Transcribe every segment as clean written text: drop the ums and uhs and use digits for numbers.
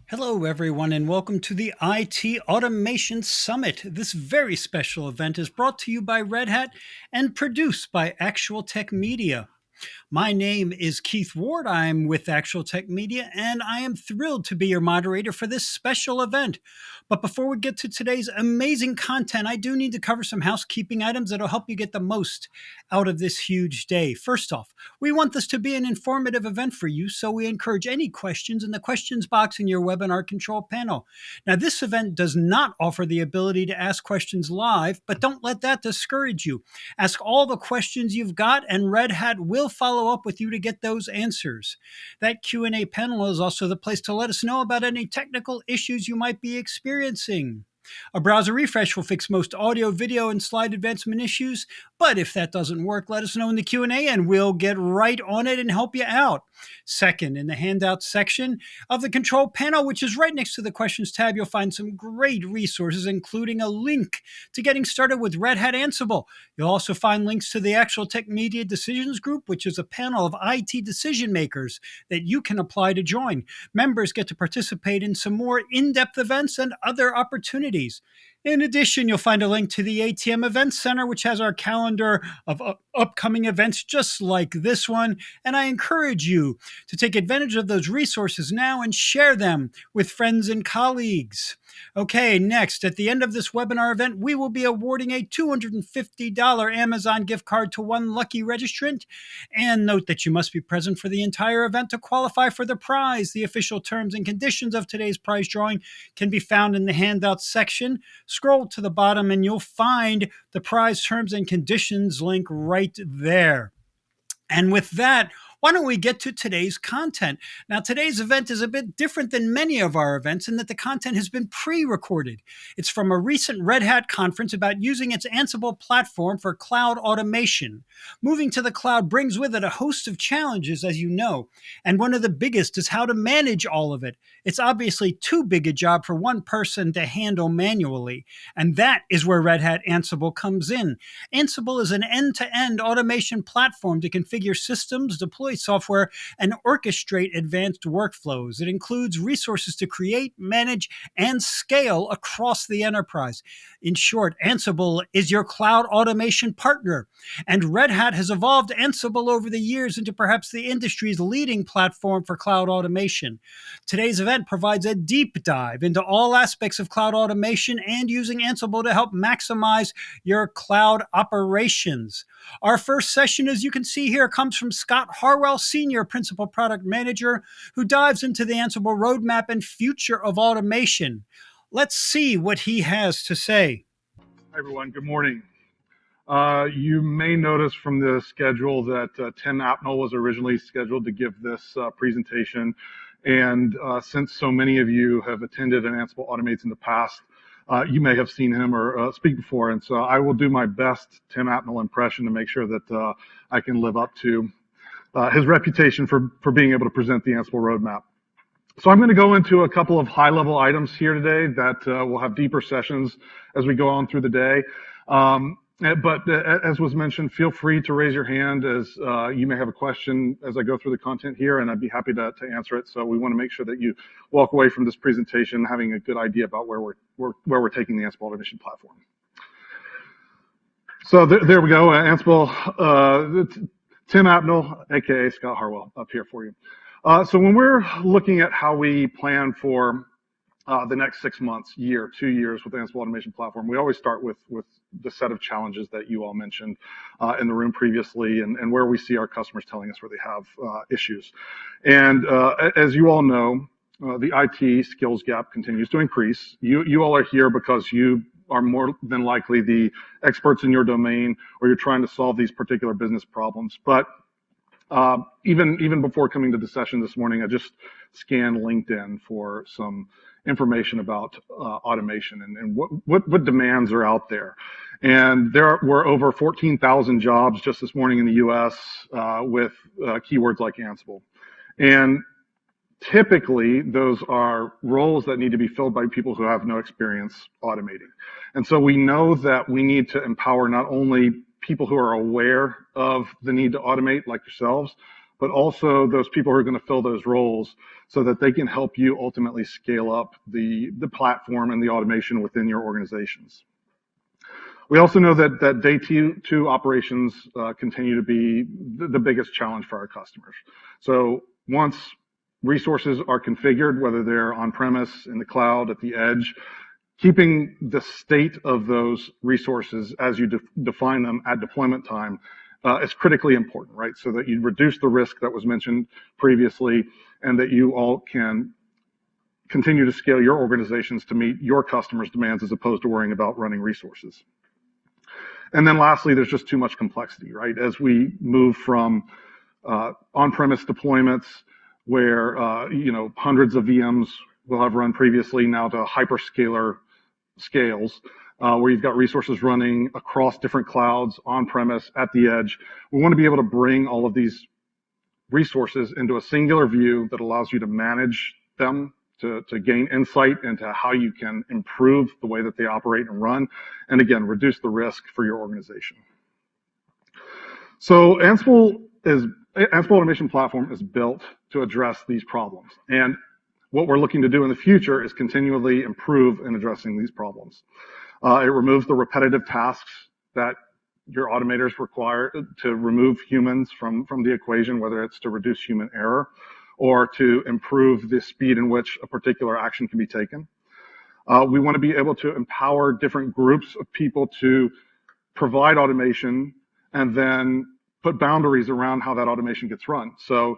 Hello, everyone, and welcome to the IT Automation Summit. This very special event is brought to you by Red Hat and produced by Actual Tech Media. My name is Keith Ward. I'm with Actual Tech Media, and I am thrilled to be your moderator for this special event. But before we get to today's amazing content, I do need to cover some housekeeping items that'll help you get the most out of this huge day. First off, we want this to be an informative event for you, so we encourage any questions in the questions box in your webinar control panel. Now, this event does not offer the ability to ask questions live, but don't let that discourage you. Ask all the questions you've got, and Red Hat will follow up with you to get those answers. That Q&A panel is also the place to let us know about any technical issues you might be experiencing. A browser refresh will fix most audio, video, and slide advancement issues, but if that doesn't work, let us know in the Q&A and we'll get right on it and help you out. Second, in the handout section of the control panel, which is right next to the questions tab, you'll find some great resources, including a link to getting started with Red Hat Ansible. You'll also find links to the Actual Tech Media Decisions Group, which is a panel of IT decision makers that you can apply to join. Members get to participate in some more in-depth events and other opportunities. In addition, you'll find a link to the ATM Events Center, which has our calendar of upcoming events just like this one. And I encourage you to take advantage of those resources now and share them with friends and colleagues. Okay, next, at the end of this webinar event, we will be awarding a $250 Amazon gift card to one lucky registrant. And note that you must be present for the entire event to qualify for the prize. The official terms and conditions of today's prize drawing can be found in the handout section. Scroll to the bottom and you'll find the prize terms and conditions link right there. And with that, why don't we get to today's content? Now, today's event is a bit different than many of our events in that the content has been pre-recorded. It's from a recent Red Hat conference about using its Ansible platform for cloud automation. Moving to the cloud brings with it a host of challenges, as you know, and one of the biggest is how to manage all of it. It's obviously too big a job for one person to handle manually, and that is where Red Hat Ansible comes in. Ansible is an end-to-end automation platform to configure systems, deploy software, and orchestrate advanced workflows. It includes resources to create, manage, and scale across the enterprise. In short, Ansible is your cloud automation partner. And Red Hat has evolved Ansible over the years into perhaps the industry's leading platform for cloud automation. Today's event provides a deep dive into all aspects of cloud automation and using Ansible to help maximize your cloud operations. Our first session, as you can see here, comes from Scott Harwell, Senior Principal Product Manager, who dives into the Ansible roadmap and future of automation. Let's see what he has to say. Hi, everyone. Good morning. You may notice from the schedule that Tim Apnell was originally scheduled to give this presentation. And since so many of you have attended an Ansible Automates in the past, you may have seen him or speak before. And so I will do my best Tim Apnell impression to make sure that I can live up to his reputation for being able to present the Ansible roadmap. So I'm going to go into a couple of high-level items here today that will have deeper sessions as we go on through the day. But as was mentioned, feel free to raise your hand as you may have a question as I go through the content here, and I'd be happy to answer it. So we want to make sure that you walk away from this presentation having a good idea about where we're taking the Ansible automation platform. So there we go, Ansible. Tim Apnell, aka Scott Harwell, up here for you. So when we're looking at how we plan for the next 6 months, year, 2 years with the Ansible Automation Platform, we always start with the set of challenges that you all mentioned in the room previously, and where we see our customers telling us where they have issues. And as you all know, the IT skills gap continues to increase. You all are here because you are more than likely the experts in your domain, or you're trying to solve these particular business problems. But even before coming to the session this morning, I just scanned LinkedIn for some information about automation and what demands are out there. And there were over 14,000 jobs just this morning in the US with keywords like Ansible. And typically, those are roles that need to be filled by people who have no experience automating. And so we know that we need to empower not only people who are aware of the need to automate, like yourselves, but also those people who are going to fill those roles so that they can help you ultimately scale up the platform and the automation within your organizations. We also know that day two operations continue to be the biggest challenge for our customers. So once resources are configured, whether they're on-premise, in the cloud, at the edge, keeping the state of those resources as you define them at deployment time is critically important, right? So that you reduce the risk that was mentioned previously, and that you all can continue to scale your organizations to meet your customers' demands as opposed to worrying about running resources. And then lastly, there's just too much complexity, right? As we move from on-premise deployments where hundreds of VMs will have run previously now to hyperscaler scales, where you've got resources running across different clouds, on-premise, at the edge. We want to be able to bring all of these resources into a singular view that allows you to manage them, to gain insight into how you can improve the way that they operate and run, and again, reduce the risk for your organization. So Ansible Automation Platform is built to address these problems. And what we're looking to do in the future is continually improve in addressing these problems. It removes the repetitive tasks that your automators require to remove humans from the equation, whether it's to reduce human error or to improve the speed in which a particular action can be taken. We want to be able to empower different groups of people to provide automation and then put boundaries around how that automation gets run. So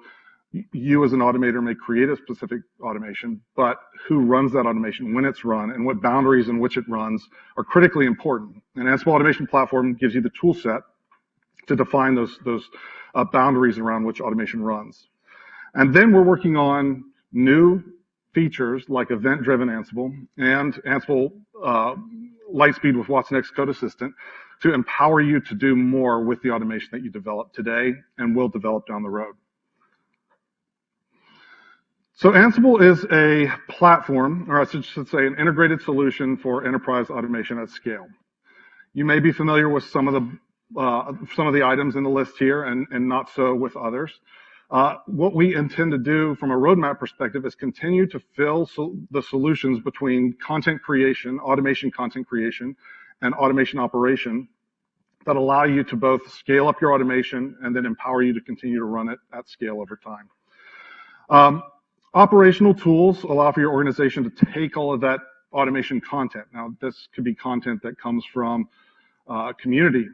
you as an automator may create a specific automation, but who runs that automation, when it's run, and what boundaries in which it runs are critically important. And Ansible Automation Platform gives you the tool set to define those boundaries around which automation runs. And then we're working on new features like event-driven Ansible and Ansible Lightspeed with watsonx Code Assistant to empower you to do more with the automation that you develop today and will develop down the road. So Ansible is a platform, or I should say an integrated solution for enterprise automation at scale. You may be familiar with some of the items in the list here and not so with others. What we intend to do from a roadmap perspective is continue to fill the solutions between content creation, automation content creation, and automation operation that allow you to both scale up your automation and then empower you to continue to run it at scale over time. Operational tools allow for your organization to take all of that automation content. Now, this could be content that comes from community.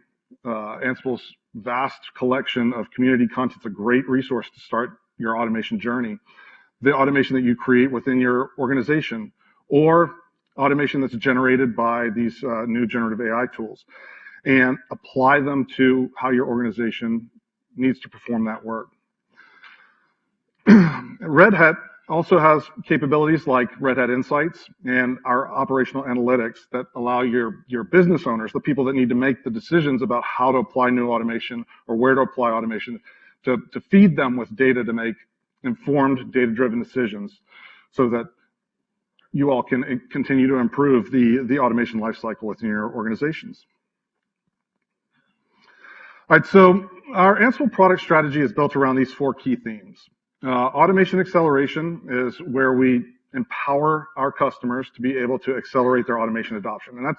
Ansible's vast collection of community content is a great resource to start your automation journey. The automation that you create within your organization, or automation that's generated by these new generative AI tools, and apply them to how your organization needs to perform that work. Red Hat also has capabilities like Red Hat Insights and our operational analytics that allow your business owners, the people that need to make the decisions about how to apply new automation or where to apply automation, to feed them with data to make informed, data-driven decisions so that you all can continue to improve the automation lifecycle within your organizations. All right, so our Ansible product strategy is built around these four key themes. Automation acceleration is where we empower our customers to be able to accelerate their automation adoption, and that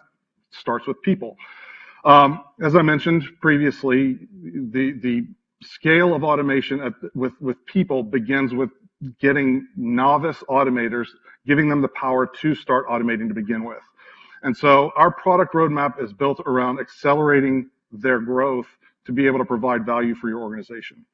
starts with people. As I mentioned previously, the scale of automation with people begins with getting novice automators, giving them the power to start automating to begin with. And so our product roadmap is built around accelerating their growth to be able to provide value for your organization.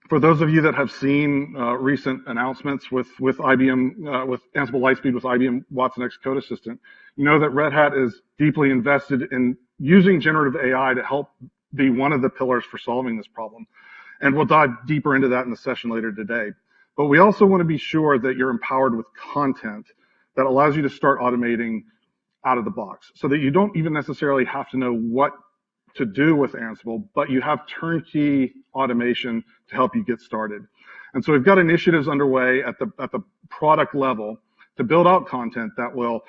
For those of you that have seen recent announcements with IBM, with Ansible Lightspeed with IBM watsonx Code Assistant, you know that Red Hat is deeply invested in using generative AI to help be one of the pillars for solving this problem. And we'll dive deeper into that in the session later today. But we also want to be sure that you're empowered with content that allows you to start automating out of the box so that you don't even necessarily have to know what to do with Ansible, but you have turnkey automation to help you get started. And so we've got initiatives underway at the product level to build out content that will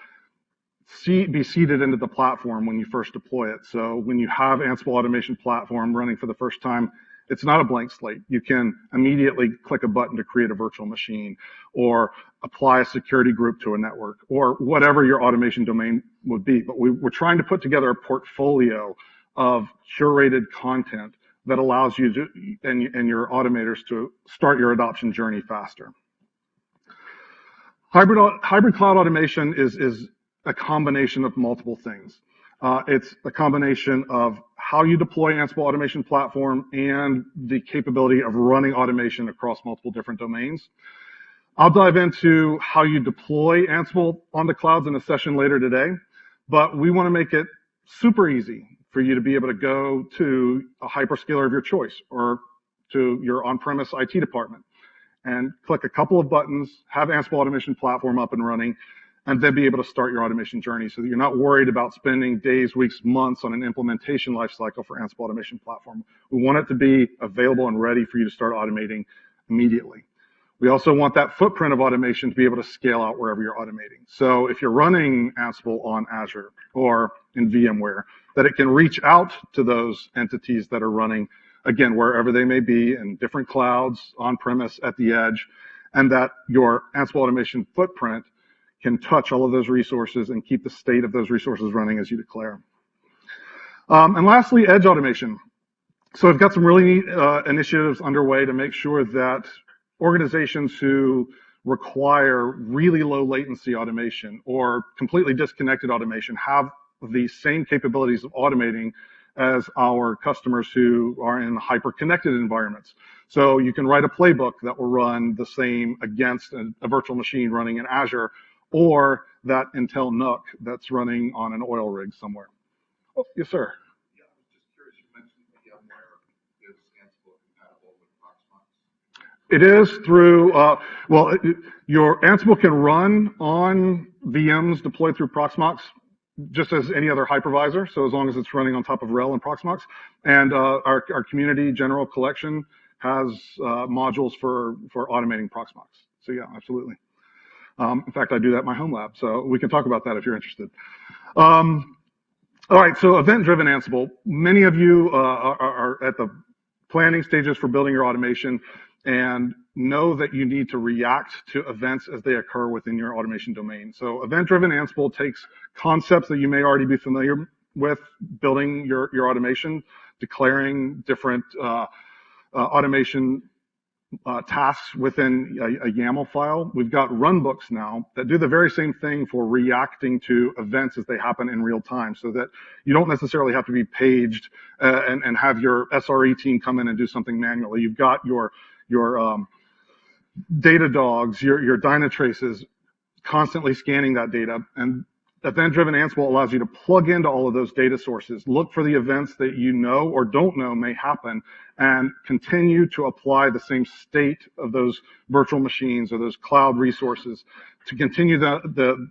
be seeded into the platform when you first deploy it. So when you have Ansible Automation Platform running for the first time It's not a blank slate. You can immediately click a button to create a virtual machine or apply a security group to a network or whatever your automation domain would be. But we're trying to put together a portfolio of curated content that allows you to, and your automators to start your adoption journey faster. Hybrid cloud automation is a combination of multiple things. It's a combination of how you deploy Ansible automation platform and the capability of running automation across multiple different domains. I'll dive into how you deploy Ansible on the clouds in a session later today, but we want to make it super easy for you to be able to go to a hyperscaler of your choice or to your on-premise IT department and click a couple of buttons, have Ansible automation platform up and running, and then be able to start your automation journey so that you're not worried about spending days, weeks, months on an implementation lifecycle for Ansible automation platform. We want it to be available and ready for you to start automating immediately. We also want that footprint of automation to be able to scale out wherever you're automating. So if you're running Ansible on Azure or in VMware, that it can reach out to those entities that are running, again, wherever they may be, in different clouds, on-premise, at the edge, and that your Ansible automation footprint can touch all of those resources and keep the state of those resources running as you declare. And lastly, edge automation. So we've got some really neat initiatives underway to make sure that organizations who require really low latency automation or completely disconnected automation have the same capabilities of automating as our customers who are in hyper-connected environments. So you can write a playbook that will run the same against a virtual machine running in Azure or that Intel NUC that's running on an oil rig somewhere. Oh, yes, sir. Yeah, I was just curious. You mentioned VMware. Is Ansible compatible with Proxmox? It is through, your Ansible can run on VMs deployed through Proxmox, just as any other hypervisor, so as long as it's running on top of RHEL and Proxmox. And our community general collection has modules for automating Proxmox. So yeah, absolutely. In fact, I do that in my home lab, so we can talk about that if you're interested. All right, so event-driven Ansible. Many of you are at the planning stages for building your automation and know that you need to react to events as they occur within your automation domain. So event-driven Ansible takes concepts that you may already be familiar with, building your automation, declaring different automation tasks within a YAML file. We've got runbooks now that do the very same thing for reacting to events as they happen in real time, so that you don't necessarily have to be paged and have your SRE team come in and do something manually. You've got your data dogs, your Dynatraces constantly scanning that data, and event-driven Ansible allows you to plug into all of those data sources, look for the events that you know or don't know may happen, and continue to apply the same state of those virtual machines or those cloud resources to continue the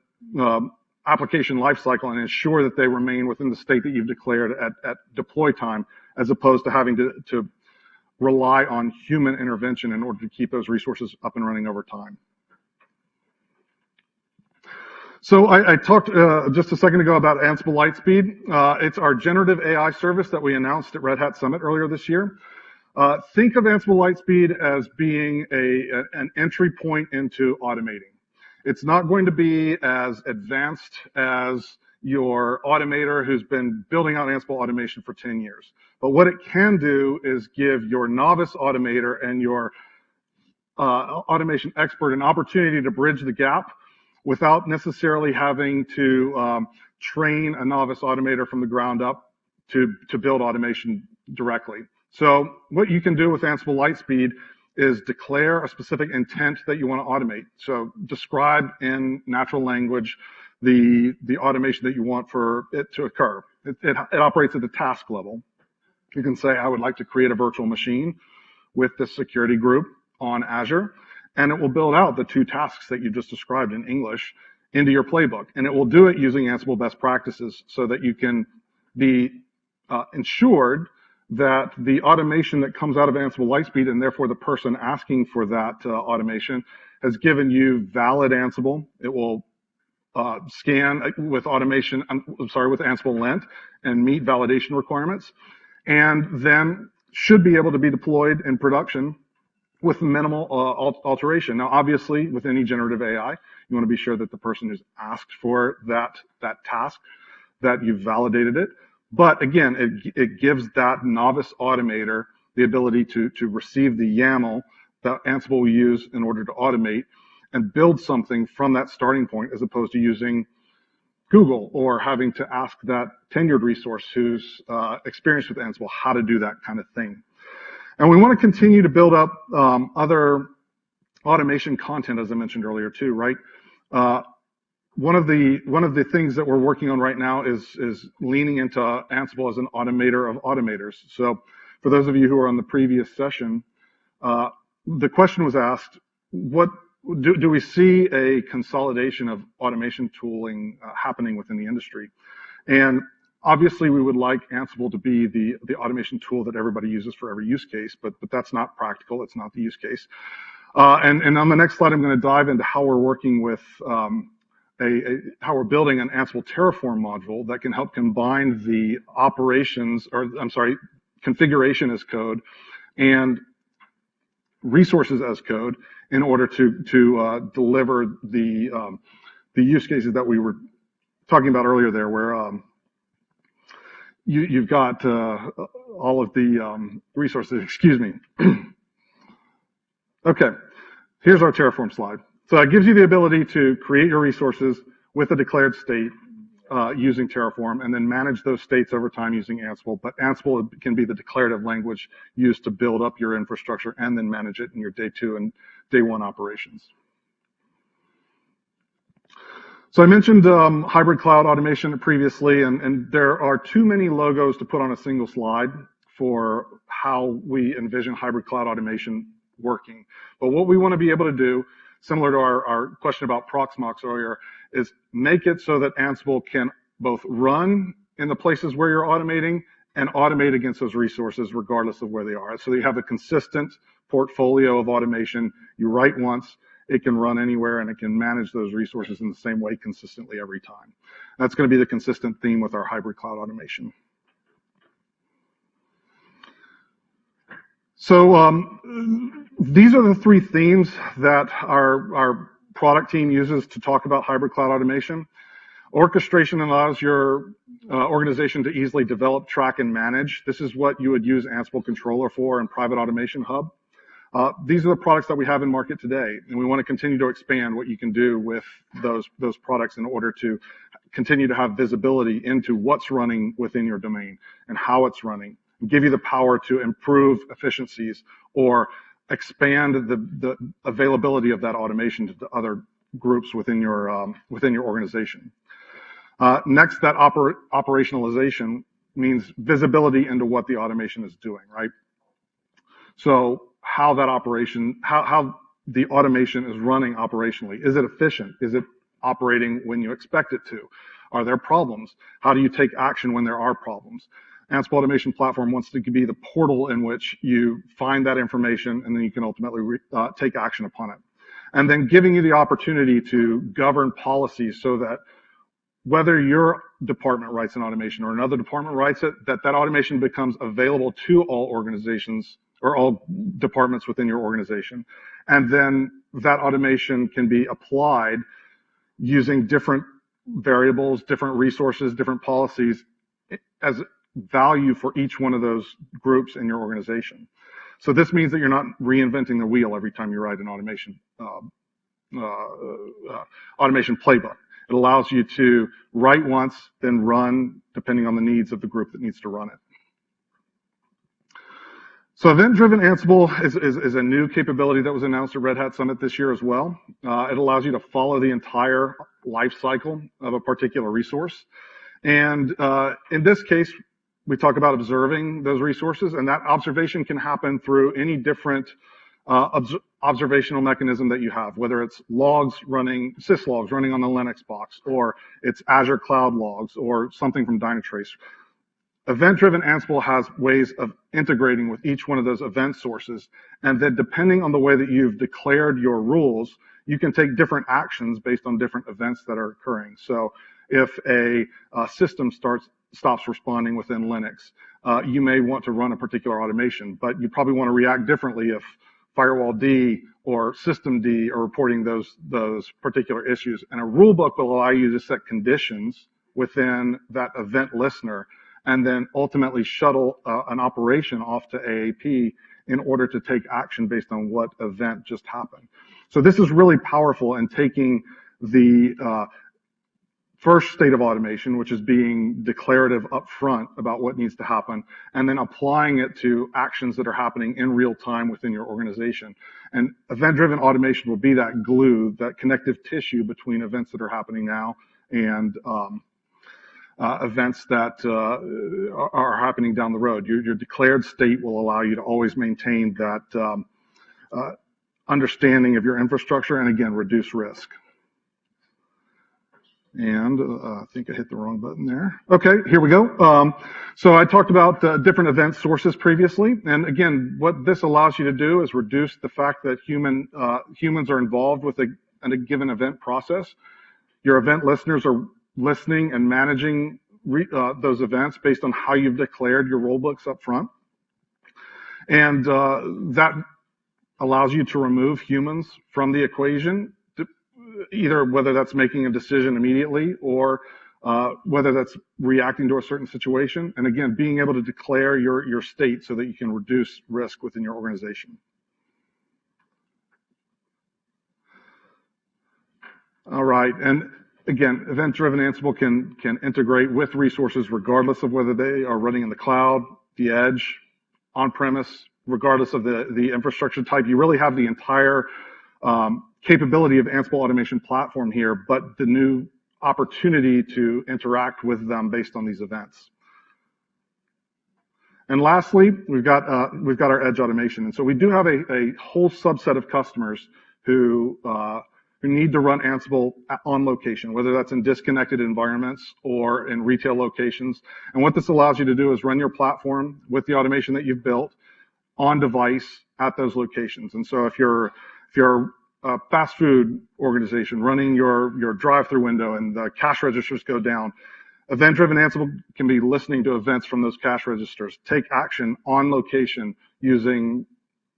application lifecycle and ensure that they remain within the state that you've declared at deploy time, as opposed to having to rely on human intervention in order to keep those resources up and running over time. So I talked just a second ago about Ansible Lightspeed. It's our generative AI service that we announced at Red Hat Summit earlier this year. Think of Ansible Lightspeed as being an entry point into automating. It's not going to be as advanced as your automator who's been building out Ansible automation for 10 years. But what it can do is give your novice automator and your automation expert an opportunity to bridge the gap without necessarily having to train a novice automator from the ground up to build automation directly. So what you can do with Ansible Lightspeed is declare a specific intent that you want to automate. So describe in natural language the automation that you want for it to occur. It operates at the task level. You can say, I would like to create a virtual machine with this security group on Azure, and it will build out the 2 tasks that you just described in English into your playbook. And it will do it using Ansible best practices so that you can be ensured that the automation that comes out of Ansible Lightspeed, and therefore the person asking for that automation, has given you valid Ansible. It will scan with automation, with Ansible Lent and meet validation requirements. And then should be able to be deployed in production with minimal alteration. Now, obviously, with any generative AI, you want to be sure that the person who's asked for that task, that you've validated it. But again, it gives that novice automator the ability to receive the YAML that Ansible will use in order to automate and build something from that starting point, as opposed to using Google or having to ask that tenured resource who's experienced with Ansible how to do that kind of thing. And we want to continue to build up other automation content, as I mentioned earlier too, right? One of the things that we're working on right now is leaning into Ansible as an automator of automators. So for those of you who are on the previous session, the question was asked, what do we see a consolidation of automation tooling happening within the industry? And obviously, we would like Ansible to be the automation tool that everybody uses for every use case, but that's not practical. It's not the use case. And on the next slide, I'm going to dive into how we're working with how we're building an Ansible Terraform module that can help combine the configuration as code and resources as code in order to deliver the use cases that we were talking about earlier there, where you've got all of the resources. Excuse me. Okay, here's our Terraform slide. So it gives you the ability to create your resources with a declared state using Terraform, and then manage those states over time using Ansible. But Ansible can be the declarative language used to build up your infrastructure and then manage it in your day 2 and day 1 operations. So I mentioned hybrid cloud automation previously, and there are too many logos to put on a single slide for how we envision hybrid cloud automation working. But what we want to be able to do, similar to our question about Proxmox earlier, is make it so that Ansible can both run in the places where you're automating and automate against those resources regardless of where they are. So you have a consistent portfolio of automation. You write once, it can run anywhere, and it can manage those resources in the same way consistently every time. That's going to be the consistent theme with our hybrid cloud automation. So these are the 3 themes that our product team uses to talk about hybrid cloud automation. Orchestration allows your organization to easily develop, track, and manage. This is what you would use Ansible Controller for and Private Automation Hub. These are the products that we have in market today, and we want to continue to expand what you can do with those products in order to continue to have visibility into what's running within your domain and how it's running, and give you the power to improve efficiencies or expand the availability of that automation to the other groups within your organization. Next, that operationalization means visibility into what the automation is doing, right? So how the automation is running operationally. Is it efficient? Is it operating when you expect it to? Are there problems? How do you take action when there are problems? Ansible Automation Platform wants to be the portal in which you find that information, and then you can ultimately take action upon it. And then giving you the opportunity to govern policies so that whether your department writes an automation or another department writes it, that automation becomes available to all organizations or all departments within your organization. And then that automation can be applied using different variables, different resources, different policies as value for each one of those groups in your organization. So this means that you're not reinventing the wheel every time you write an automation playbook. It allows you to write once, then run depending on the needs of the group that needs to run it. So event-driven Ansible is a new capability that was announced at Red Hat Summit this year as well. It allows you to follow the entire life cycle of a particular resource. And in this case, we talk about observing those resources, and that observation can happen through any different observational mechanism that you have, whether it's logs running, syslogs running on the Linux box, or it's Azure Cloud Logs, or something from Dynatrace. Event-driven Ansible has ways of integrating with each one of those event sources, and then depending on the way that you've declared your rules, you can take different actions based on different events that are occurring. So if a system stops responding within Linux, you may want to run a particular automation, but you probably want to react differently if firewall D or system D are reporting those particular issues. And a rule book will allow you to set conditions within that event listener and then ultimately shuttle an operation off to AAP in order to take action based on what event just happened. So this is really powerful in taking the first state of automation, which is being declarative upfront about what needs to happen, and then applying it to actions that are happening in real time within your organization. And event-driven automation will be that glue, that connective tissue between events that are happening now and events that are happening down the road. Your declared state will allow you to always maintain that understanding of your infrastructure and, again, reduce risk. And I think I hit the wrong button there. Okay, here we go. So I talked about different event sources previously. And again, what this allows you to do is reduce the fact that humans are involved with a given event process. Your event listeners are listening and managing those events based on how you've declared your rule books up front. And that allows you to remove humans from the equation, either whether that's making a decision immediately or whether that's reacting to a certain situation. And again, being able to declare your state so that you can reduce risk within your organization. All right, and again, event-driven Ansible can integrate with resources regardless of whether they are running in the cloud, the edge, on-premise, regardless of the infrastructure type. You really have the entire capability of Ansible automation platform here, but the new opportunity to interact with them based on these events. And lastly, we've got our edge automation. And so we do have a whole subset of customers who need to run Ansible on location, whether that's in disconnected environments or in retail locations. And what this allows you to do is run your platform with the automation that you've built on device at those locations. And so if you're a fast food organization running your drive-through window and the cash registers go down, event-driven Ansible can be listening to events from those cash registers, take action on location using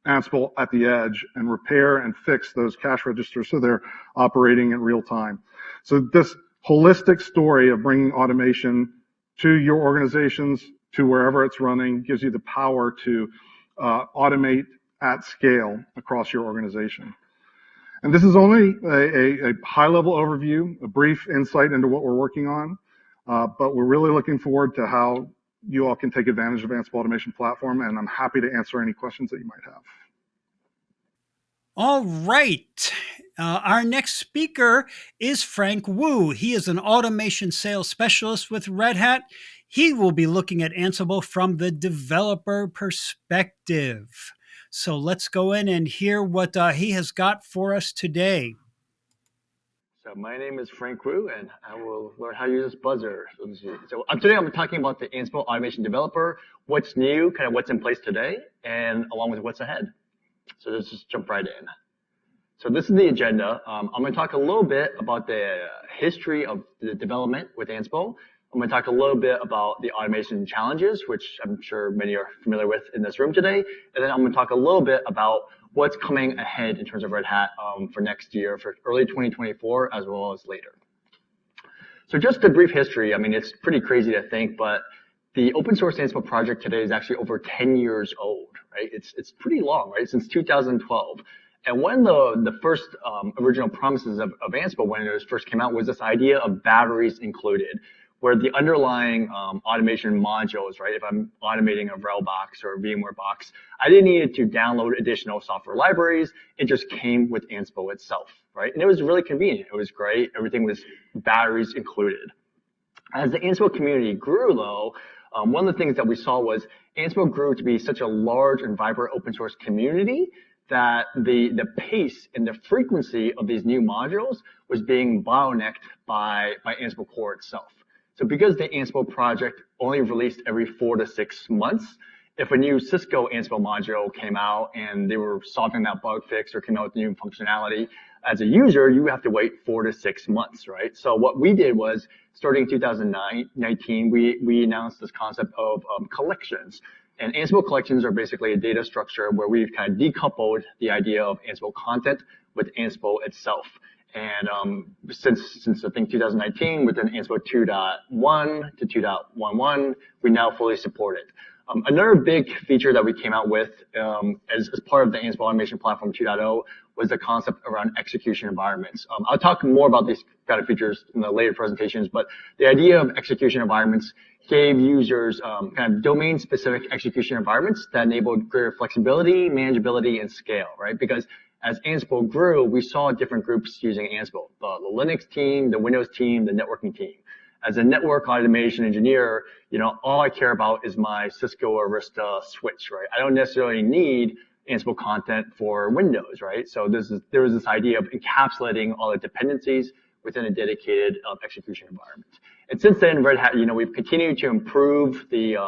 Ansible at the edge and repair and fix those cash registers so they're operating in real time. So this holistic story of bringing automation to your organizations, to wherever it's running, gives you the power to automate at scale across your organization. And this is only a high-level overview, a brief insight into what we're working on, but we're really looking forward to how you all can take advantage of Ansible Automation Platform, and I'm happy to answer any questions that you might have. All right. Our next speaker is Frank Wu. He is an automation sales specialist with Red Hat. He will be looking at Ansible from the developer perspective. So let's go in and hear what he has got for us today. So my name is Frank Wu, and I will learn how to use this buzzer. So today I'm talking about the Ansible Automation Developer, what's new, kind of what's in place today, and along with what's ahead. So let's just jump right in. So this is the agenda. I'm going to talk a little bit about the history of the development with Ansible. I'm going to talk a little bit about the automation challenges, which I'm sure many are familiar with in this room today. And then I'm going to talk a little bit about what's coming ahead in terms of Red Hat for next year, for early 2024, as well as later. So just a brief history. I mean, it's pretty crazy to think, but the open source Ansible project today is actually over 10 years old, right? It's pretty long, right? Since 2012. And one of the first original promises of Ansible when it first came out was this idea of batteries included, where the underlying automation modules, right? If I'm automating a RHEL box or a VMware box, I didn't need to download additional software libraries. It just came with Ansible itself, right? And it was really convenient. It was great. Everything was batteries included. As the Ansible community grew, though, one of the things that we saw was Ansible grew to be such a large and vibrant open source community that the pace and the frequency of these new modules was being bottlenecked by Ansible core itself. So because the Ansible project only released every 4 to 6 months, if a new Cisco Ansible module came out and they were solving that bug fix or came out with new functionality, as a user, you have to wait 4 to 6 months, right? So what we did was, starting in 2019, we announced this concept of collections. And Ansible collections are basically a data structure where we've kind of decoupled the idea of Ansible content with Ansible itself. And since I think 2019, within Ansible 2.1 to 2.11, we now fully support it. Another big feature that we came out with as part of the Ansible Automation Platform 2.0 was the concept around execution environments. I'll talk more about these kind of features in the later presentations, but the idea of execution environments gave users kind of domain-specific execution environments that enabled greater flexibility, manageability, and scale, right? Because as Ansible grew, we saw different groups using Ansible, the Linux team, the Windows team, the networking team. As a network automation engineer, all I care about is my Cisco Arista switch, right? I don't necessarily need Ansible content for Windows, right? So there was this idea of encapsulating all the dependencies within a dedicated execution environment. And since then, Red Hat, we've continued to improve the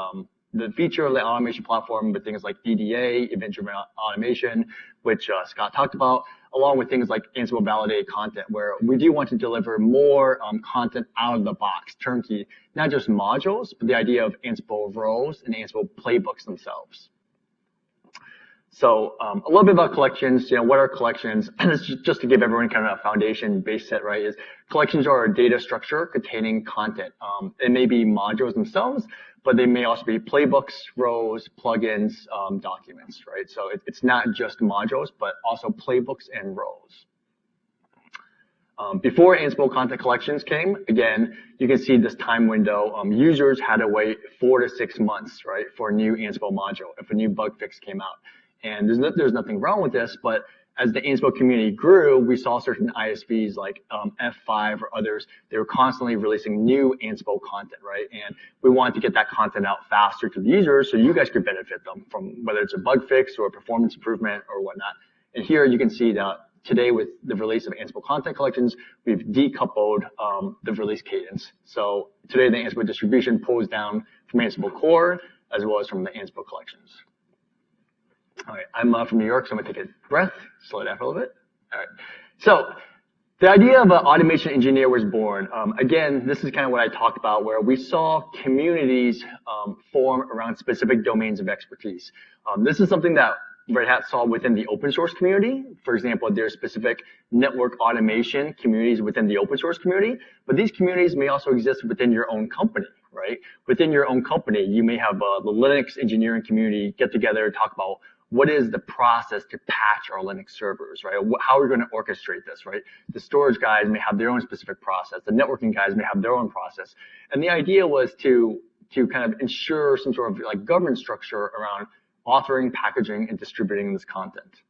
feature of the automation platform with things like EDA, event-driven automation, which Scott talked about, along with things like Ansible validated content, where we do want to deliver more content out of the box, turnkey, not just modules, but the idea of Ansible roles and Ansible playbooks themselves. So a little bit about collections. What are collections? Just to give everyone kind of a foundation base set, right? Is collections are a data structure containing content. It may be modules themselves, but they may also be playbooks, rows, plugins, documents, right? So it's not just modules, but also playbooks and rows. Before Ansible Content Collections came, again, you can see this time window. Users had to wait 4 to 6 months, right, for a new Ansible module if a new bug fix came out. And there's nothing wrong with this, but as the Ansible community grew, we saw certain ISVs like F5 or others, they were constantly releasing new Ansible content, right? And we wanted to get that content out faster to the users so you guys could benefit them from whether it's a bug fix or a performance improvement or whatnot. And here you can see that today with the release of Ansible Content Collections, we've decoupled the release cadence. So today the Ansible distribution pulls down from Ansible Core as well as from the Ansible collections. All right, I'm from New York, so I'm going to take a breath, slow down for a little bit. All right, so the idea of an automation engineer was born. Again, this is kind of what I talked about, where we saw communities form around specific domains of expertise. This is something that Red Hat saw within the open source community. For example, there's specific network automation communities within the open source community, but these communities may also exist within your own company, right? Within your own company, you may have the Linux engineering community get together and talk about what is the process to patch our Linux servers, right? How are we going to orchestrate this, right? The storage guys may have their own specific process. The networking guys may have their own process. And the idea was to kind of ensure some sort of like governance structure around authoring, packaging, and distributing this content.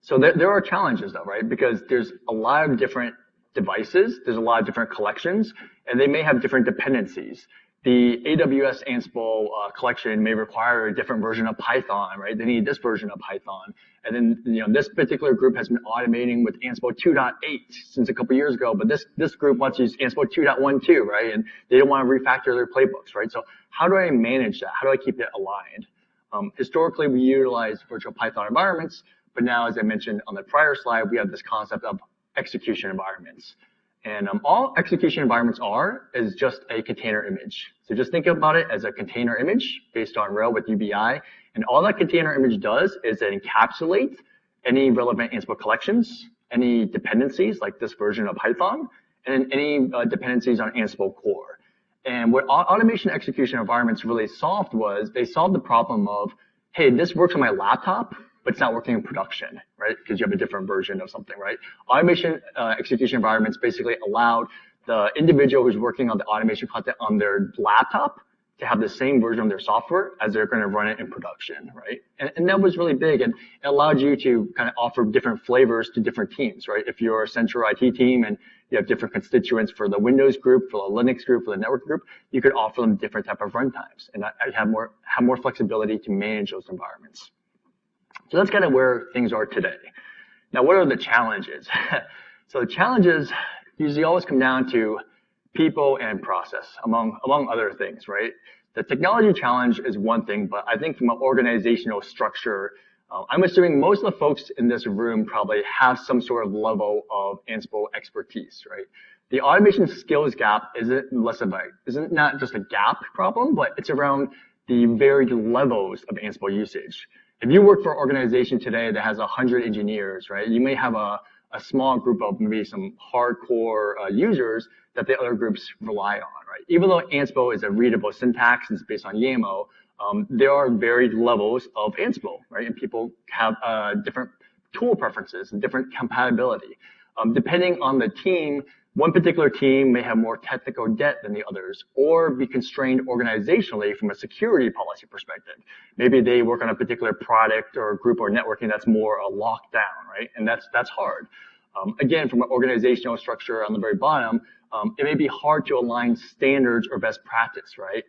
So there are challenges though, right? Because there's a lot of different devices, there's a lot of different collections, and they may have different dependencies. The AWS Ansible collection may require a different version of Python, right? They need this version of Python. And then, this particular group has been automating with Ansible 2.8 since a couple years ago, but this group wants to use Ansible 2.12, right? And they don't want to refactor their playbooks, right? So how do I manage that? How do I keep it aligned? Historically, we utilize virtual Python environments, but now, as I mentioned on the prior slide, we have this concept of execution environments. And all execution environments is just a container image. So just think about it as a container image based on Rail with UBI. And all that container image does is it encapsulates any relevant Ansible collections, any dependencies like this version of Python, and any dependencies on Ansible core. And what automation execution environments really solved was they solved the problem of, hey, this works on my laptop, but it's not working in production, right? Because you have a different version of something, right? Automation execution environments basically allowed the individual who's working on the automation content on their laptop to have the same version of their software as they're going to run it in production, right? And that was really big, and it allowed you to kind of offer different flavors to different teams, right? If you're a central IT team and you have different constituents for the Windows group, for the Linux group, for the network group, you could offer them different type of runtimes and have more flexibility to manage those environments. So that's kind of where things are today. Now, what are the challenges? So the challenges usually always come down to people and process, among other things, right? The technology challenge is one thing, but I think from an organizational structure, I'm assuming most of the folks in this room probably have some sort of level of Ansible expertise, right? The automation skills gap isn't not just a gap problem, but it's around the varied levels of Ansible usage. If you work for an organization today that has 100 engineers, right, you may have a small group of maybe some hardcore users that the other groups rely on, right? Even though Ansible is a readable syntax, it's based on YAML, there are varied levels of Ansible, right? And people have different tool preferences and different compatibility. Depending on the team, one particular team may have more technical debt than the others, or be constrained organizationally from a security policy perspective. Maybe they work on a particular product or group or networking that's more a lockdown, right? And that's hard. Again, from an organizational structure on the very bottom, it may be hard to align standards or best practice, right?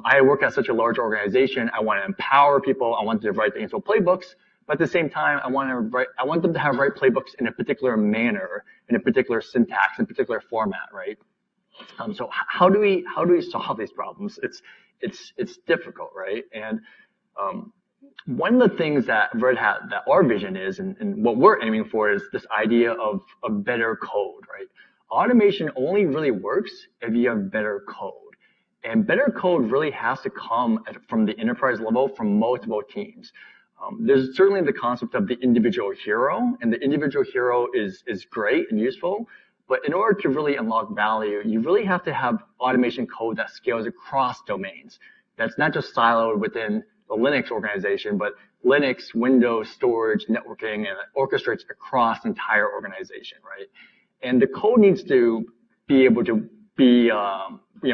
I work at such a large organization. I want to empower people. I want them to write the Ansible playbooks. But at the same time, I want them to have write playbooks in a particular manner, in a particular syntax, in a particular format, right? So how do we solve these problems? It's difficult, right? And one of the things that Red Hat, that our vision is, and what we're aiming for, is this idea of a better code, right? Automation only really works if you have better code. And better code really has to come from the enterprise level from multiple teams. There's certainly the concept of the individual hero, and the individual hero is great and useful, but in order to really unlock value, you really have to have automation code that scales across domains. That's not just siloed within the Linux organization, but Linux, Windows, storage, networking, and orchestrates across the entire organization, right? And the code needs to be able to be,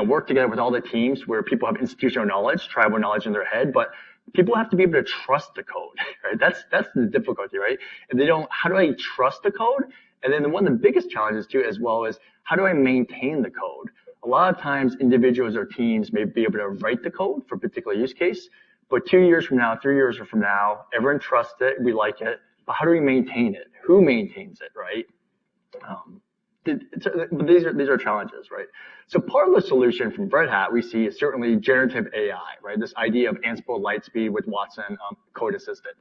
work together with all the teams where people have institutional knowledge, tribal knowledge in their head, but people have to be able to trust the code, right? That's the difficulty, right? If they don't, how do I trust the code? And then one of the biggest challenges too, as well, is how do I maintain the code? A lot of times individuals or teams may be able to write the code for a particular use case, but 2 years from now, 3 years from now, everyone trusts it, we like it, but how do we maintain it? Who maintains it, right? These are challenges, right? So part of the solution from Red Hat we see is certainly generative AI, right? This idea of Ansible Lightspeed with Watson Code Assistant.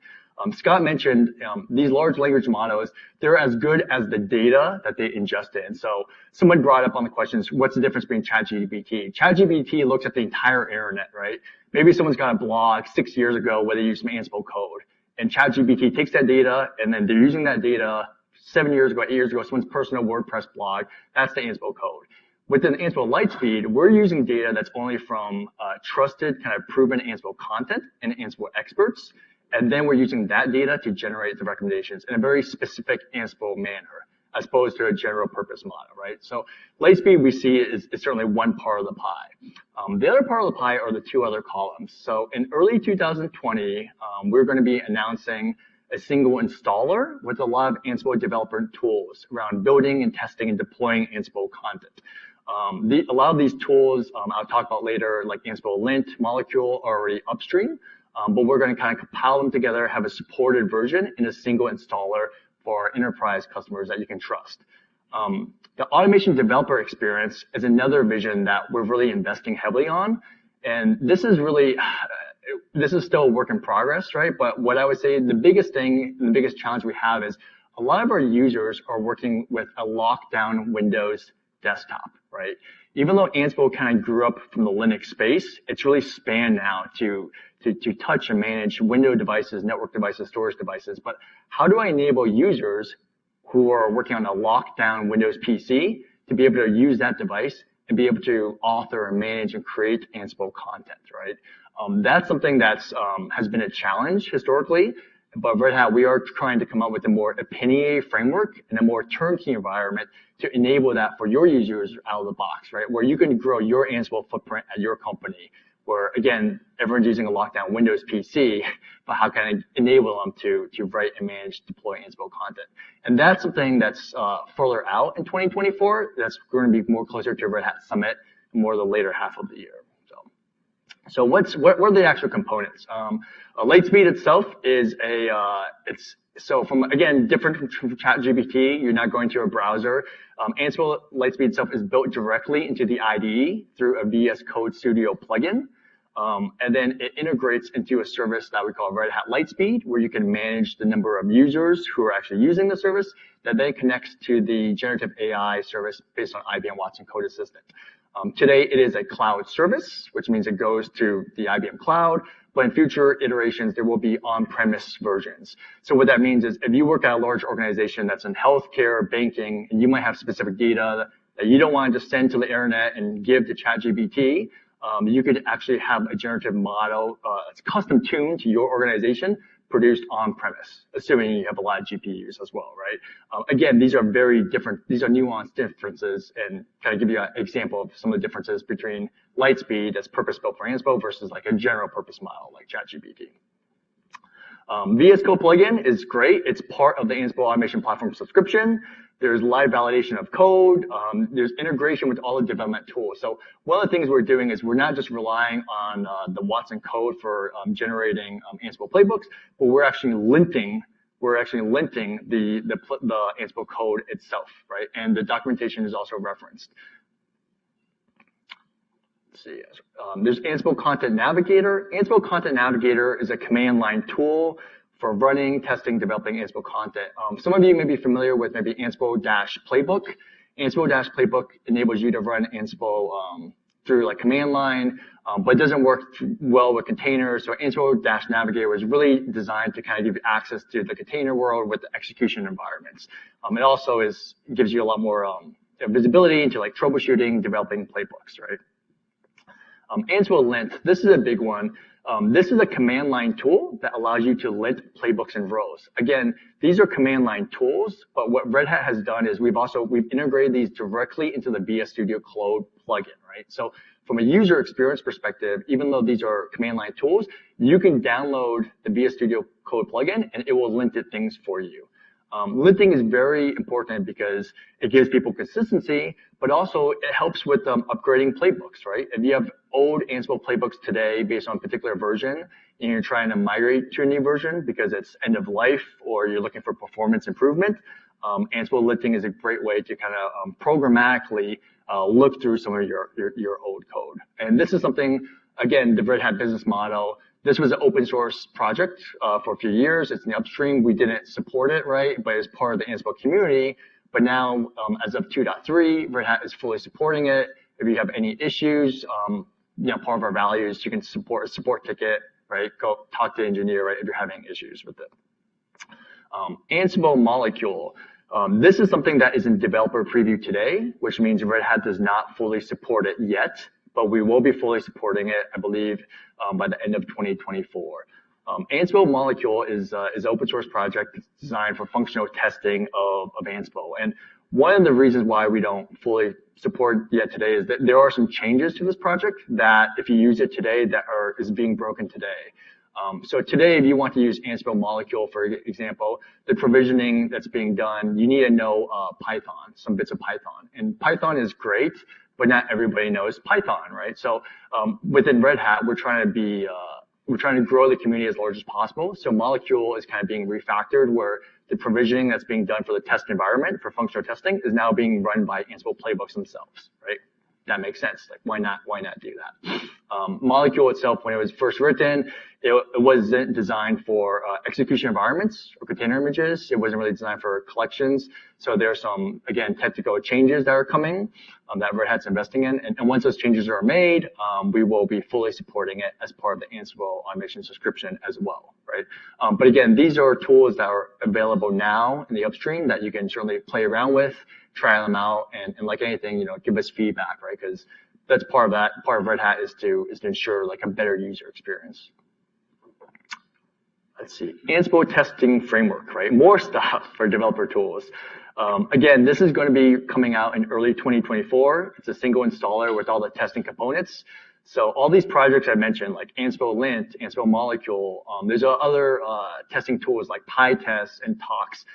Scott mentioned these large language models, they're as good as the data that they ingest in. So someone brought up on the questions, what's the difference between ChatGPT? ChatGPT looks at the entire internet, right? Maybe someone's got a blog 6 years ago where they used some Ansible code, and ChatGPT takes that data, and then they're using that data 7 years ago, 8 years ago, someone's personal WordPress blog. That's the Ansible code. Within Ansible Lightspeed, we're using data that's only from trusted, kind of proven Ansible content and Ansible experts. And then we're using that data to generate the recommendations in a very specific Ansible manner, as opposed to a general purpose model, right? So Lightspeed we see is certainly one part of the pie. The other part of the pie are the two other columns. So in early 2020, we're going to be announcing a single installer with a lot of Ansible developer tools around building and testing and deploying Ansible content. A lot of these tools I'll talk about later, like Ansible Lint, Molecule, are already upstream, but we're going to kind of compile them together, have a supported version in a single installer for our enterprise customers that you can trust. The automation developer experience is another vision that we're really investing heavily on, and this is still a work in progress, right? But what I would say the biggest thing, the biggest challenge we have is a lot of our users are working with a lockdown Windows desktop, right? Even though Ansible kind of grew up from the Linux space, it's really spanned now to touch and manage Windows devices, network devices, storage devices. But how do I enable users who are working on a lockdown Windows PC to be able to use that device and be able to author and manage and create Ansible content, right? That's something that's has been a challenge historically, but Red Hat, we are trying to come up with a more opinionated framework and a more turnkey environment to enable that for your users out of the box, right? Where you can grow your Ansible footprint at your company, where again, everyone's using a lockdown Windows PC, but how can I enable them to write and manage, deploy Ansible content? And that's something that's further out in 2024. That's going to be more closer to Red Hat Summit, more the later half of the year. So what are the actual components? Lightspeed itself is so from, again, different from ChatGPT, you're not going to a browser. Ansible Lightspeed itself is built directly into the IDE through a VS Code Studio plugin. And then it integrates into a service that we call Red Hat Lightspeed, where you can manage the number of users who are actually using the service that then connects to the generative AI service based on IBM Watson Code Assistant. Today, it is a cloud service, which means it goes to the IBM cloud, but in future iterations, there will be on-premise versions. So what that means is if you work at a large organization that's in healthcare, banking, and you might have specific data that you don't want to just send to the internet and give to ChatGPT, you could actually have a generative model that's custom tuned to your organization, produced on premise, assuming you have a lot of GPUs as well, right? Again, these are very different, these are nuanced differences, and kind of give you an example of some of the differences between Lightspeed that's purpose-built for Ansible versus like a general purpose model like ChatGPT. VS Code plugin is great. It's part of the Ansible Automation Platform subscription. There's live validation of code. There's integration with all the development tools. So one of the things we're doing is we're not just relying on the Watson code for generating Ansible playbooks, but we're actually linting the Ansible code itself, right? And the documentation is also referenced. Let's see. There's Ansible Content Navigator. Ansible Content Navigator is a command line tool for running, testing, developing Ansible content. Some of you may be familiar with maybe Ansible-Playbook. Ansible-Playbook enables you to run Ansible through like command line, but it doesn't work well with containers. So Ansible-Navigator was really designed to kind of give you access to the container world with the execution environments. It also gives you a lot more visibility into like troubleshooting, developing playbooks, right? Ansible Lint, this is a big one. This is a command line tool that allows you to lint playbooks and rows. Again, these are command line tools, but what Red Hat has done is we've integrated these directly into the VS Studio Code plugin, right? So from a user experience perspective, even though these are command line tools, you can download the VS Studio Code plugin and it will lint things for you. Linting is very important because it gives people consistency, but also it helps with upgrading playbooks, right? If you have old Ansible playbooks today based on a particular version and you're trying to migrate to a new version because it's end of life or you're looking for performance improvement, Ansible linting is a great way to kind of programmatically look through some of your old code. And this is something, again, the Red Hat business model. This was an open source project for a few years. It's in the upstream. We didn't support it, right? But it's part of the Ansible community. But now, as of 2.3, Red Hat is fully supporting it. If you have any issues, part of our values, you can support a support ticket, right? Go talk to the engineer, right? If you're having issues with it. Ansible Molecule. This is something that is in developer preview today, which means Red Hat does not fully support it yet, but we will be fully supporting it, I believe, by the end of 2024. Ansible Molecule is an open source project that's designed for functional testing of Ansible. And one of the reasons why we don't fully support yet today is that there are some changes to this project that if you use it today is being broken today. So today, if you want to use Ansible Molecule, for example, the provisioning that's being done, you need to know Python, some bits of Python. And Python is great, but not everybody knows Python, right? So within Red Hat, we're trying to grow the community as large as possible. So Molecule is kind of being refactored where the provisioning that's being done for the test environment for functional testing is now being run by Ansible playbooks themselves, right? That makes sense. Like, why not do that? Molecule itself, when it was first written, it wasn't designed for execution environments or container images. It wasn't really designed for collections. So there are some, again, technical changes that are coming that Red Hat's investing in. And once those changes are made, we will be fully supporting it as part of the Ansible automation subscription as well, right? But again, these are tools that are available now in the upstream that you can certainly play around with, try them out, and like anything, give us feedback, right? Because that's part of Red Hat is to ensure like a better user experience. Let's see, Ansible testing framework, right? More stuff for developer tools. Again, this is going to be coming out in early 2024. It's a single installer with all the testing components. So all these projects I mentioned, like Ansible Lint, Ansible Molecule, there's other testing tools like PyTest and Tox.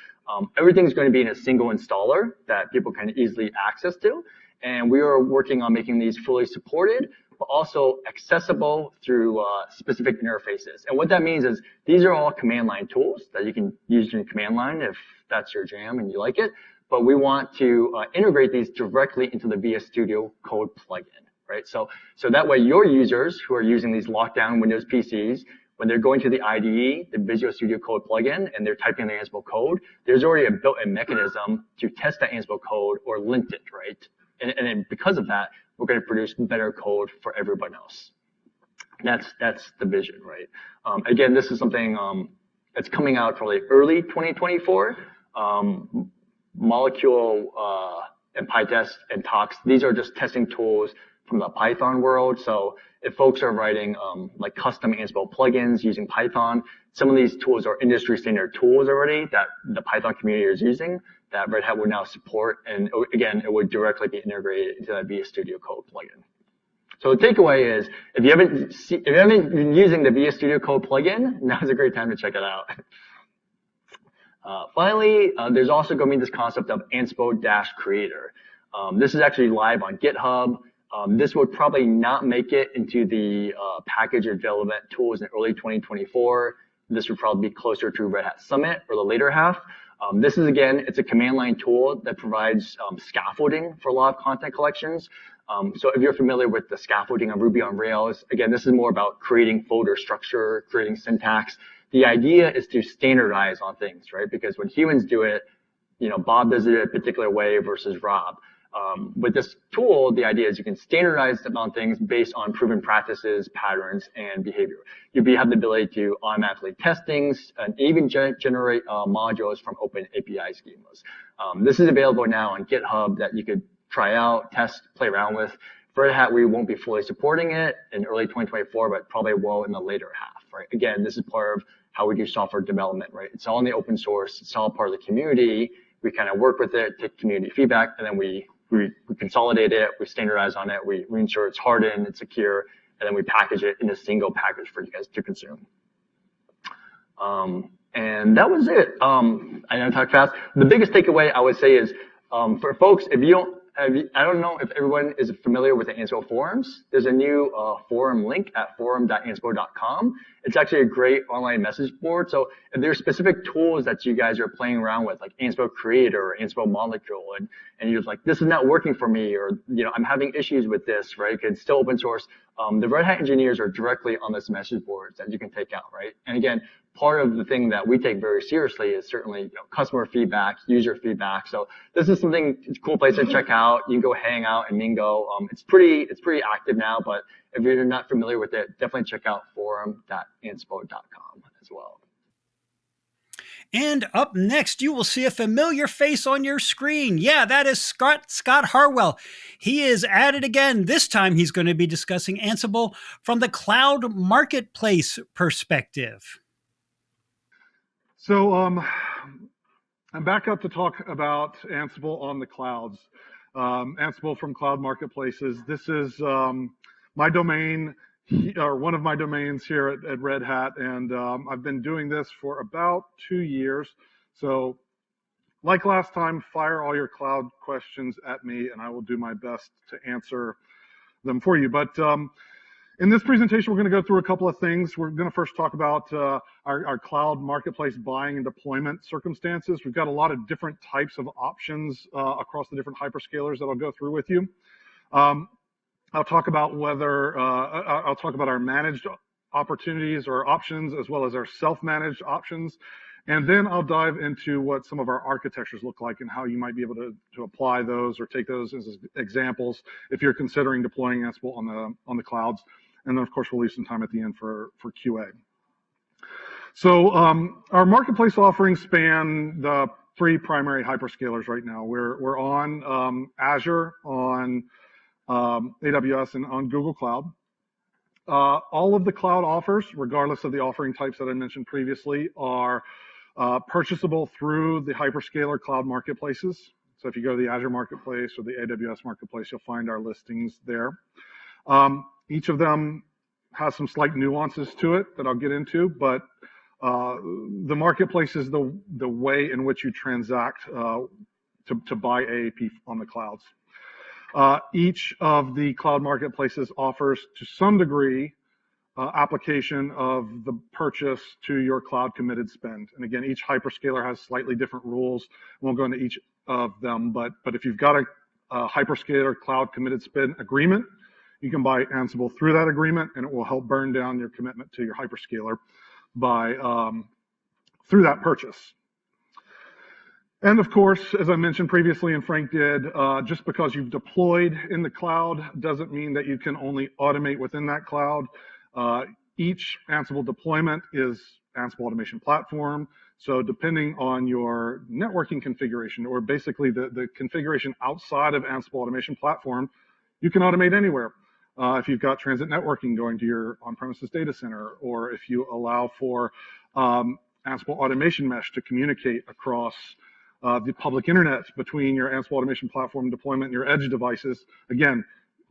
Everything's going to be in a single installer that people can easily access to. And we are working on making these fully supported, but also accessible through specific interfaces. And what that means is these are all command line tools that you can use in command line if that's your jam and you like it. But we want to integrate these directly into the VS Studio Code plugin, right? So that way your users who are using these lockdown Windows PCs, when they're going to the IDE, the Visual Studio Code plugin, and they're typing their Ansible code, there's already a built-in mechanism to test that Ansible code or lint it, right? And then because of that, we're going to produce better code for everyone else. That's the vision, right? Again, this is something that's coming out probably early 2024. Molecule and PyTest and Tox, these are just testing tools from the Python world. So if folks are writing like custom Ansible plugins using Python, some of these tools are industry standard tools already that the Python community is using that Red Hat would now support. And again, it would directly be integrated into that VS Studio Code plugin. So the takeaway is, if you haven't been using the VS Studio Code plugin, now's a great time to check it out. Finally, there's also going to be this concept of Ansible-Creator. This is actually live on GitHub. This would probably not make it into the package of development tools in early 2024. This would probably be closer to Red Hat Summit or the later half. This is, again, it's a command line tool that provides scaffolding for a lot of content collections. So if you're familiar with the scaffolding on Ruby on Rails, again, this is more about creating folder structure, creating syntax. The idea is to standardize on things, right? Because when humans do it, Bob does it a particular way versus Rob. With this tool, the idea is you can standardize on things based on proven practices, patterns, and behavior. You'll have the ability to automatically test things and even generate modules from open API schemas. This is available now on GitHub that you could try out, test, play around with. For Red Hat, we won't be fully supporting it in early 2024, but probably will in the later half, right? Again, this is part of how we do software development, right? It's all in the open source. It's all part of the community. We kind of work with it, take community feedback, and then we consolidate it, we standardize on it, we ensure it's hardened, it's secure, and then we package it in a single package for you guys to consume. And that was it. I know I talked fast. The biggest takeaway I would say is, for folks, I don't know if everyone is familiar with the Ansible forums. There's a new forum link at forum.ansible.com. It's actually a great online message board. So if there's specific tools that you guys are playing around with, like Ansible Creator or Ansible Molecule, and you're like, this is not working for me, or I'm having issues with this, right? It's still open source. The Red Hat engineers are directly on this message board that you can take out, right? And again, part of the thing that we take very seriously is certainly customer feedback, user feedback. So this is something, it's a cool place to check out. You can go hang out and mingle. It's pretty active now, but if you're not familiar with it, definitely check out forum.ansible.com as well. And up next, you will see a familiar face on your screen. Yeah, that is Scott Harwell. He is at it again. This time, he's going to be discussing Ansible from the cloud marketplace perspective. So I'm back up to talk about Ansible on the clouds. Ansible from cloud marketplaces. This is my domain, or one of my domains here at Red Hat, and I've been doing this for about 2 years. So like last time, fire all your cloud questions at me, and I will do my best to answer them for you. But in this presentation, we're going to go through a couple of things. We're going to first talk about our cloud marketplace buying and deployment circumstances. We've got a lot of different types of options across the different hyperscalers that I'll go through with you. I'll talk about I'll talk about our managed opportunities or options, as well as our self-managed options. And then I'll dive into what some of our architectures look like and how you might be able to apply those or take those as examples if you're considering deploying Ansible on the clouds. And then, of course, we'll leave some time at the end for QA. So our marketplace offerings span the 3 primary hyperscalers right now. We're on Azure, on AWS, and on Google Cloud. All of the cloud offers, regardless of the offering types that I mentioned previously, are purchasable through the hyperscaler cloud marketplaces. So if you go to the Azure Marketplace or the AWS Marketplace, you'll find our listings there. Each of them has some slight nuances to it that I'll get into, but the marketplace is the way in which you transact to buy AAP on the clouds. Each of the cloud marketplaces offers, to some degree, application of the purchase to your cloud committed spend. And again, each hyperscaler has slightly different rules. I won't go into each of them, but if you've got a hyperscaler cloud committed spend agreement, you can buy Ansible through that agreement, and it will help burn down your commitment to your hyperscaler through that purchase. And of course, as I mentioned previously and Frank did, just because you've deployed in the cloud doesn't mean that you can only automate within that cloud. Each Ansible deployment is Ansible Automation Platform. So depending on your networking configuration, or basically the configuration outside of Ansible Automation Platform, you can automate anywhere. If you've got transit networking going to your on-premises data center, or if you allow for Ansible Automation Mesh to communicate across the public internet between your Ansible Automation Platform deployment and your edge devices. Again,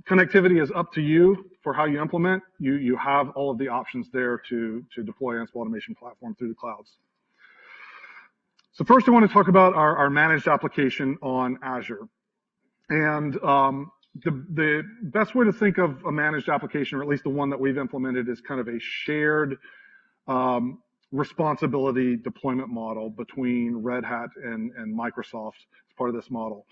connectivity is up to you for how you implement. You have all of the options there to deploy Ansible Automation Platform through the clouds. So first I want to talk about our managed application on Azure. And the best way to think of a managed application, or at least the one that we've implemented, is kind of a shared responsibility deployment model between Red Hat and Microsoft as part of this model.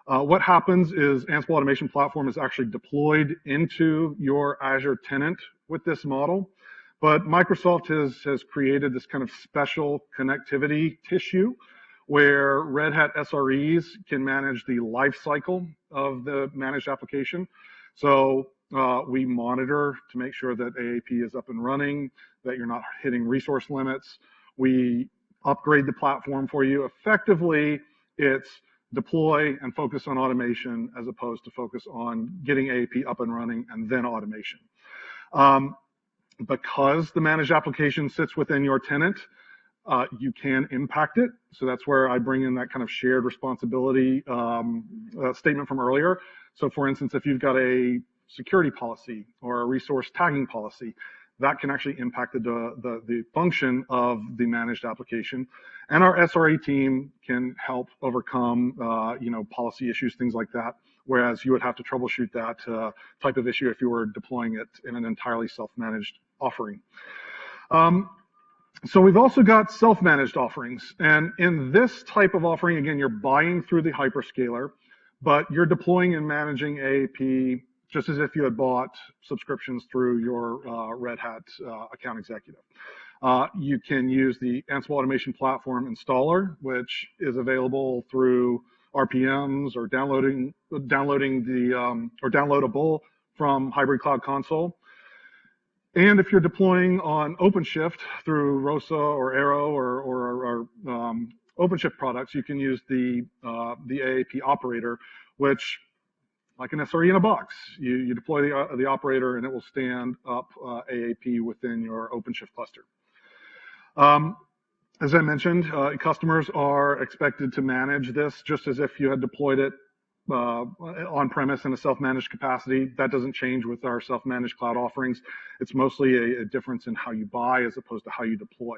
What happens is Ansible Automation Platform is actually deployed into your Azure tenant with this model, but Microsoft has created this kind of special connectivity tissue where Red Hat SREs can manage the life cycle of the managed application. So we monitor to make sure that AAP is up and running, that you're not hitting resource limits. We upgrade the platform for you. Effectively, it's deploy and focus on automation as opposed to focus on getting AAP up and running and then automation. Because the managed application sits within your tenant, you can impact it. So that's where I bring in that kind of shared responsibility statement from earlier. So for instance, if you've got a security policy or a resource tagging policy, that can actually impact the function of the managed application. And our SRE team can help overcome policy issues, things like that, whereas you would have to troubleshoot that type of issue if you were deploying it in an entirely self-managed offering. So we've also got self-managed offerings. And in this type of offering, again, you're buying through the hyperscaler, but you're deploying and managing AAP just as if you had bought subscriptions through your Red Hat account executive. You can use the Ansible Automation Platform installer, which is available through RPMs or downloading the or downloadable from Hybrid Cloud Console. And if you're deploying on OpenShift through ROSA or Arrow or OpenShift products, you can use the AAP operator, which, like an SRE in a box, you deploy the operator and it will stand up AAP within your OpenShift cluster. As I mentioned, customers are expected to manage this just as if you had deployed it on-premise in a self-managed capacity. That doesn't change with our self-managed cloud offerings. It's mostly a difference in how you buy as opposed to how you deploy.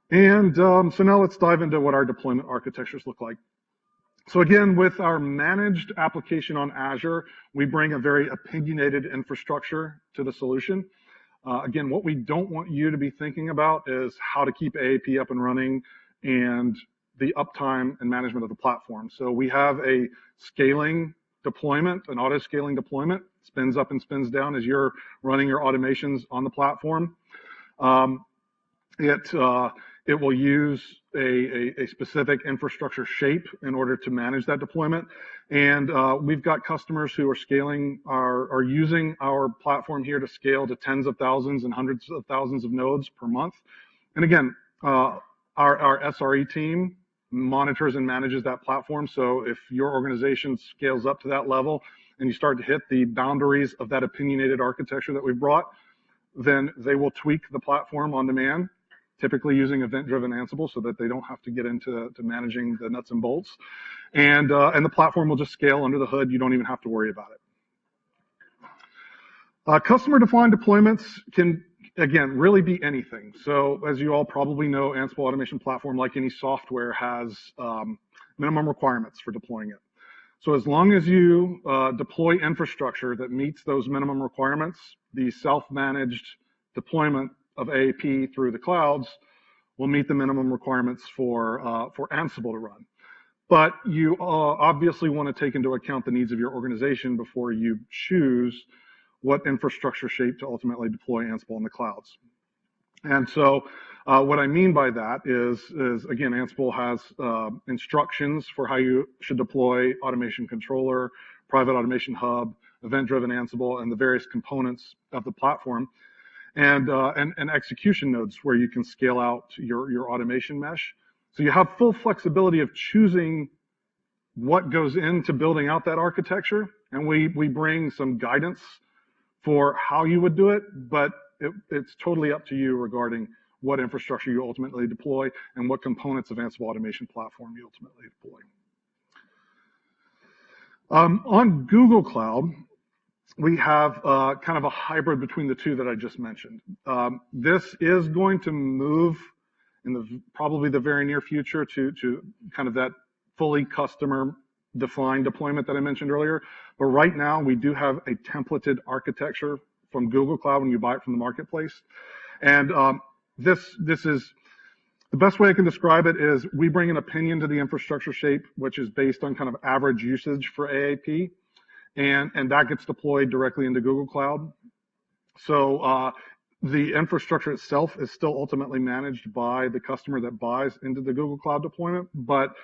And so now let's dive into what our deployment architectures look like. So again, with our managed application on Azure, we bring a very opinionated infrastructure to the solution. Again, what we don't want you to be thinking about is how to keep AAP up and running and the uptime and management of the platform. So we have a scaling deployment, an auto-scaling deployment, spins up and spins down as you're running your automations on the platform. It will use a specific infrastructure shape in order to manage that deployment. And we've got customers who are scaling, are using our platform here to scale to tens of thousands and hundreds of thousands of nodes per month. And again, our SRE team monitors and manages that platform. So if your organization scales up to that level and you start to hit the boundaries of that opinionated architecture that we've brought, then they will tweak the platform on demand, typically using event-driven Ansible so that they don't have to get into managing the nuts and bolts. And the platform will just scale under the hood. You don't even have to worry about it. Customer-defined deployments can, again, really be anything. So as you all probably know, Ansible Automation Platform, like any software, has minimum requirements for deploying it. So as long as you deploy infrastructure that meets those minimum requirements, the self-managed deployment of AAP through the clouds will meet the minimum requirements for Ansible to run. But you obviously want to take into account the needs of your organization before you choose what infrastructure shape to ultimately deploy Ansible in the clouds. And so what I mean by that is again, Ansible has instructions for how you should deploy automation controller, private automation hub, event-driven Ansible, and the various components of the platform, and execution nodes where you can scale out your automation mesh. So you have full flexibility of choosing what goes into building out that architecture, and we bring some guidance for how you would do it, but it's totally up to you regarding what infrastructure you ultimately deploy and what components of Ansible automation platform you ultimately deploy. On Google Cloud, we have kind of a hybrid between the two that I just mentioned. This is going to move in probably the very near future to kind of that fully customer defined deployment that I mentioned earlier. But right now, we do have a templated architecture from Google Cloud when you buy it from the marketplace. And this is the best way I can describe it is we bring an opinion to the infrastructure shape, which is based on kind of average usage for AAP. And that gets deployed directly into Google Cloud. So the infrastructure itself is still ultimately managed by the customer that buys into the Google Cloud deployment. But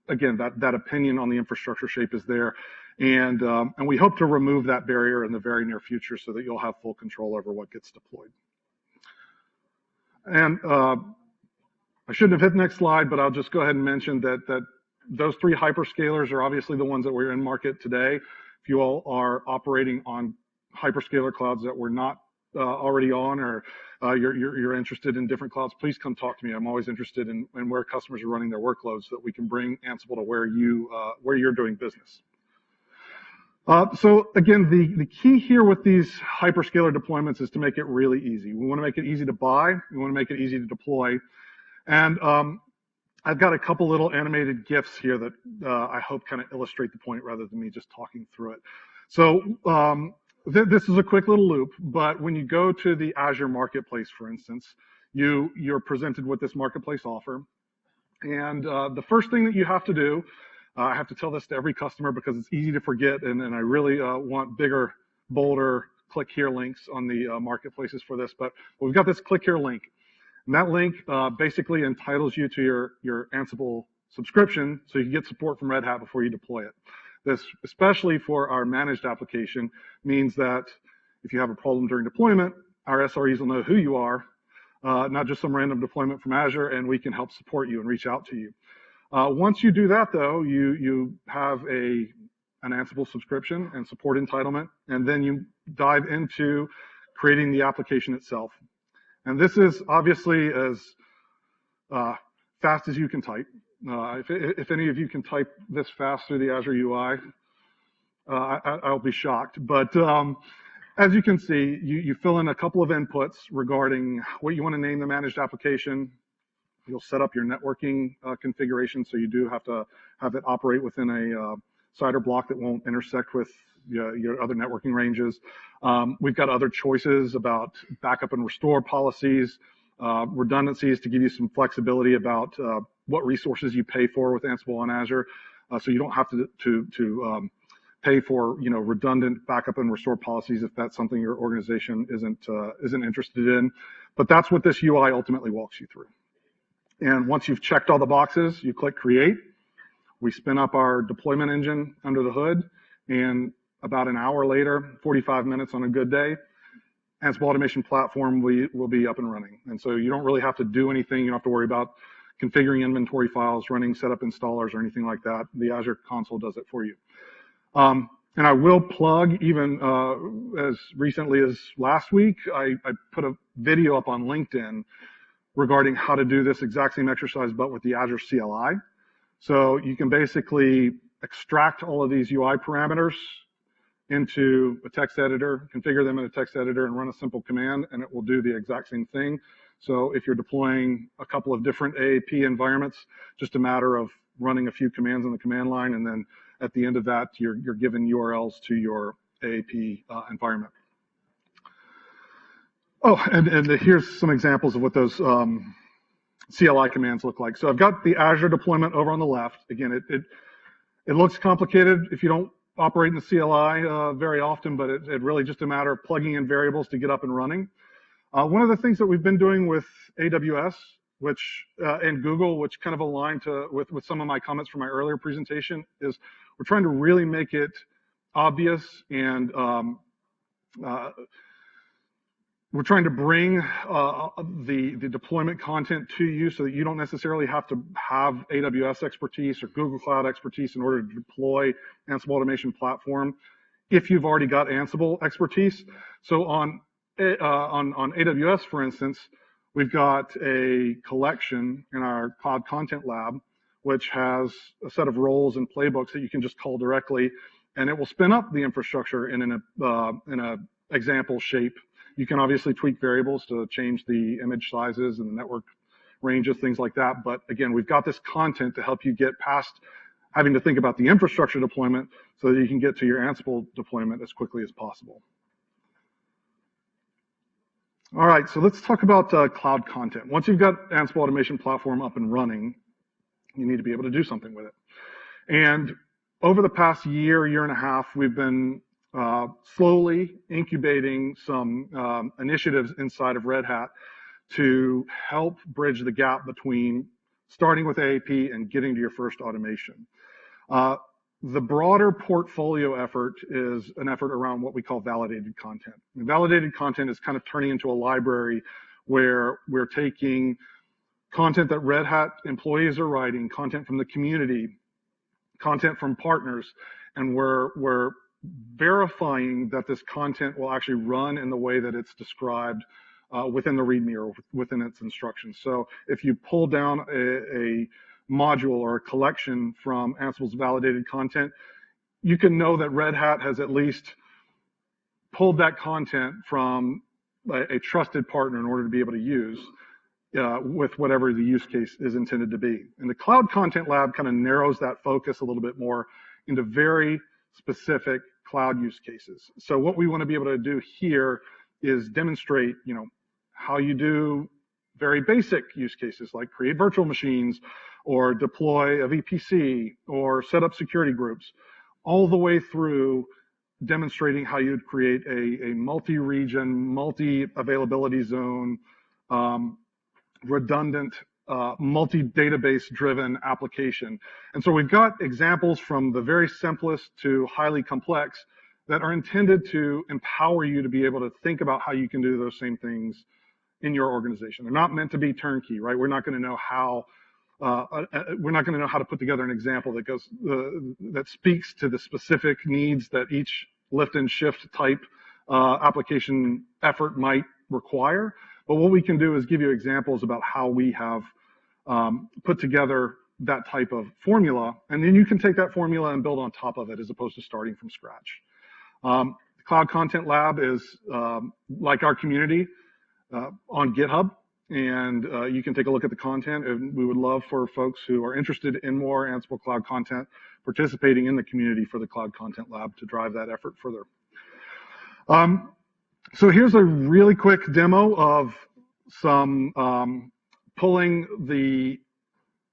again, that opinion on the infrastructure shape is there. And we hope to remove that barrier in the very near future so that you'll have full control over what gets deployed. And I shouldn't have hit the next slide, but I'll just go ahead and mention that those three hyperscalers are obviously the ones that we're in market today. If you all are operating on hyperscaler clouds that we're not already on, or you're interested in different clouds, please come talk to me. I'm always interested in where customers are running their workloads so that we can bring Ansible to where you're doing business. So again, the key here with these hyperscaler deployments is to make it really easy. We want to make it easy to buy. We want to make it easy to deploy. And I've got a couple little animated GIFs here that I hope kind of illustrate the point rather than me just talking through it. So this is a quick little loop, but when you go to the Azure Marketplace, for instance, you're presented with this marketplace offer. And the first thing that you have to do, I have to tell this to every customer because it's easy to forget, and I really want bigger, bolder click here links on the marketplaces for this, but we've got this click here link. And that link basically entitles you to your Ansible subscription so you can get support from Red Hat before you deploy it. This, especially for our managed application, means that if you have a problem during deployment, our SREs will know who you are, not just some random deployment from Azure, and we can help support you and reach out to you. Once you do that, though, you have an Ansible subscription and support entitlement, and then you dive into creating the application itself. And this is obviously as fast as you can type. If any of you can type this fast through the Azure UI, I'll be shocked. But as you can see, you fill in a couple of inputs regarding what you want to name the managed application. You'll set up your networking configuration, so you do have to have it operate within a CIDR block that won't intersect with your other networking ranges. We've got other choices about backup and restore policies, redundancies to give you some flexibility about what resources you pay for with Ansible on Azure, so you don't have to pay for redundant backup and restore policies if that's something your organization isn't interested in. But that's what this UI ultimately walks you through. And once you've checked all the boxes, you click Create. We spin up our deployment engine under the hood, and about an hour later, 45 minutes on a good day, Ansible Automation Platform will be up and running. And so you don't really have to do anything. You don't have to worry about configuring inventory files, running setup installers, or anything like that. The Azure console does it for you. And I will plug, even as recently as last week, I put a video up on LinkedIn regarding how to do this exact same exercise, but with the Azure CLI. So you can basically extract all of these UI parameters into a text editor, configure them in a text editor, and run a simple command, and it will do the exact same thing. So if you're deploying a couple of different AAP environments, just a matter of running a few commands on the command line, and then at the end of that, you're given URLs to your AAP environment. Oh, and here's some examples of what those CLI commands look like. So I've got the Azure deployment over on the left. Again, it looks complicated if you don't operate in the CLI very often, but it really just a matter of plugging in variables to get up and running. One of the things that we've been doing with AWS, which and Google, which kind of align with some of my comments from my earlier presentation, is we're trying to really make it obvious and we're trying to bring the deployment content to you so that you don't necessarily have to have AWS expertise or Google Cloud expertise in order to deploy Ansible Automation Platform if you've already got Ansible expertise. So on AWS, for instance, we've got a collection in our Cloud Content Lab, which has a set of roles and playbooks that you can just call directly, and it will spin up the infrastructure in an example shape. You can obviously tweak variables to change the image sizes and the network ranges, things like that. But again, we've got this content to help you get past having to think about the infrastructure deployment so that you can get to your Ansible deployment as quickly as possible. All right, so let's talk about cloud content. Once you've got Ansible Automation Platform up and running, you need to be able to do something with it. And over the past year and a half, we've been slowly incubating some initiatives inside of Red Hat to help bridge the gap between starting with AAP and getting to your first automation. The broader portfolio effort is an effort around what we call validated content. And validated content is kind of turning into a library where we're taking content that Red Hat employees are writing, content from the community, content from partners, and we're verifying that this content will actually run in the way that it's described within the README or within its instructions. So if you pull down a module or a collection from Ansible's validated content, you can know that Red Hat has at least pulled that content from a trusted partner in order to be able to use with whatever the use case is intended to be. And the Cloud Content Lab kind of narrows that focus a little bit more into very specific cloud use cases. So what we want to be able to do here is demonstrate, how you do very basic use cases like create virtual machines or deploy a VPC or set up security groups, all the way through demonstrating how you'd create a multi-region, multi-availability zone, redundant, multi-database driven application. And so we've got examples from the very simplest to highly complex that are intended to empower you to be able to think about how you can do those same things in your organization. They're not meant to be turnkey, right? We're not going to know how to put together an example that goes that speaks to the specific needs that each lift and shift type application effort might require. But what we can do is give you examples about how we have put together that type of formula, and then you can take that formula and build on top of it as opposed to starting from scratch. The Cloud Content Lab is like our community on GitHub, and you can take a look at the content, and we would love for folks who are interested in more Ansible Cloud content participating in the community for the Cloud Content Lab to drive that effort further. So here's a really quick demo of some pulling the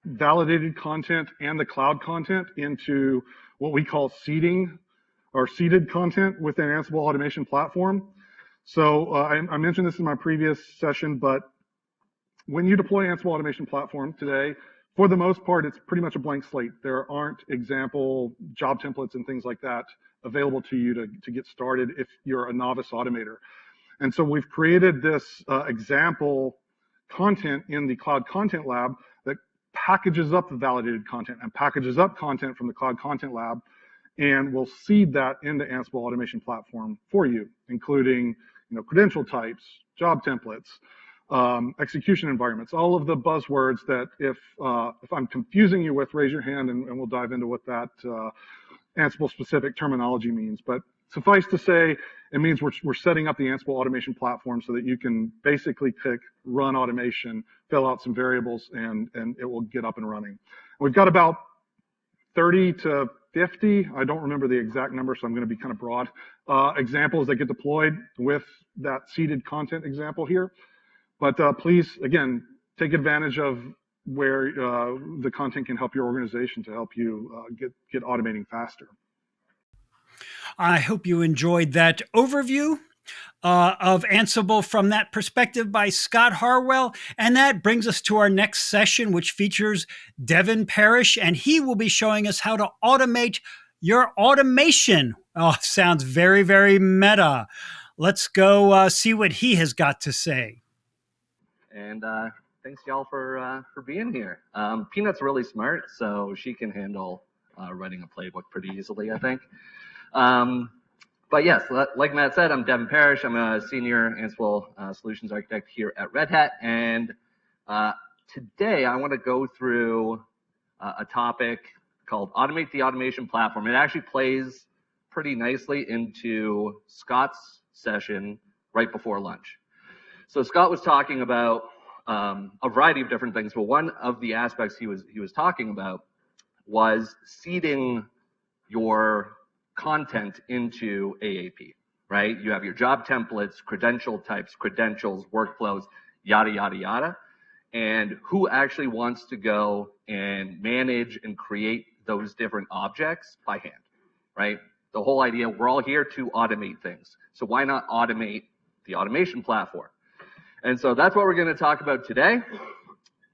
validated content and the cloud content into what we call seeding or seeded content within Ansible Automation Platform. So I mentioned this in my previous session, but when you deploy Ansible Automation Platform today, for the most part, it's pretty much a blank slate. There aren't example job templates and things like that available to you to get started if you're a novice automator. And so we've created this example content in the Cloud Content Lab that packages up the validated content and packages up content from the Cloud Content Lab, and we'll seed that into Ansible Automation Platform for you, including credential types, job templates, execution environments, all of the buzzwords that if I'm confusing you with, raise your hand and we'll dive into what that Ansible specific terminology means. But suffice to say, it means we're setting up the Ansible Automation Platform so that you can basically click run automation, fill out some variables, and it will get up and running. We've got about 30 to 50, I don't remember the exact number, so I'm going to be kind of broad, examples that get deployed with that seeded content example here. But please, again, take advantage of where the content can help your organization to help you get automating faster. I hope you enjoyed that overview of Ansible from that perspective by Scott Harwell. And that brings us to our next session, which features Devin Parrish, and he will be showing us how to automate your automation. Oh, sounds very, very meta. Let's go see what he has got to say. And thanks y'all for being here. Peanut's really smart, so she can handle writing a playbook pretty easily, I think. But yes, like Matt said, I'm Devin Parrish. I'm a senior Ansible solutions architect here at Red Hat. And today I want to go through a topic called Automate the Automation Platform. It actually plays pretty nicely into Scott's session right before lunch. So Scott was talking about a variety of different things, but one of the aspects he was talking about was seeding your content into AAP, right? You have your job templates, credential types, credentials, workflows, yada, yada, yada. And who actually wants to go and manage and create those different objects by hand, right? The whole idea, we're all here to automate things. So why not automate the automation platform? And so that's what we're going to talk about today.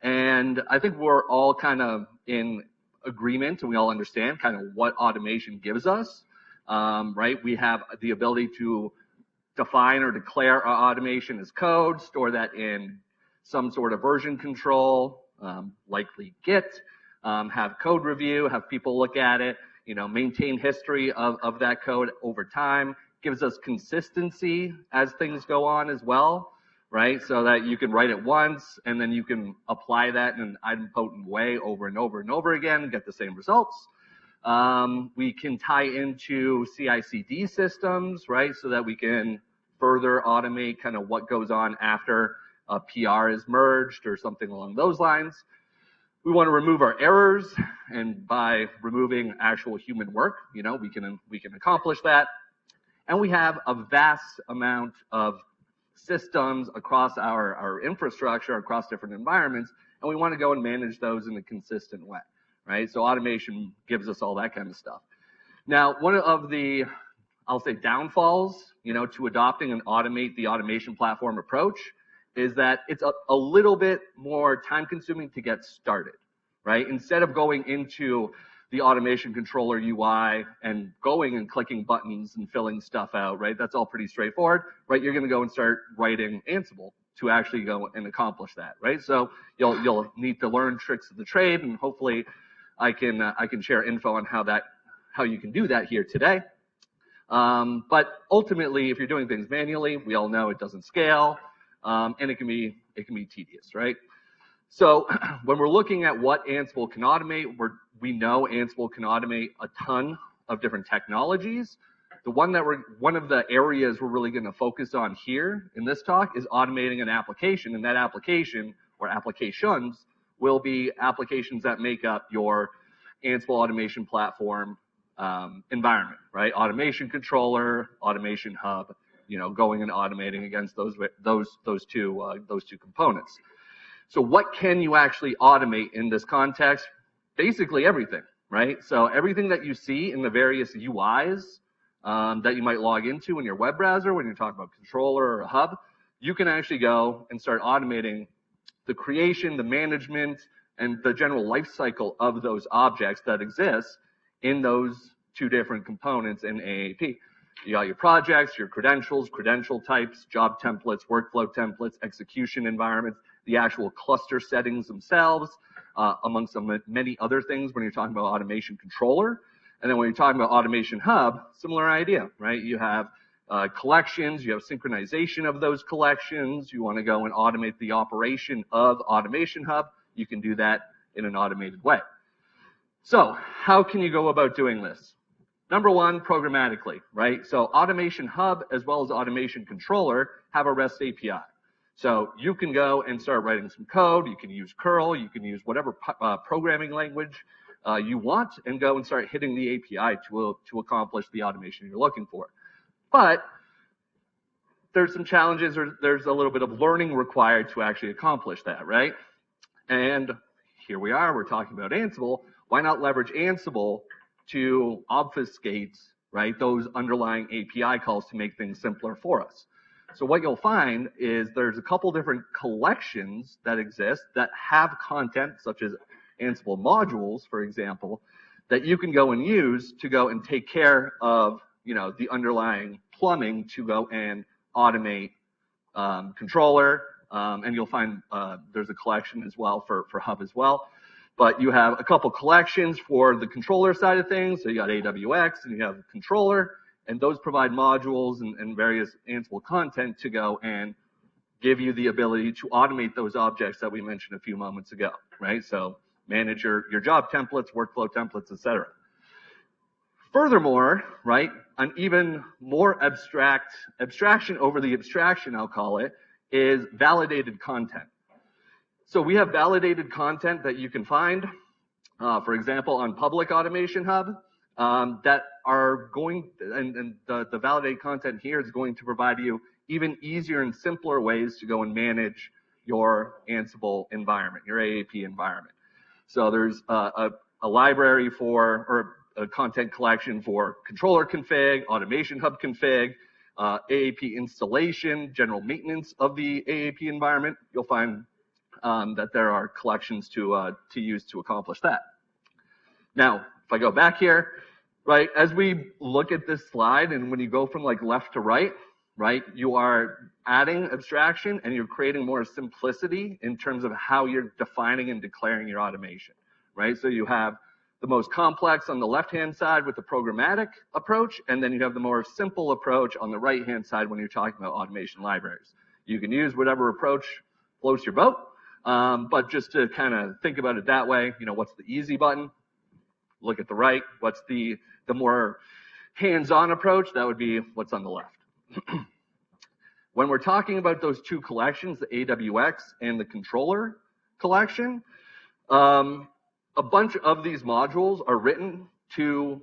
And I think we're all kind of in agreement and we all understand kind of what automation gives us. Right? We have the ability to define or declare our automation as code, store that in some sort of version control, likely Git, have code review, have people look at it, maintain history of that code over time, gives us consistency as things go on as well, right? So that you can write it once and then you can apply that in an idempotent way over and over and over again, get the same results. We can tie into CI/CD systems, right? So that we can further automate kind of what goes on after a PR is merged or something along those lines. We want to remove our errors, and by removing actual human work, we can accomplish that. And we have a vast amount of systems across our infrastructure, across different environments, and we want to go and manage those in a consistent way. Right? So automation gives us all that kind of stuff. Now, one of the, I'll say, downfalls, to adopting and automate the automation platform approach is that it's a little bit more time consuming to get started, right? Instead of going into the automation controller UI and going and clicking buttons and filling stuff out, right? That's all pretty straightforward, right? You're going to go and start writing Ansible to actually go and accomplish that, right? So you'll need to learn tricks of the trade, and hopefully I can share info on how you can do that here today. But ultimately, if you're doing things manually, we all know it doesn't scale, and it can be tedious, right? So when we're looking at what Ansible can automate, we know Ansible can automate a ton of different technologies. One of the areas we're really going to focus on here in this talk is automating an application, and that application or applications will be applications that make up your Ansible automation platform environment, right? Automation controller, automation hub, going and automating against those two components. So what can you actually automate in this context? Basically everything, right? So everything that you see in the various UIs that you might log into in your web browser when you're talking about controller or a hub, you can actually go and start automating the creation, the management, and the general life cycle of those objects that exist in those two different components in AAP. You got your projects, your credentials, credential types, job templates, workflow templates, execution environments, the actual cluster settings themselves, amongst many other things when you're talking about automation controller. And then when you're talking about automation hub, similar idea, right? You have collections, you have synchronization of those collections. You want to go and automate the operation of Automation Hub. You can do that in an automated way. So how can you go about doing this? Number one, programmatically, right? So Automation Hub as well as Automation Controller have a REST API. So you can go and start writing some code. You can use curl. You can use whatever programming language you want and go and start hitting the API to accomplish the automation you're looking for. But there's some challenges, or there's a little bit of learning required to actually accomplish that, right? And here we are, we're talking about Ansible. Why not leverage Ansible to obfuscate, right, those underlying API calls to make things simpler for us? So what you'll find is there's a couple different collections that exist that have content, such as Ansible modules, for example, that you can go and use to go and take care of, the underlying plumbing to go and automate controller, and you'll find there's a collection as well for Hub as well. But you have a couple collections for the controller side of things. So you got AWX and you have controller, and those provide modules and various Ansible content to go and give you the ability to automate those objects that we mentioned a few moments ago, right? So manage your job templates, workflow templates, etc. Furthermore, right, an even more abstraction over the abstraction, I'll call it, is validated content. So we have validated content that you can find, for example, on Public Automation Hub, that are going, and the validated content here is going to provide you even easier and simpler ways to go and manage your Ansible environment, your AAP environment. So there's a library for, or a content collection for controller config, automation hub config, AAP installation, general maintenance of the AAP environment. You'll find that there are collections to use to accomplish that. Now, if I go back here, right, as we look at this slide, and when you go from like left to right, you are adding abstraction and you're creating more simplicity in terms of how you're defining and declaring your automation, right? So you have the most complex on the left-hand side with the programmatic approach, and then you have the more simple approach on the right-hand side when you're talking about automation libraries. You can use whatever approach floats your boat, but just to kind of think about it that way, what's the easy button? Look at the right. What's the more hands-on approach? That would be what's on the left. When we're talking about those two collections, the AWX and the controller collection, a bunch of these modules are written to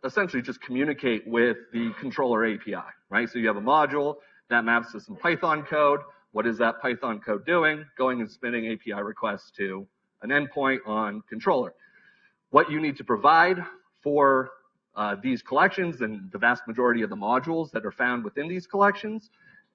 essentially just communicate with the controller API, right? So you have a module that maps to some Python code. What is that Python code doing? Going and spinning API requests to an endpoint on controller. What you need to provide for these collections, and the vast majority of the modules that are found within these collections,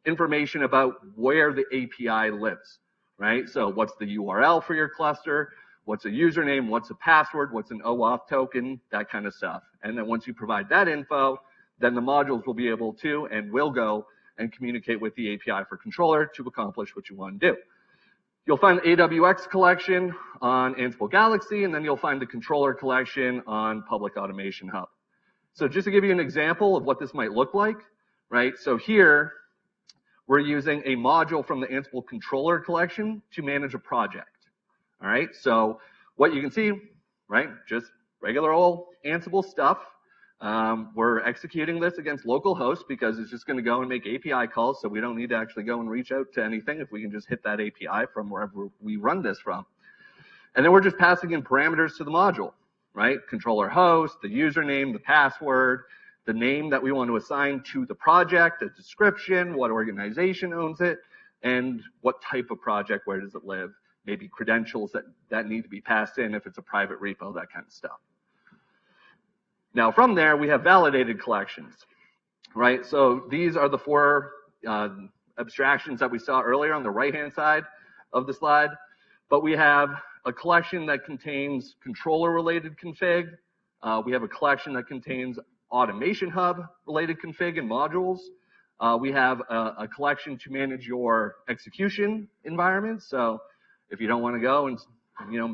information about where the API lives, right? So what's the URL for your cluster? What's a username? What's a password? What's an OAuth token? That kind of stuff. And then once you provide that info, then the modules will be able to and will go and communicate with the API for controller to accomplish what you want to do. You'll find the AWX collection on Ansible Galaxy, and then you'll find the controller collection on Public Automation Hub. So just to give you an example of what this might look like, right? So here, we're using a module from the Ansible controller collection to manage a project. All right, so what you can see, right, just regular old Ansible stuff. We're executing this against localhost because it's just going to go and make API calls, so we don't need to actually go and reach out to anything if we can just hit that API from wherever we run this from. And then we're just passing in parameters to the module, right? Controller host, the username, the password, the name that we want to assign to the project, a description, what organization owns it, and what type of project, where does it live, maybe credentials that need to be passed in if it's a private repo, that kind of stuff. Now from there, we have validated collections, right? So these are the four abstractions that we saw earlier on the right-hand side of the slide, but we have a collection that contains controller-related config. We have a collection that contains Automation Hub-related config and modules. We have a collection to manage your execution environment. So if you don't want to go and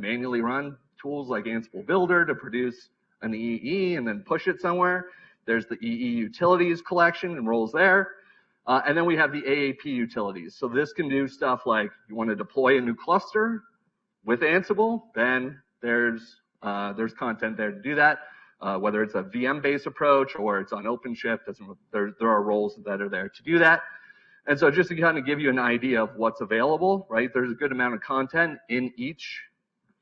manually run tools like Ansible Builder to produce an EE and then push it somewhere, there's the EE utilities collection and roles there. And then we have the AAP utilities. So this can do stuff like you want to deploy a new cluster with Ansible, then there's content there to do that. Whether it's a VM-based approach or it's on OpenShift, there are roles that are there to do that. And so just to kind of give you an idea of what's available, right, there's a good amount of content in each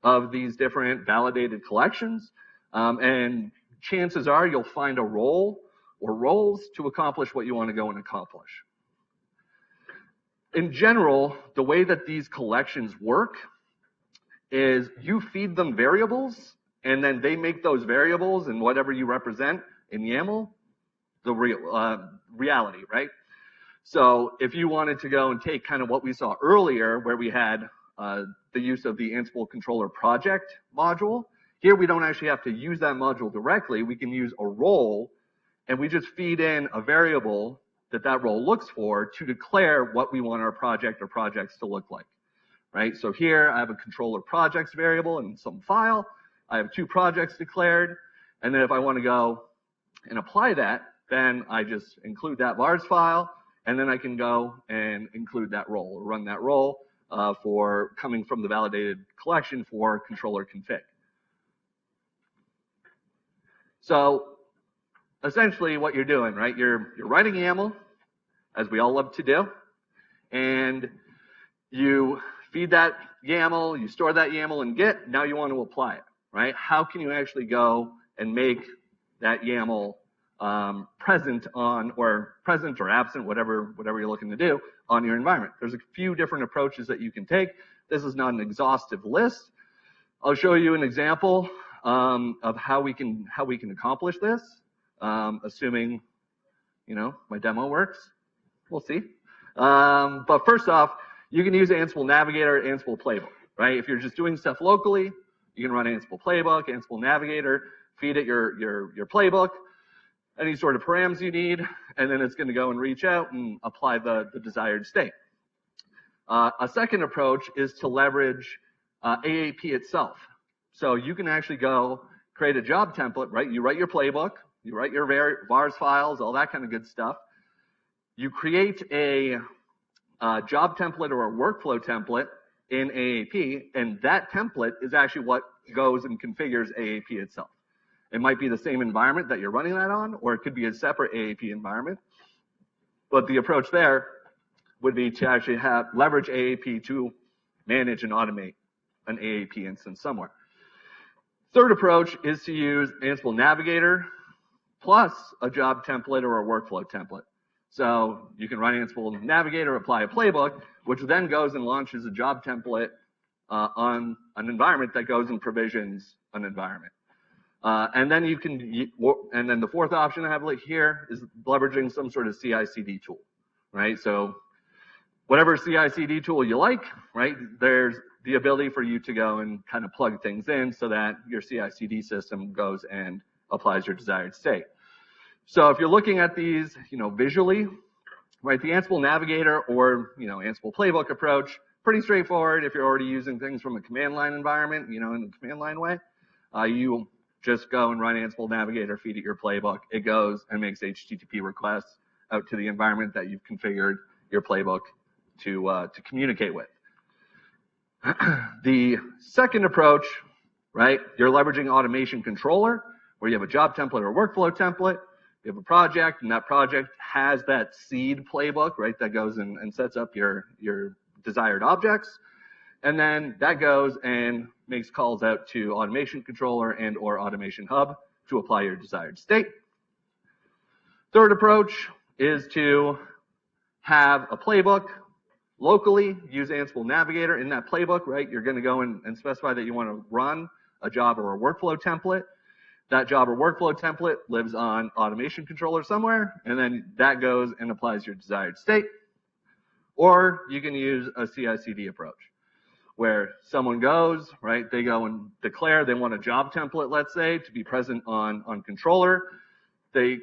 of these different validated collections. And chances are you'll find a role or roles to accomplish what you want to go and accomplish. In general, the way that these collections work is you feed them variables, and then they make those variables and whatever you represent in YAML the reality, right? So if you wanted to go and take kind of what we saw earlier, where we had the use of the Ansible controller project module, here we don't actually have to use that module directly. We can use a role, and we just feed in a variable that that role looks for to declare what we want our project or projects to look like, right? So here I have a controller projects variable in some file. I have 2 projects declared, and then if I want to go and apply that, then I just include that vars file, and then I can go and include that role or run that role for coming from the validated collection for controller config. So essentially what you're doing, right? You're writing YAML, as we all love to do, and you feed that YAML, you store that YAML in Git, now you want to apply it, right? How can you actually go and make that YAML present or absent, whatever you're looking to do on your environment? There's a few different approaches that you can take. This is not an exhaustive list. I'll show you an example of how we can accomplish this, assuming my demo works. We'll see. But first off, you can use Ansible Navigator, Ansible Playbook, right? If you're just doing stuff locally, you can run Ansible Playbook, Ansible Navigator, feed it your playbook, any sort of params you need, and then it's going to go and reach out and apply the desired state. A second approach is to leverage AAP itself. So you can actually go create a job template, right? You write your playbook, you write your vars files, all that kind of good stuff. You create a job template or a workflow template in AAP, and that template is actually what goes and configures AAP itself. It might be the same environment that you're running that on, or it could be a separate AAP environment. But the approach there would be to actually leverage AAP to manage and automate an AAP instance somewhere. Third approach is to use Ansible Navigator plus a job template or a workflow template. So you can run Ansible Navigator, apply a playbook, which then goes and launches a job template on an environment that goes and provisions an environment. And then and then the fourth option I have here is leveraging some sort of CI/CD tool, right? So whatever CI/CD tool you like, right? There's the ability for you to go and kind of plug things in so that your CI/CD system goes and applies your desired state. So if you're looking at these, visually, right? The Ansible Navigator or Ansible Playbook approach, pretty straightforward. If you're already using things from a command line environment, in a command line way, you just go and run Ansible Navigator, feed it your playbook. It goes and makes HTTP requests out to the environment that you've configured your playbook to communicate with. The second approach, right? You're leveraging automation controller, where you have a job template or a workflow template. You have a project, and that project has that seed playbook, right? That goes and sets up your desired objects. And then that goes and makes calls out to automation controller and or automation hub to apply your desired state. Third approach is to have a playbook locally, use Ansible Navigator in that playbook, right? You're going to go and specify that you want to run a job or a workflow template. That job or workflow template lives on automation controller somewhere, and then that goes and applies your desired state. Or you can use a CI/CD approach, where someone goes, right, they go and declare they want a job template, let's say, to be present on controller. They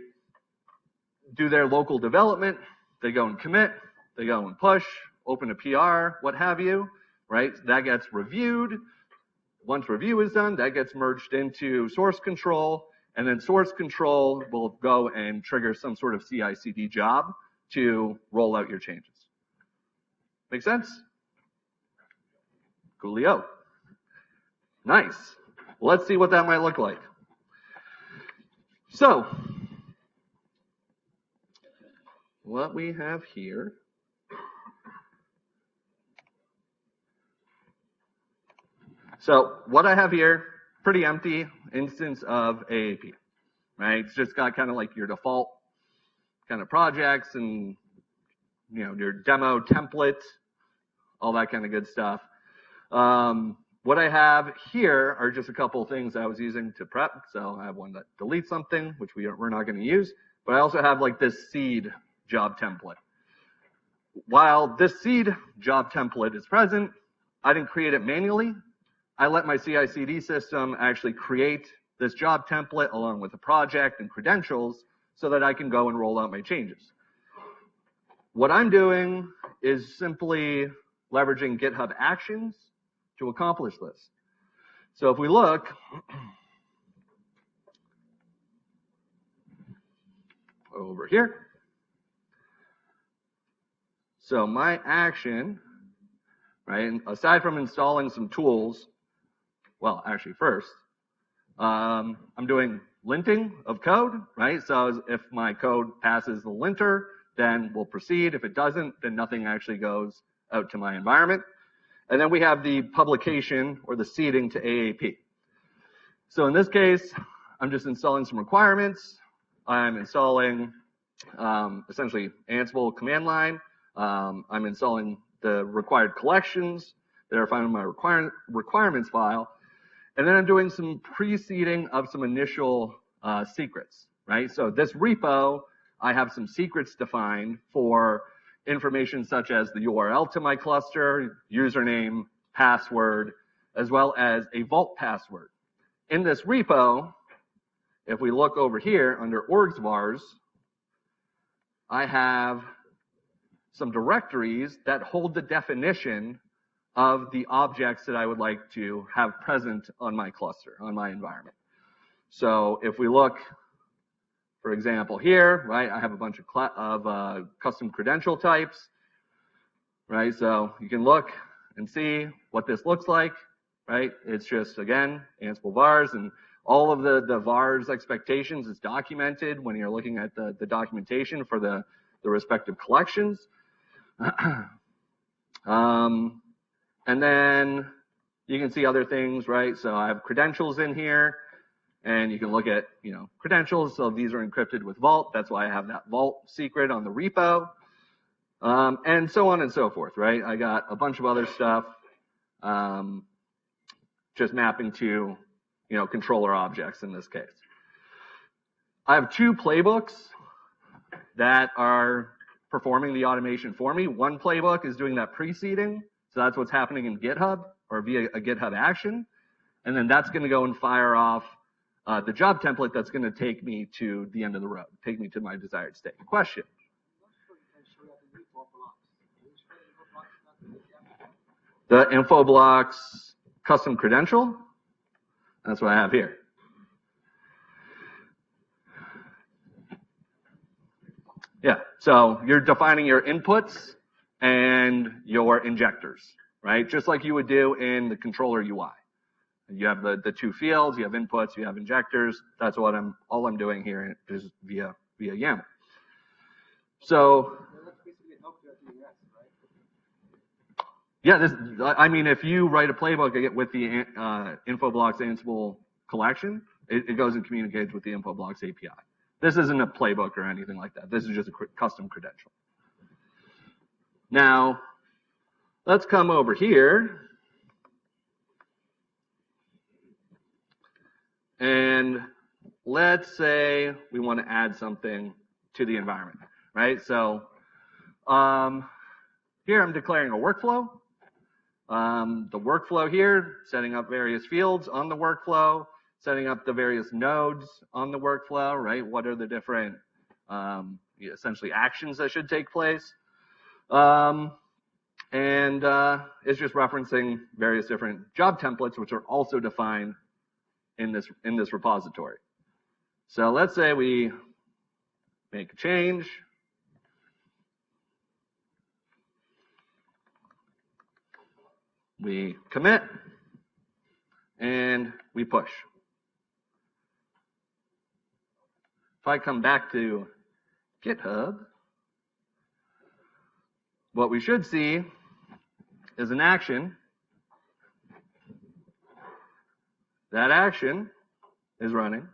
do their local development, they go and commit, they go and push, open a PR, what have you, right? That gets reviewed. Once review is done, that gets merged into source control, and then source control will go and trigger some sort of CI/CD job to roll out your changes. Make sense? Coolio. Nice. Well, let's see what that might look like. So, what we have here So what I have here, pretty empty instance of AAP, right? It's just got kind of like your default kind of projects and, your demo template, all that kind of good stuff. what I have here are just a couple of things I was using to prep. So I have one that deletes something, which we're not going to use. But I also have like this seed job template. While this seed job template is present, I didn't create it manually. I let my CI/CD system actually create this job template along with the project and credentials so that I can go and roll out my changes. What I'm doing is simply leveraging GitHub Actions to accomplish this. So if we look, over here, so my action, right, and aside from installing some tools, well, actually first, I'm doing linting of code, right? So if my code passes the linter, then we'll proceed. If it doesn't, then nothing actually goes out to my environment. And then we have the publication or the seeding to AAP. So in this case, I'm just installing some requirements. I'm installing essentially Ansible command line. I'm installing the required collections that are found in my requirements file. And then I'm doing some pre-seeding of some initial secrets, right? So this repo, I have some secrets defined for information such as the URL to my cluster, username, password, as well as a vault password. In this repo, if we look over here under orgs vars, I have some directories that hold the definition of the objects that I would like to have present on my cluster, on my environment. So if we look, for example, here, right, I have a bunch of custom credential types, right? So you can look and see what this looks like, right? It's just, again, Ansible vars, and all of the vars expectations is documented when you're looking at the documentation for the respective collections. And then you can see other things, right? So I have credentials in here, and you can look at, credentials. So these are encrypted with Vault. That's why I have that Vault secret on the repo, and so on and so forth, right? I got a bunch of other stuff, just mapping to, controller objects in this case. I have two playbooks that are performing the automation for me. One playbook is doing that pre-seeding. So that's what's happening in GitHub or via a GitHub action. And then that's going to go and fire off the job template that's going to take me to the end of the road, take me to my desired state. Question? The info blocks custom credential. That's what I have here. Yeah, so you're defining your inputs and your injectors, right? Just like you would do in the controller UI. You have the two fields, you have inputs, you have injectors. That's what all I'm doing here is via YAML. So yeah, if you write a playbook with the InfoBlocks Ansible collection, it goes and communicates with the InfoBlocks API. This isn't a playbook or anything like that. This is just a custom credential. Now, let's come over here. And let's say we want to add something to the environment, right? So here I'm declaring a workflow. The workflow here, setting up various fields on the workflow, setting up the various nodes on the workflow, right? What are the different, essentially, actions that should take place? And it's just referencing various different job templates, which are also defined in this repository. So let's say we make a change. We commit, and we push. If I come back to GitHub, what we should see is an action. That action is running.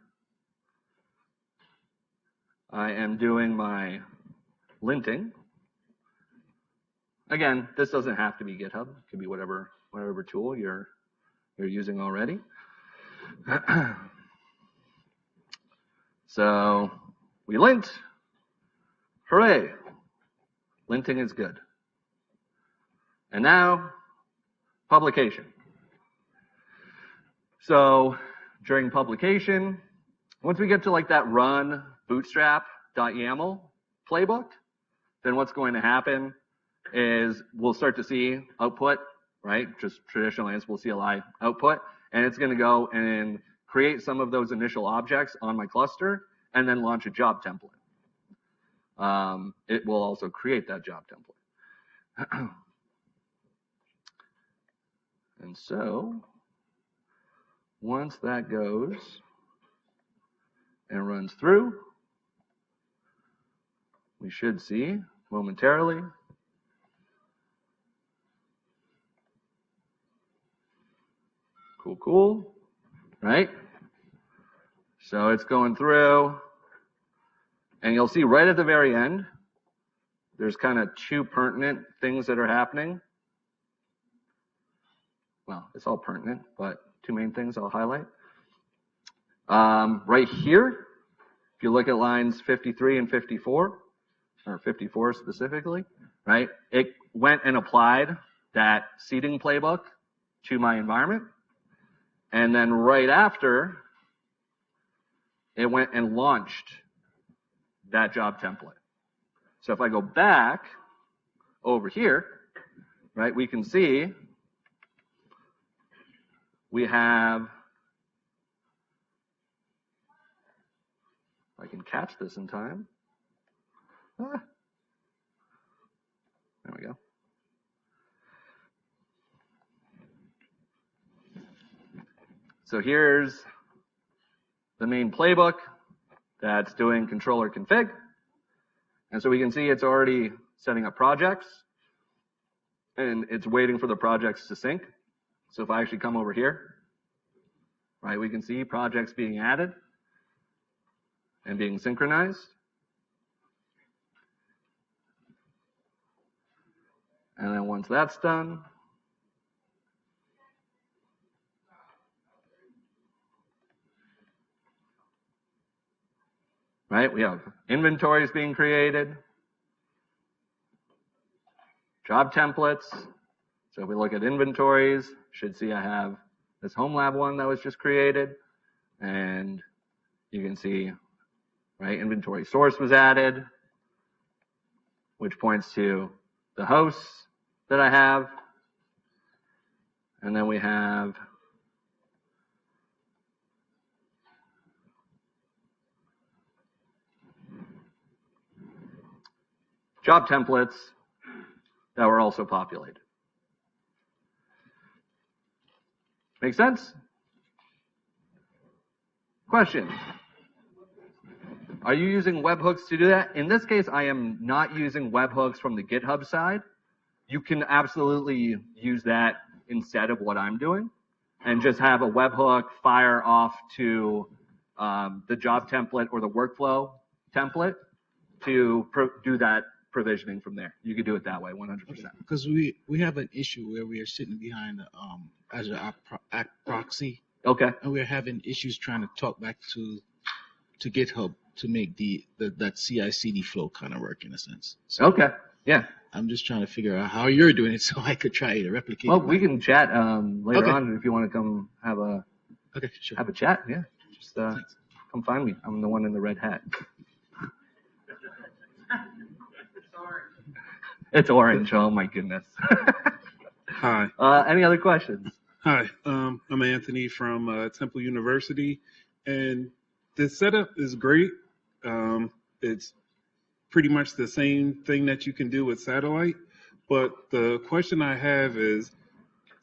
I am doing my linting. Again, this doesn't have to be GitHub. It could be whatever tool you're you're using already. So we lint. Hooray! Linting is good. And now, publication. So during publication, once we get to like that run bootstrap.yaml playbook, then what's going to happen is we'll start to see output, right? Just traditional Ansible CLI output. And it's going to go and create some of those initial objects on my cluster and then launch a job template. It will also create that job template. And so once that goes and runs through, we should see momentarily cool, right? So it's going through, and you'll see right at the very end, there's kind of two pertinent things that are happening. Well, it's all pertinent, but two main things I'll highlight. Right here, if you look at lines 53 and 54, or 54 specifically, right? It went and applied that seeding playbook to my environment. And then right after, it went and launched that job template. So if I go back over here, right, we can see we have, if I can catch this in time. There we go. So here's the main playbook that's doing controller config. And so we can see it's already setting up projects and it's waiting for the projects to sync. So if I actually come over here, right, we can see projects being added and being synchronized. And then once that's done, right, we have inventories being created, job templates. So if we look at inventories, should see I have this home lab one that was just created. And you can see, right, inventory source was added, which points to the hosts that I have. And then we have job templates that were also populated. Make sense? Question. Are you using webhooks to do that? In this case, I am not using webhooks from the GitHub side. You can absolutely use that instead of what I'm doing and just have a webhook fire off to the job template or the workflow template to do that provisioning from there. You could do it that way, 100%. Because we have an issue where we are sitting behind the Azure App Proxy. Okay. And we're having issues trying to talk back to GitHub to make that CI/CD flow kind of work in a sense. So Okay. Yeah. I'm just trying to figure out how you're doing it so I could try to replicate. Well, we can chat later Okay. on if you want to come have a chat. Yeah. Just come find me. I'm the one in the red hat. It's orange. Oh my goodness. Hi. Any other questions? Hi. I'm Anthony from Temple University, and the setup is great. It's pretty much the same thing that you can do with satellite, but the question I have is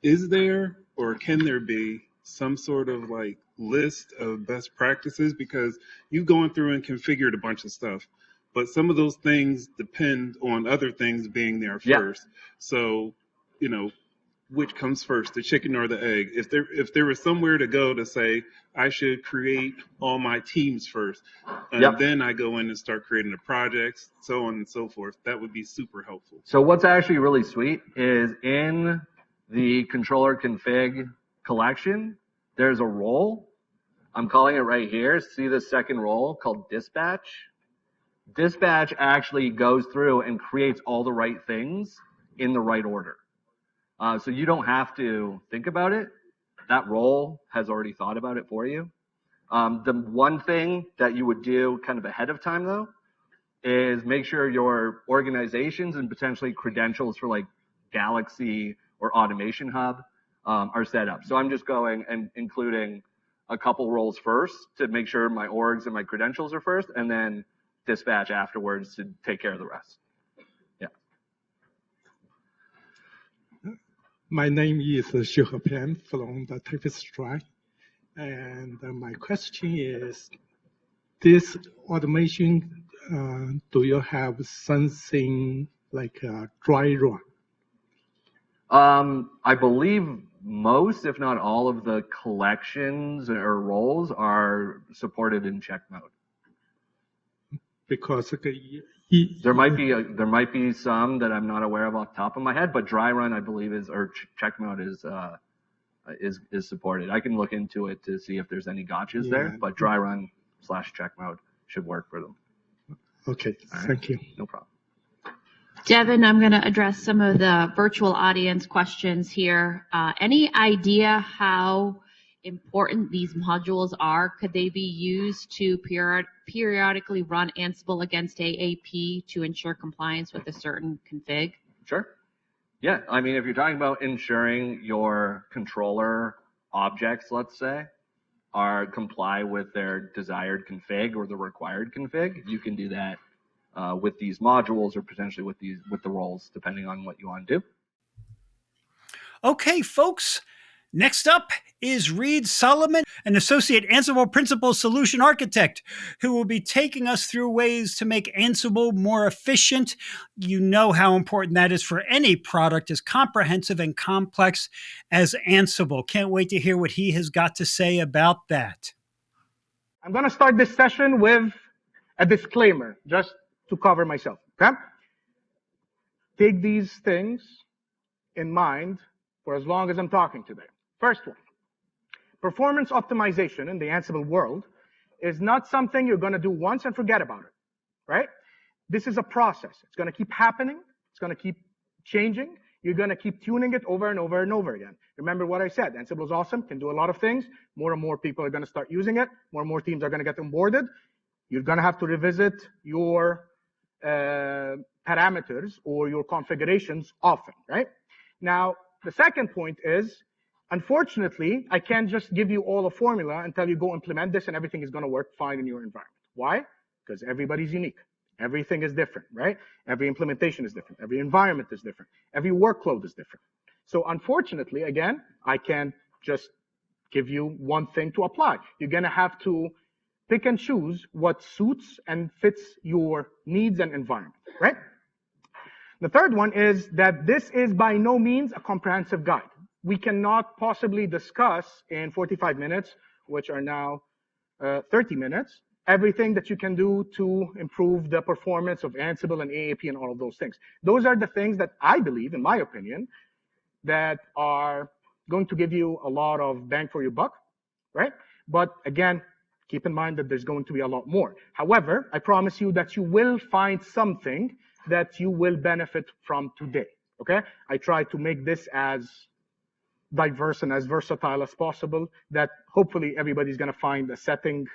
there or can there be some sort of like list of best practices? Because you've gone through and configured a bunch of stuff, but some of those things depend on other things being there first. Yeah. So, which comes first, the chicken or the egg? If there was somewhere to go to say, I should create all my teams first, and then I go in and start creating the projects, so on and so forth, that would be super helpful. So what's actually really sweet is in the controller config collection, there's a role. I'm calling it right here. See the second role called dispatch? Dispatch actually goes through and creates all the right things in the right order. So you don't have to think about it. That role has already thought about it for you. The one thing that you would do kind of ahead of time, though, is make sure your organizations and potentially credentials for like Galaxy or Automation Hub are set up. So I'm just going and including a couple roles first to make sure my orgs and my credentials are first, and then dispatch afterwards to take care of the rest. Yeah. My name is Xiuhepian from the Tapestry. And my question is, this automation, do you have something like a dry run? I believe most, if not all, of the collections or roles are supported in check mode. Because there might be some that I'm not aware of off the top of my head, but dry run I believe check mode is supported. I can look into it to see if there's any gotchas there, but dry run / check mode should work for them. Okay, thank you. No problem. Devin, I'm going to address some of the virtual audience questions here. Any idea how important these modules are? Could they be used to periodically run Ansible against AAP to ensure compliance with a certain config? Sure. Yeah, I mean, if you're talking about ensuring your controller objects, let's say, comply with their desired config or the required config, you can do that with these modules or potentially with the roles, depending on what you want to do. Okay, folks. Next up is Reed Solomon, an associate Ansible principal solution architect, who will be taking us through ways to make Ansible more efficient. You know how important that is for any product as comprehensive and complex as Ansible. Can't wait to hear what he has got to say about that. I'm going to start this session with a disclaimer, just to cover myself, okay? Take these things in mind for as long as I'm talking today. First one, performance optimization in the Ansible world is not something you're going to do once and forget about it, right? This is a process. It's going to keep happening. It's going to keep changing. You're going to keep tuning it over and over and over again. Remember what I said. Ansible is awesome, can do a lot of things. More and more people are going to start using it. More and more teams are going to get onboarded. You're going to have to revisit your parameters or your configurations often, right? Now, the second point is, unfortunately, I can't just give you all a formula and tell you go implement this and everything is going to work fine in your environment. Why? Because everybody's unique. Everything is different, right? Every implementation is different. Every environment is different. Every workload is different. So unfortunately, again, I can't just give you one thing to apply. You're going to have to pick and choose what suits and fits your needs and environment, right? The third one is that this is by no means a comprehensive guide. We cannot possibly discuss in 45 minutes, which are now 30 minutes, everything that you can do to improve the performance of Ansible and AAP and all of those things. Those are the things that I believe, in my opinion, that are going to give you a lot of bang for your buck, right? But again, keep in mind that there's going to be a lot more. However, I promise you that you will find something that you will benefit from today, okay? I try to make this as diverse and as versatile as possible, that hopefully everybody's going to find a setting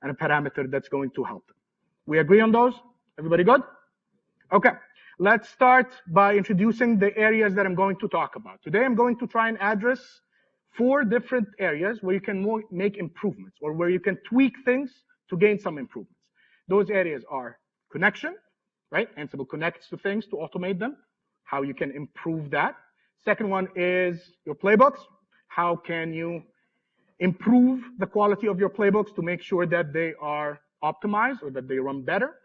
and a parameter that's going to help them. We agree on those? Everybody good? Okay, let's start by introducing the areas that I'm going to talk about. Today I'm going to try and address 4 different areas where you can make improvements or where you can tweak things to gain some improvements. Those areas are connection, right? Ansible connects to things to automate them, how you can improve that. Second one is your playbooks. How can you improve the quality of your playbooks to make sure that they are optimized or that they run better?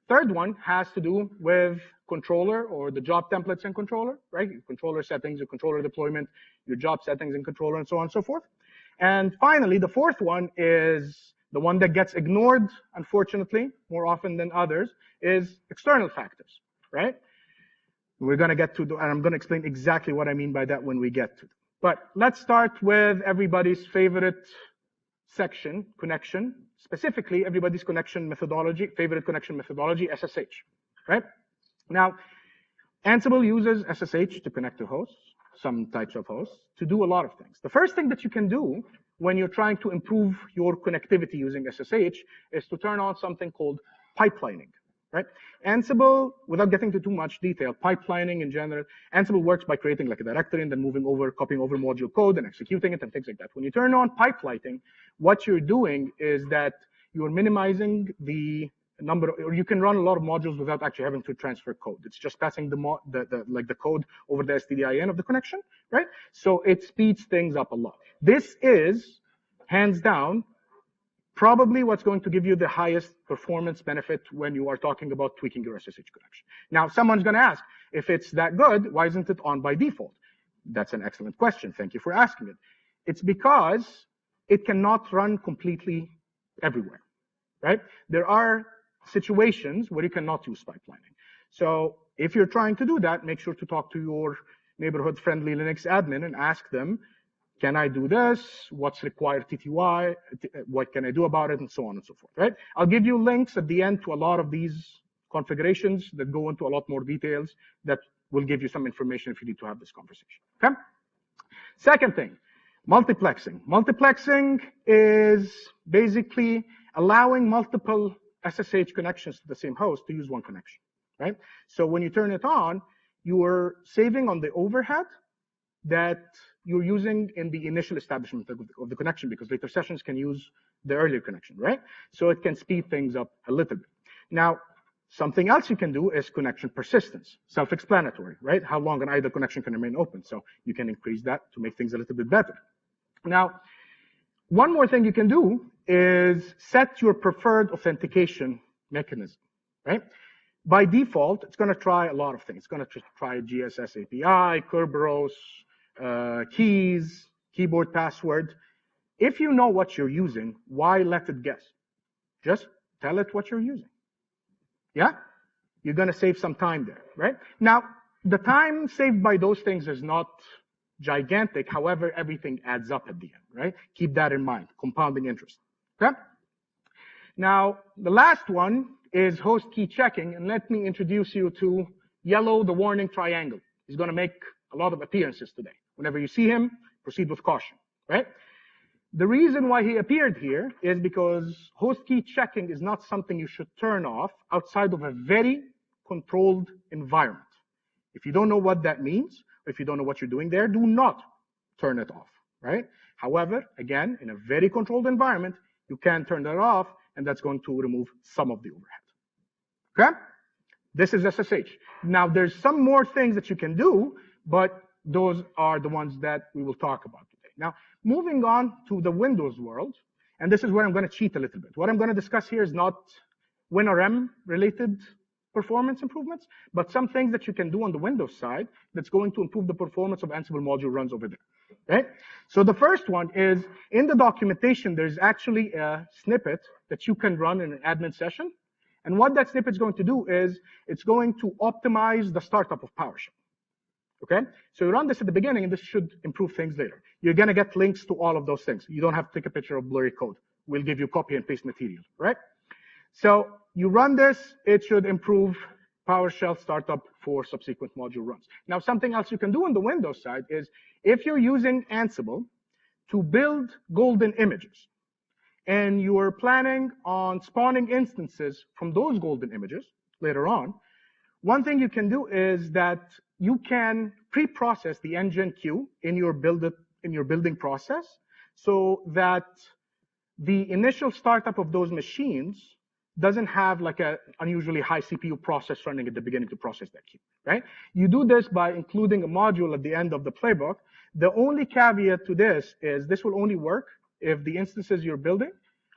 Third one has to do with controller or the job templates in controller, right? Your controller settings, your controller deployment, your job settings in controller, and so on and so forth. And finally, the fourth one is the one that gets ignored, unfortunately, more often than others, is external factors, right? We're going to get to, and I'm going to explain exactly what I mean by that when we get to them. But let's start with everybody's favorite section, connection, specifically everybody's favorite connection methodology, SSH, right? Now, Ansible uses SSH to connect to hosts, some types of hosts, to do a lot of things. The first thing that you can do when you're trying to improve your connectivity using SSH is to turn on something called pipelining, right? Ansible, without getting into too much detail, pipelining in general, Ansible works by creating like a directory and then copying over module code and executing it and things like that. When you turn on pipelining, what you're doing is that you're minimizing the number, or you can run a lot of modules without actually having to transfer code. It's just passing the code over the STDIN of the connection, right? So it speeds things up a lot. This is, hands down, probably what's going to give you the highest performance benefit when you are talking about tweaking your SSH connection. Now, someone's going to ask, if it's that good, why isn't it on by default? That's an excellent question. Thank you for asking it. It's because it cannot run completely everywhere, right? There are situations where you cannot use pipelining. So if you're trying to do that, make sure to talk to your neighborhood-friendly Linux admin and ask them, can I do this? What's required TTY? What can I do about it? And so on and so forth, right? I'll give you links at the end to a lot of these configurations that go into a lot more details that will give you some information if you need to have this conversation, okay? Second thing, multiplexing. Multiplexing is basically allowing multiple SSH connections to the same host to use one connection, right? So when you turn it on, you are saving on the overhead that you're using in the initial establishment of the connection, because later sessions can use the earlier connection, right? So it can speed things up a little bit. Now, something else you can do is connection persistence, self-explanatory, right? How long an idle connection can remain open. So you can increase that to make things a little bit better. Now, one more thing you can do is set your preferred authentication mechanism, right? By default, it's going to try a lot of things. It's going to try GSS API, Kerberos, keys, keyboard password. If you know what you're using, why let it guess? Just tell it what you're using. Yeah? You're going to save some time there, right? Now, the time saved by those things is not gigantic. However, everything adds up at the end, right? Keep that in mind, compounding interest. Okay? Now, the last one is host key checking, and let me introduce you to Yellow, the warning triangle. He's going to make a lot of appearances today. Whenever you see him, proceed with caution, right? The reason why he appeared here is because host key checking is not something you should turn off outside of a very controlled environment. If you don't know what that means, or if you don't know what you're doing there, do not turn it off, right? However, again, in a very controlled environment, you can turn that off, and that's going to remove some of the overhead. Okay? This is SSH. Now, there's some more things that you can do, but those are the ones that we will talk about today. Now, moving on to the Windows world, and this is where I'm going to cheat a little bit. What I'm going to discuss here is not WinRM related performance improvements, but some things that you can do on the Windows side that's going to improve the performance of Ansible module runs over there, right? So the first one is, in the documentation, there's actually a snippet that you can run in an admin session. And what that snippet is going to do is, it's going to optimize the startup of PowerShell. Okay? So you run this at the beginning, and this should improve things later. You're going to get links to all of those things. You don't have to take a picture of blurry code. We'll give you copy and paste material, right? So you run this, it should improve PowerShell startup for subsequent module runs. Now, something else you can do on the Windows side is, if you're using Ansible to build golden images, and you are planning on spawning instances from those golden images later on, one thing you can do is that you can pre-process the engine queue in your building process, so that the initial startup of those machines doesn't have like an unusually high CPU process running at the beginning to process that queue, right? You do this by including a module at the end of the playbook. The only caveat to this is this will only work if the instances you're building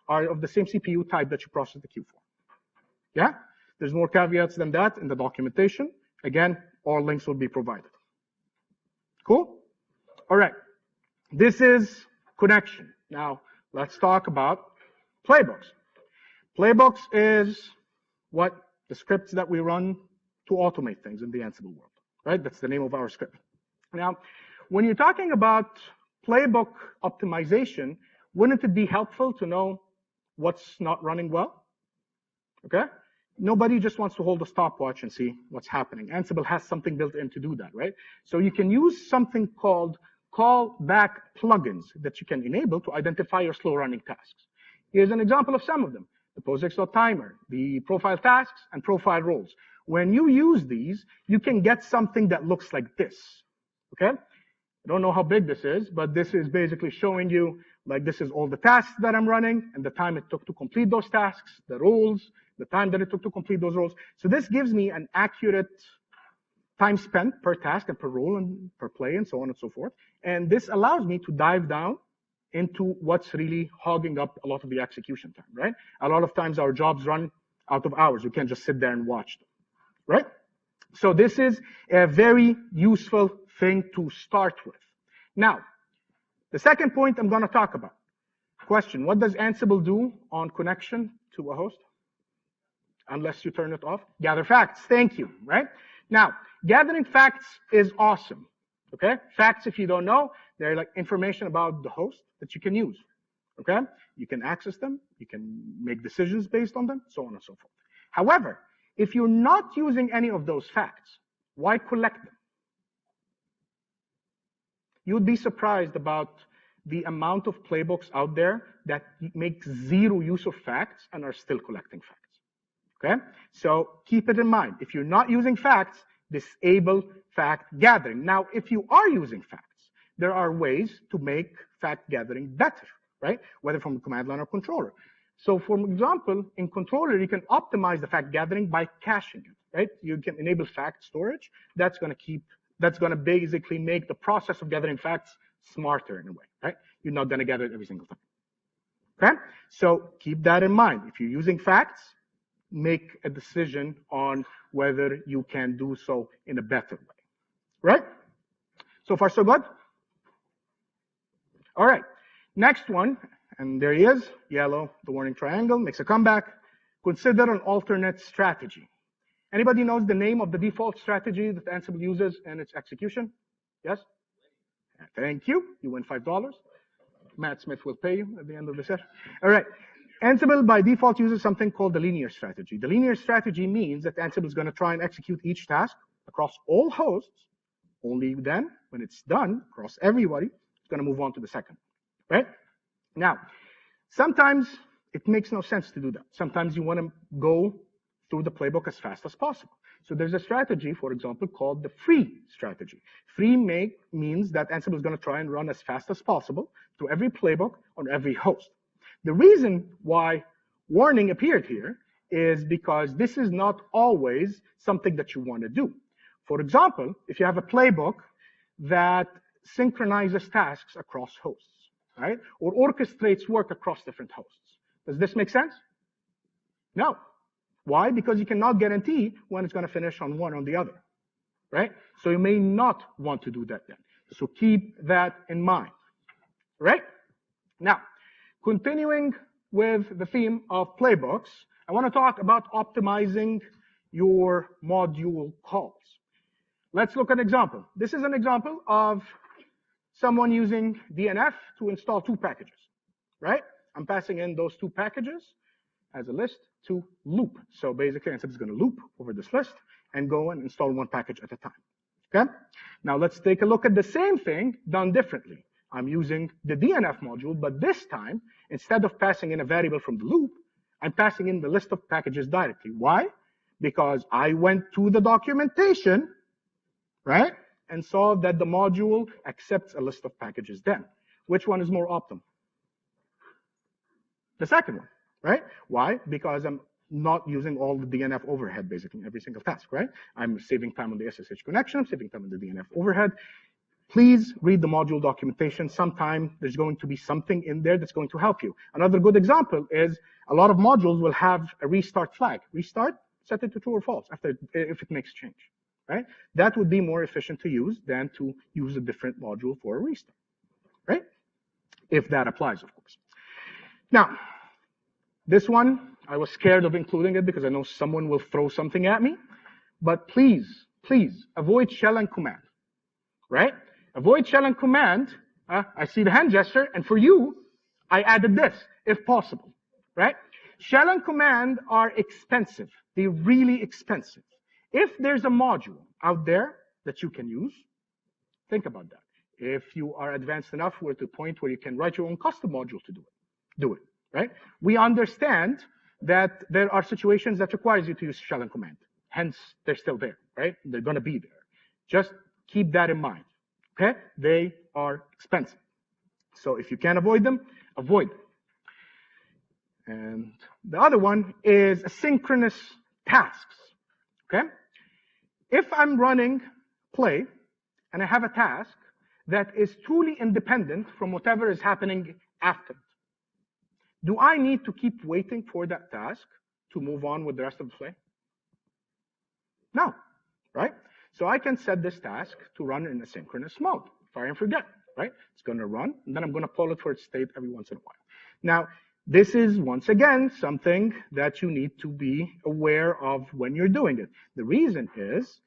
are of the same CPU type that you process the queue for. Yeah? There's more caveats than that in the documentation. Again, all links will be provided. Cool? All right. This is connection. Now, let's talk about playbooks. Playbooks is what the scripts that we run to automate things in the Ansible world, right? That's the name of our script. Now, when you're talking about playbook optimization, wouldn't it be helpful to know what's not running well? Okay? Nobody just wants to hold a stopwatch and see what's happening. Ansible has something built in to do that, right? So you can use something called callback plugins that you can enable to identify your slow running tasks. Here's an example of some of them: the POSIX.timer, the profile tasks, and profile roles. When you use these, you can get something that looks like this, okay? I don't know how big this is, but this is basically showing you, like, this is all the tasks that I'm running and the time it took to complete those tasks, the roles, the time that it took to complete those roles. So this gives me an accurate time spent per task and per role and per play and so on and so forth. And this allows me to dive down into what's really hogging up a lot of the execution time, right? A lot of times our jobs run out of hours. You can't just sit there and watch them, right? So this is a very useful thing to start with. Now, the second point I'm going to talk about. Question: what does Ansible do on connection to a host? Unless you turn it off. Gather facts. Thank you, right? Now, gathering facts is awesome, okay? Facts, if you don't know, they're like information about the host that you can use, okay? You can access them, you can make decisions based on them, so on and so forth. However, if you're not using any of those facts, why collect them? You'd be surprised about the amount of playbooks out there that make zero use of facts and are still collecting facts, okay? So keep it in mind. If you're not using facts, disable fact gathering. Now, if you are using facts, there are ways to make fact gathering better, right? Whether from the command line or controller. So for example, in controller, you can optimize the fact gathering by caching it, right? You can enable fact storage. That's going to basically make the process of gathering facts smarter in a way, right? You're not going to gather it every single time, okay? So keep that in mind. If you're using facts, make a decision on whether you can do so in a better way, right? So far, so good? All right, next one, and there he is, yellow, the warning triangle, makes a comeback. Consider an alternate strategy. Anybody knows the name of the default strategy that Ansible uses in its execution? Yes? Thank you. You win $5. Matt Smith will pay you at the end of the session. All right. Ansible by default uses something called the linear strategy. The linear strategy means that Ansible is going to try and execute each task across all hosts. Only then, when it's done across everybody, it's going to move on to the second, right? Now, sometimes it makes no sense to do that. Sometimes you want to go through the playbook as fast as possible. So there's a strategy, for example, called the free strategy. Free means that Ansible is going to try and run as fast as possible through every playbook on every host. The reason why warning appeared here is because this is not always something that you want to do. For example, if you have a playbook that synchronizes tasks across hosts, right? Or orchestrates work across different hosts. Does this make sense? No. Why? Because you cannot guarantee when it's going to finish on one or the other, right? So you may not want to do that then. So keep that in mind, right? Now, continuing with the theme of playbooks, I want to talk about optimizing your module calls. Let's look at an example. This is an example of someone using DNF to install 2 packages, right? I'm passing in those 2 packages as a list to loop. So basically, Ansible is going to loop over this list and go and install 1 package at a time, okay? Now let's take a look at the same thing done differently. I'm using the DNF module, but this time, instead of passing in a variable from the loop, I'm passing in the list of packages directly. Why? Because I went to the documentation, right, and saw that the module accepts a list of packages then. Which one is more optimal? The second one, right? Why? Because I'm not using all the DNF overhead, basically, in every single task, right? I'm saving time on the SSH connection, I'm saving time on the DNF overhead. Please read the module documentation. Sometime there's going to be something in there that's going to help you. Another good example is a lot of modules will have a restart flag. Restart, set it to true or false if it makes change, right? That would be more efficient to use than to use a different module for a restart, right? If that applies, of course. Now, this one, I was scared of including it because I know someone will throw something at me. But please, please avoid shell and command, right? Avoid shell and command. I see the hand gesture, and for you, I added this, if possible, right? Shell and command are expensive. They're really expensive. If there's a module out there that you can use, think about that. If you are advanced enough, we're to the point where you can write your own custom module to do it, right? We understand that there are situations that requires you to use shell and command. Hence, they're still there, right? They're going to be there. Just keep that in mind, okay? They are expensive. So if you can avoid them, avoid them. And the other one is asynchronous tasks, okay? If I'm running play and I have a task that is truly independent from whatever is happening after it, do I need to keep waiting for that task to move on with the rest of the play? No, right? So I can set this task to run in asynchronous mode, fire and forget, right? It's going to run, and then I'm going to pull it for its state every once in a while. Now, this is, once again, something that you need to be aware of when you're doing it. The reason is,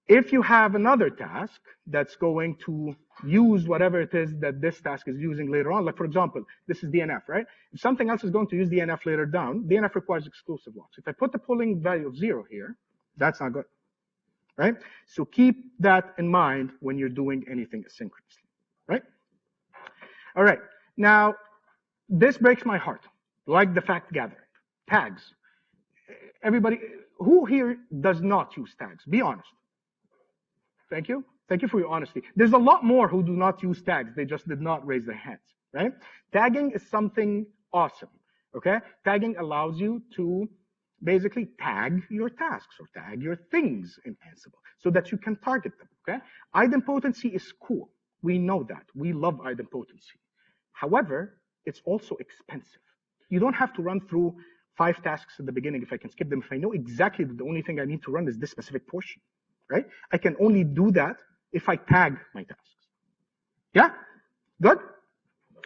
if you have another task that's going to use whatever it is that this task is using later on, like for example, this is DNF, right? If something else is going to use DNF later down, DNF requires exclusive locks. If I put the polling value of 0 here, that's not good, right? So keep that in mind when you're doing anything asynchronously, right? All right, now, this breaks my heart, like the fact gathering. Tags. Everybody, who here does not use tags? Be honest. Thank you. Thank you for your honesty. There's a lot more who do not use tags. They just did not raise their hands, right? Tagging is something awesome, okay? Tagging allows you to basically tag your tasks or tag your things in Ansible so that you can target them, okay? Idempotency is cool. We know that. We love idempotency. However, it's also expensive. You don't have to run through 5 tasks at the beginning if I can skip them. If I know exactly that the only thing I need to run is this specific portion, right? I can only do that if I tag my tasks. Yeah? Good?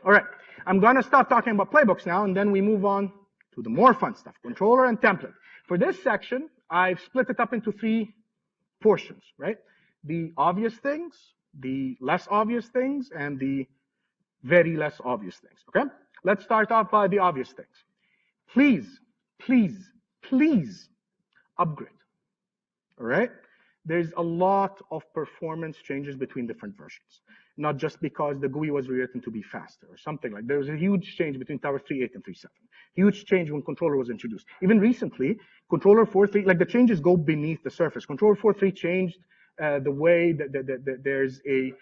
All right. I'm going to stop talking about playbooks now, and then we move on to the more fun stuff, controller and template. For this section, I've split it up into 3 portions, right? The obvious things, the less obvious things, and the very less obvious things, okay? Let's start off by the obvious things. Please, please, please upgrade, all right? There's a lot of performance changes between different versions, not just because the GUI was rewritten to be faster or something like that. There was a huge change between Tower 3.8 and 3.7. Huge change when controller was introduced. Even recently, controller 4.3, like the changes go beneath the surface. Controller 4.3 changed the way that there's a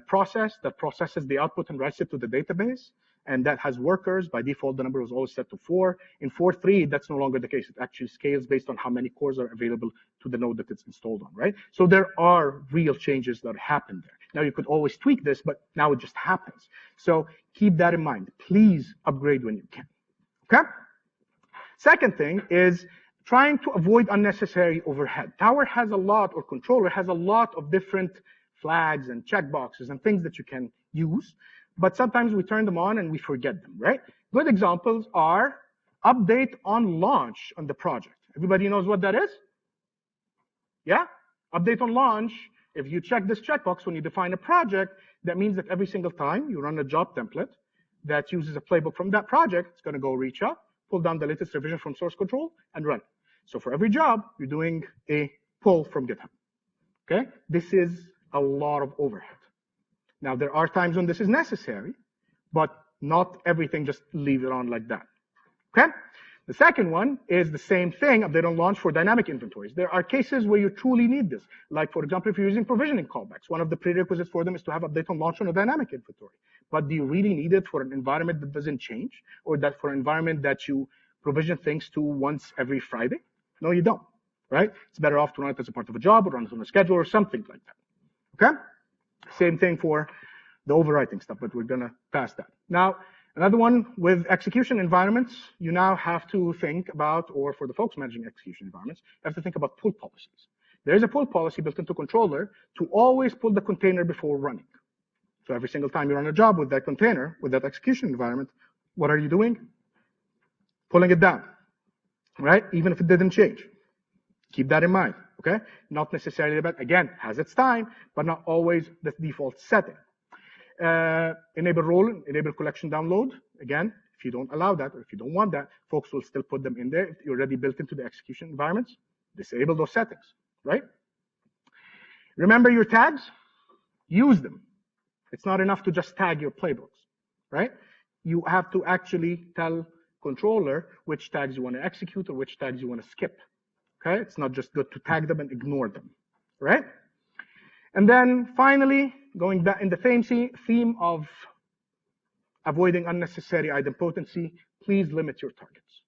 process that processes the output and writes it to the database, and that has workers. By default, the number was always set to 4. In 4.3, that's no longer the case. It actually scales based on how many cores are available to the node that it's installed on, right? So there are real changes that happen there. Now, you could always tweak this, but now it just happens. So keep that in mind. Please upgrade when you can, okay? Second thing is trying to avoid unnecessary overhead. Tower has a lot, or controller has a lot of different flags and checkboxes and things that you can use, but sometimes we turn them on and we forget them, right? Good examples are update on launch on the project. Everybody knows what that is? Yeah? Update on launch. If you check this checkbox when you define a project, that means that every single time you run a job template that uses a playbook from that project, it's going to go reach out, pull down the latest revision from source control, and run it. So for every job, you're doing a pull from GitHub. Okay? This is a lot of overhead. Now, there are times when this is necessary, but not everything, just leave it on like that. Okay? The second one is the same thing, update on launch for dynamic inventories. There are cases where you truly need this. Like, for example, if you're using provisioning callbacks, one of the prerequisites for them is to have update on launch on a dynamic inventory. But do you really need it for an environment that doesn't change, or that for an environment that you provision things to once every Friday? No, you don't, right? It's better off to run it as a part of a job or run it on a schedule or something like that, okay? Same thing for the overwriting stuff, but we're gonna pass that. Now, another one with execution environments, you now have to think about, or for the folks managing execution environments, you have to think about pull policies. There is a pull policy built into controller to always pull the container before running. So every single time you run a job with that container, with that execution environment, what are you doing? Pulling it down, right? Even if it didn't change. Keep that in mind. Okay, not necessarily the best. Again, has its time, but not always the default setting. Enable role, enable collection download. Again, if you don't allow that, or if you don't want that, folks will still put them in there. If you're already built into the execution environments, disable those settings, right? Remember your tags? Use them. It's not enough to just tag your playbooks, right? You have to actually tell controller which tags you want to execute or which tags you want to skip, okay? It's not just good to tag them and ignore them, right? And then finally, going back in the same theme of avoiding unnecessary idempotency, please limit your targets.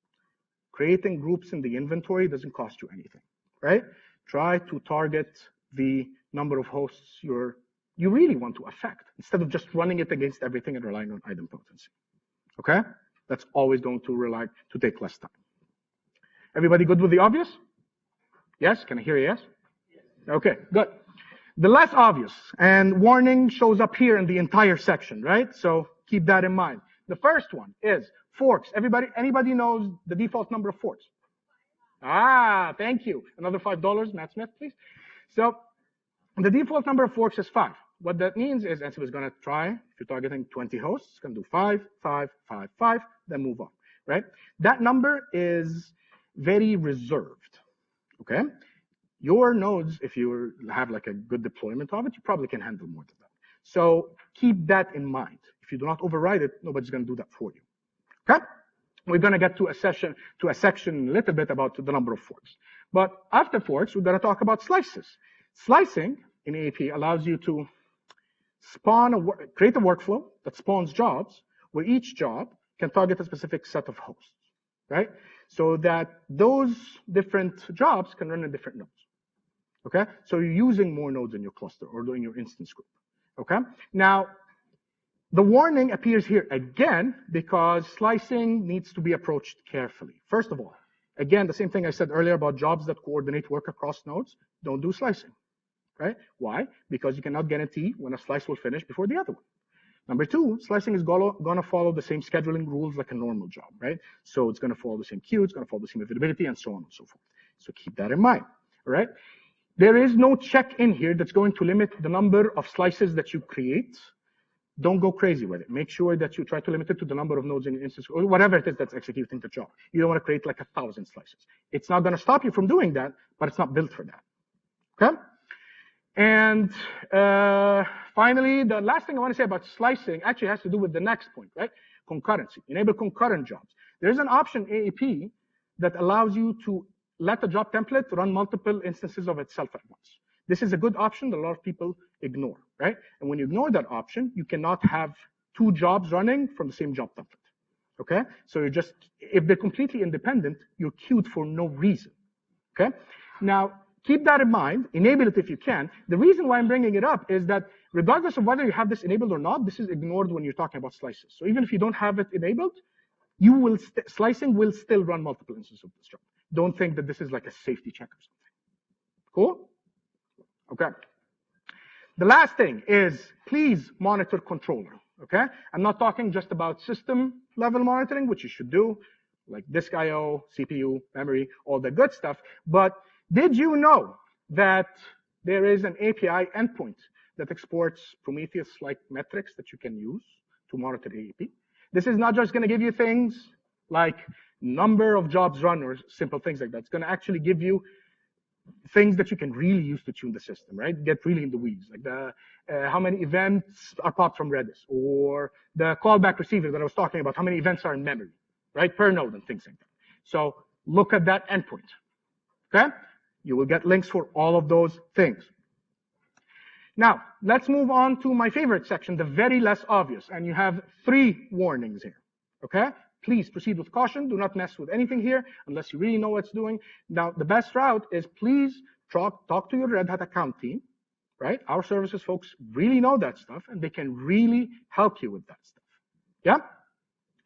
Creating groups in the inventory doesn't cost you anything, right? Try to target the number of hosts you really want to affect instead of just running it against everything and relying on idempotency, okay? That's always going to take less time. Everybody good with the obvious? Yes, can I hear a yes? Okay, good. The less obvious, and warning shows up here in the entire section, right? So keep that in mind. The first one is forks. Anybody knows the default number of forks? Ah, thank you. Another $5, Matt Smith, please. So the default number of forks is 5. What that means is Ansible is going to try, if you're targeting 20 hosts, it's going to do 5, 5, 5, 5, then move on, right? That number is very reserved, okay? Your nodes, if you have like a good deployment of it, you probably can handle more than that. So keep that in mind. If you do not override it, nobody's going to do that for you, okay? We're going to get to a section a little bit about the number of forks. But after forks, we're going to talk about slices. Slicing in AAP allows you to create a workflow that spawns jobs where each job can target a specific set of hosts, right? So that those different jobs can run in different nodes, okay? So you're using more nodes in your cluster or in your instance group, okay? Now, the warning appears here again because slicing needs to be approached carefully. First of all, again, the same thing I said earlier about jobs that coordinate work across nodes, don't do slicing. Right? Why? Because you cannot guarantee when a slice will finish before the other one. Number two, slicing is going to follow the same scheduling rules like a normal job, right? So it's going to follow the same queue, it's going to follow the same availability, and so on and so forth. So keep that in mind, all right? There is no check in here that's going to limit the number of slices that you create. Don't go crazy with it. Make sure that you try to limit it to the number of nodes in your instance, or whatever it is that's executing the job. You don't want to create like 1,000 slices. It's not going to stop you from doing that, but it's not built for that, okay? And finally, the last thing I want to say about slicing actually has to do with the next point, right? Concurrency. Enable concurrent jobs. There's an option AAP that allows you to let a job template run multiple instances of itself at once. This is a good option that a lot of people ignore, right? And when you ignore that option, you cannot have 2 jobs running from the same job template, okay? So if they're completely independent, you're queued for no reason, okay? Now, keep that in mind, enable it if you can. The reason why I'm bringing it up is that regardless of whether you have this enabled or not, this is ignored when you're talking about slices. So even if you don't have it enabled, slicing will still run multiple instances of this job. Don't think that this is like a safety check or something. Cool? Okay. The last thing is please monitor controller, okay? I'm not talking just about system level monitoring, which you should do, like disk IO, CPU, memory, all the good stuff, but did you know that there is an API endpoint that exports Prometheus-like metrics that you can use to monitor AAP? This is not just going to give you things like number of jobs run or simple things like that. It's going to actually give you things that you can really use to tune the system, right? Get really in the weeds, like how many events are popped from Redis, or the callback receiver that I was talking about, how many events are in memory, right? Per node and things like that. So look at that endpoint, okay? You will get links for all of those things. Now, let's move on to my favorite section, the very less obvious. And you have 3 warnings here, okay? Please proceed with caution. Do not mess with anything here unless you really know what it's doing. Now, the best route is please talk to your Red Hat account team, right? Our services folks really know that stuff, and they can really help you with that stuff, yeah?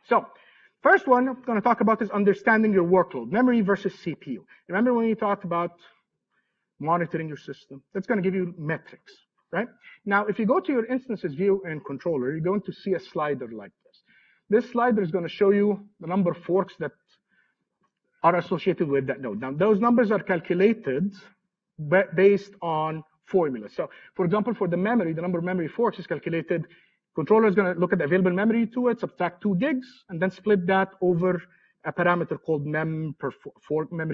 So, first one I'm going to talk about is understanding your workload, memory versus CPU. Remember when we talked about monitoring your system? That's going to give you metrics, right? Now, if you go to your instances view and controller, you're going to see a slider like this. This slider is going to show you the number of forks that are associated with that node. Now, those numbers are calculated based on formulas. So, for example, for the memory, the number of memory forks is calculated. Controller is going to look at the available memory to it, subtract 2 gigs, and then split that over a parameter called memory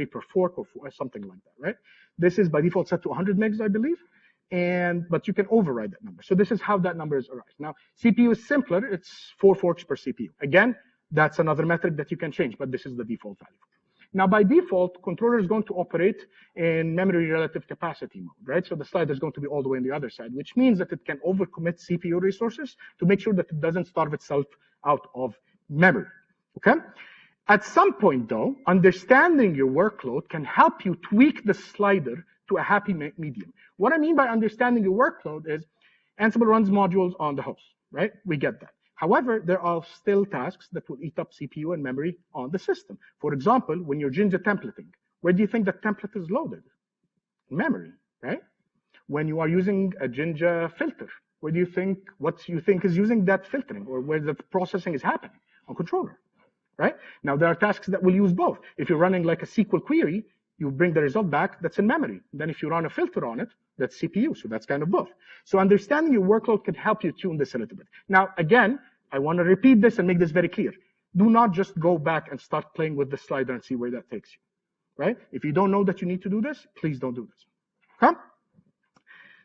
per fork, or something like that, right? This is by default set to 100 megs, I believe, but you can override that number. So this is how that number is arrived. Now, CPU is simpler. It's 4 forks per CPU. Again, that's another metric that you can change, but this is the default value. Now, by default, controller is going to operate in memory relative capacity mode, right? So the slider is going to be all the way on the other side, which means that it can overcommit CPU resources to make sure that it doesn't starve itself out of memory, okay? At some point, though, understanding your workload can help you tweak the slider to a happy medium. What I mean by understanding your workload is Ansible runs modules on the host, right? We get that. However, there are still tasks that will eat up CPU and memory on the system. For example, when you're Jinja templating, where do you think that template is loaded? Memory, right? When you are using a Jinja filter, where do you think, what you think is using that filtering, or where the processing is happening? On controller, right? Now, there are tasks that will use both. If you're running like a SQL query, you bring the result back, that's in memory. Then if you run a filter on it, that's CPU, so that's kind of both. So understanding your workload can help you tune this a little bit. Now, again, I want to repeat this and make this very clear. Do not just go back and start playing with the slider and see where that takes you, right? If you don't know that you need to do this, please don't do this, okay?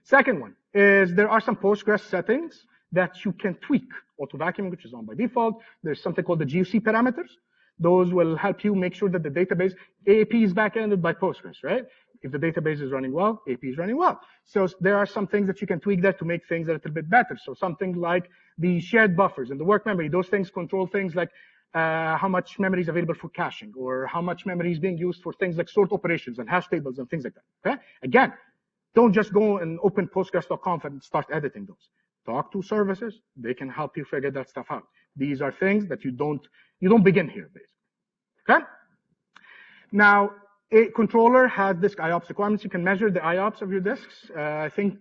Second one is there are some Postgres settings that you can tweak. Auto vacuuming, which is on by default. There's something called the GUC parameters. Those will help you make sure that the database, AP is backended by Postgres, right? If the database is running well, AP is running well. So there are some things that you can tweak there to make things a little bit better. So something like the shared buffers and the work memory, those things control things like how much memory is available for caching, or how much memory is being used for things like sort operations and hash tables and things like that, okay? Again, don't just go and open postgres.conf and start editing those. Talk to services. They can help you figure that stuff out. These are things that you don't begin here, basically, okay? Now, a controller has disk IOPS requirements. You can measure the IOPS of your disks. I think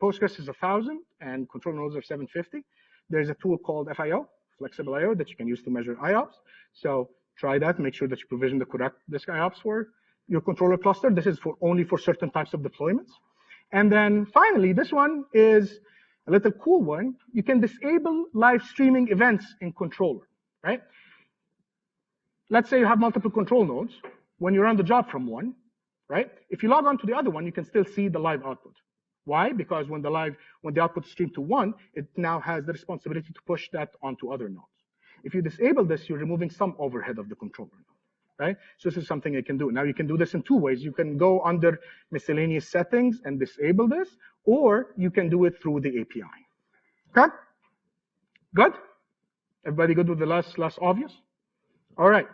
Postgres is 1,000 and controller nodes are 750. There's a tool called FIO, Flexible IO, that you can use to measure IOPS. So try that, make sure that you provision the correct disk IOPS for your controller cluster. This is only for certain types of deployments. And then finally, this one is a little cool one. You can disable live streaming events in controller, right? Let's say you have multiple control nodes. When you run the job from one, right? If you log on to the other one, you can still see the live output. Why? Because when the output is streamed to one, it now has the responsibility to push that onto other nodes. If you disable this, you're removing some overhead of the controller node, right? So this is something you can do. Now you can do this in two ways. You can go under miscellaneous settings and disable this, or you can do it through the API. Okay? Good? Everybody good with the less obvious? All right.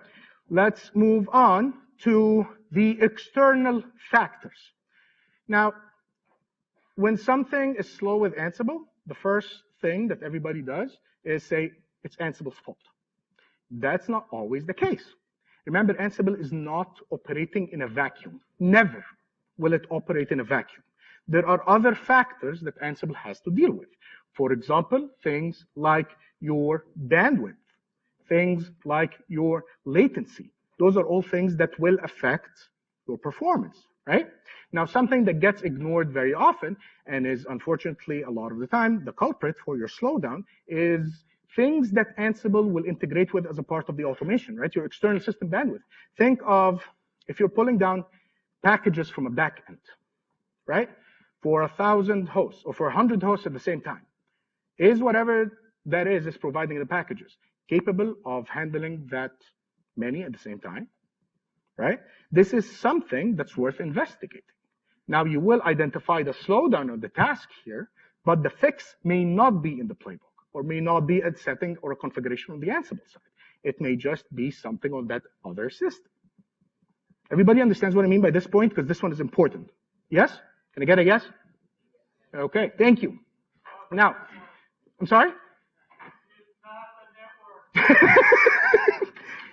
Let's move on to the external factors. Now, when something is slow with Ansible, the first thing that everybody does is say it's Ansible's fault. That's not always the case. Remember, Ansible is not operating in a vacuum. Never will it operate in a vacuum. There are other factors that Ansible has to deal with. For example, things like your bandwidth, things like your latency. Those are all things that will affect your performance, right? Now, something that gets ignored very often, and is unfortunately a lot of the time the culprit for your slowdown, is things that Ansible will integrate with as a part of the automation, right? Your external system bandwidth. Think of if you're pulling down packages from a backend, right? For 1,000 hosts or for 100 hosts at the same time. Is whatever that is providing the packages capable of handling that many at the same time, right? This is something that's worth investigating. Now, you will identify the slowdown of the task here, but the fix may not be in the playbook, or may not be a setting or a configuration on the Ansible side. It may just be something on that other system. Everybody understands what I mean by this point? Because this one is important. Yes? Can I get a yes? Okay, thank you. Now, I'm sorry?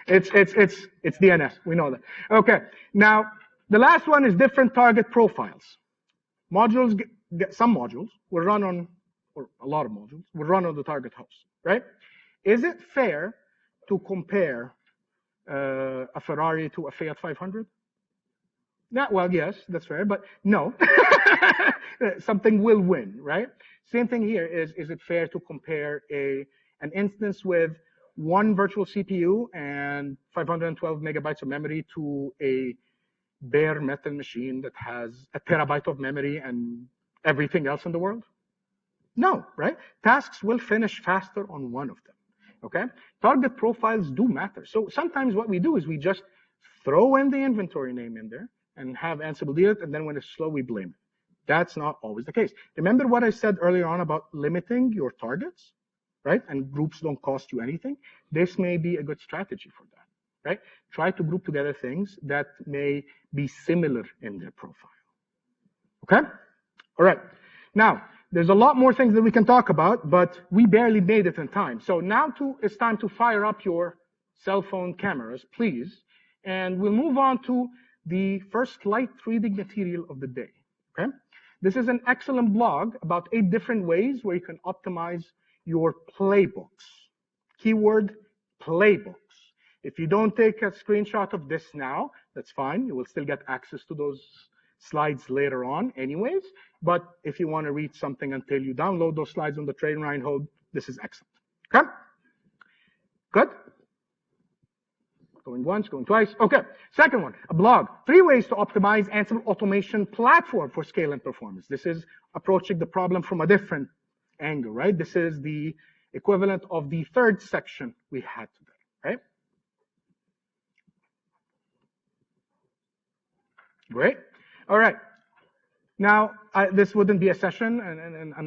It's DNS. We know that. Okay. Now, the last one is different target profiles. Modules, some modules will run on, or a lot of modules will run on the target host, right? Is it fair to compare a Ferrari to a Fiat 500? Well, yes, that's fair, but no. Something will win, right? Same thing here is it fair to compare an instance with one virtual CPU and 512 megabytes of memory to a bare metal machine that has a terabyte of memory and everything else in the world? No, right? Tasks will finish faster on one of them, okay? Target profiles do matter. So sometimes what we do is we just throw in the inventory name in there and have Ansible deal it, and then when it's slow, we blame it. That's not always the case. Remember what I said earlier on about limiting your targets, right? And groups don't cost you anything. This may be a good strategy for that, right? Try to group together things that may be similar in their profile, okay? All right, now, there's a lot more things that we can talk about, but we barely made it in time. So now it's time to fire up your cell phone cameras, please. And we'll move on to the first light reading material of the day, okay? This is an excellent blog about 8 different ways where you can optimize your playbooks. Keyword, playbooks. If you don't take a screenshot of this now, that's fine. You will still get access to those slides later on anyways. But if you want to read something until you download those slides on the Train Reinhold, this is excellent. Okay? Good? Going once, going twice. Okay. Second one, a blog. 3 ways to optimize Ansible automation platform for scale and performance. This is approaching the problem from a different angle, right? This is the equivalent of the third section we had today, right? Great. All right. Now, this wouldn't be a session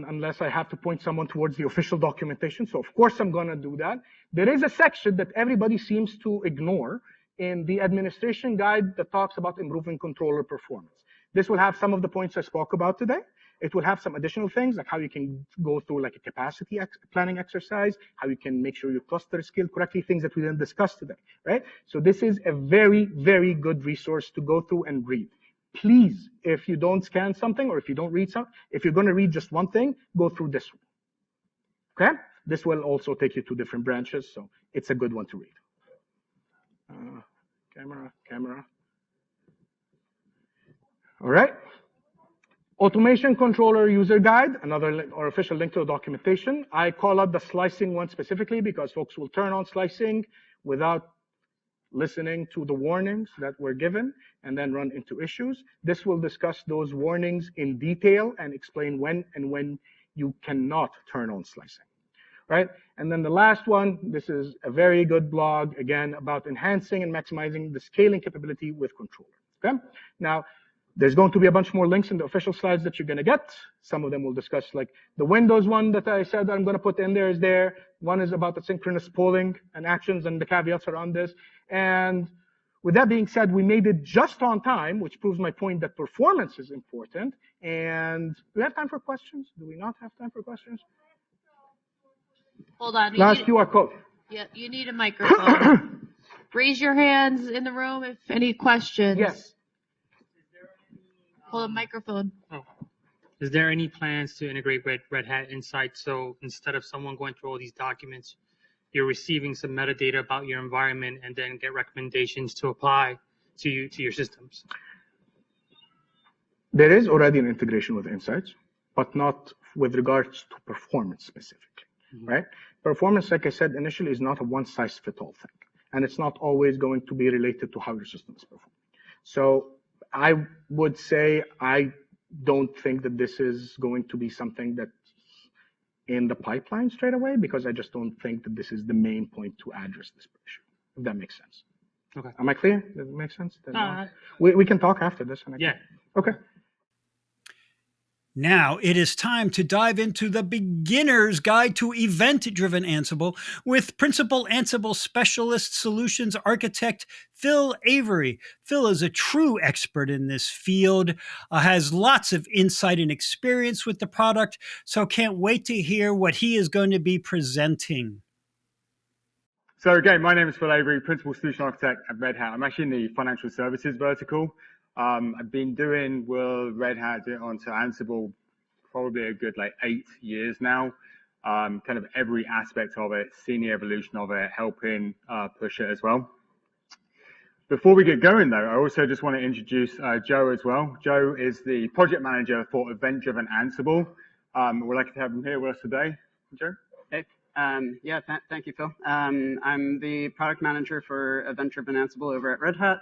unless I have to point someone towards the official documentation. So of course I'm going to do that. There is a section that everybody seems to ignore in the administration guide that talks about improving controller performance. This will have some of the points I spoke about today. It will have some additional things like how you can go through like a capacity planning exercise, how you can make sure your cluster is scaled correctly, things that we didn't discuss today, right? So this is a very, very good resource to go through and read. Please, if you don't scan something or if you don't read something, if you're going to read just one thing, go through this one. Okay? This will also take you to different branches, so it's a good one to read. Camera. All right. Automation controller user guide, another or official link to the documentation. I call out the slicing one specifically because folks will turn on slicing without listening to the warnings that were given and then run into issues. This will discuss those warnings in detail and explain when you cannot turn on slicing, right? And then the last one, this is a very good blog, again, about enhancing and maximizing the scaling capability with controller, okay? Now, there's going to be a bunch more links in the official slides that you're going to get. Some of them will discuss, like the Windows one that I said I'm going to put in there is there. One is about the synchronous polling and actions and the caveats around this. And with that being said, we made it just on time, which proves my point that performance is important. And do we have time for questions? Do we not have time for questions? Hold on. Last QR code. Yeah, you need a microphone. Raise your hands in the room if any questions. Yes. Hold a microphone. Oh. Is there any plans to integrate Red Hat Insights so instead of someone going through all these documents, you're receiving some metadata about your environment and then get recommendations to apply to your systems? There is already an integration with Insights, but not with regards to performance specifically, right? Performance, like I said initially, is not a one-size-fits-all thing, and it's not always going to be related to how your system is performing. So I would say I don't think that this is going to be something that's in the pipeline straight away, because I just don't think that this is the main point to address this issue, if that makes sense. Okay. Am I clear? Does it make sense? We can talk after this. Yeah. Okay. Now it is time to dive into the beginner's guide to event-driven Ansible with Principal Ansible Specialist Solutions Architect Phil Avery. Phil is a true expert in this field, has lots of insight and experience with the product, so can't wait to hear what he is going to be presenting. So again, my name is Phil Avery, Principal Solution Architect at Red Hat. I'm actually in the financial services vertical. I've been doing Red Hat onto Ansible probably a good 8 years now. Kind of every aspect of it, seeing the evolution of it, helping push it as well. Before we get going though, I also just want to introduce Joe as well. Joe is the project manager for event-driven Ansible. We're lucky to have him here with us today. Joe? Hey, yeah, thank you, Phil. I'm the product manager for event-driven Ansible over at Red Hat.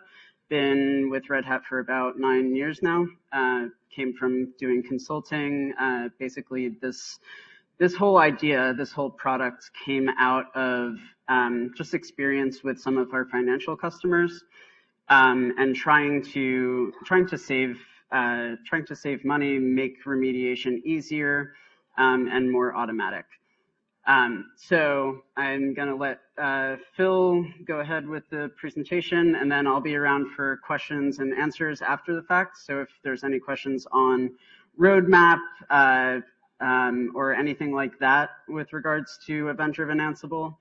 Been with Red Hat for about 9 years now. Came from doing consulting. Basically, this whole idea, this whole product came out of just experience with some of our financial customers, and trying to save money, make remediation easier, and more automatic. So I'm going to let Phil go ahead with the presentation, and then I'll be around for questions and answers after the fact. So if there's any questions on roadmap or anything like that with regards to event-driven Ansible,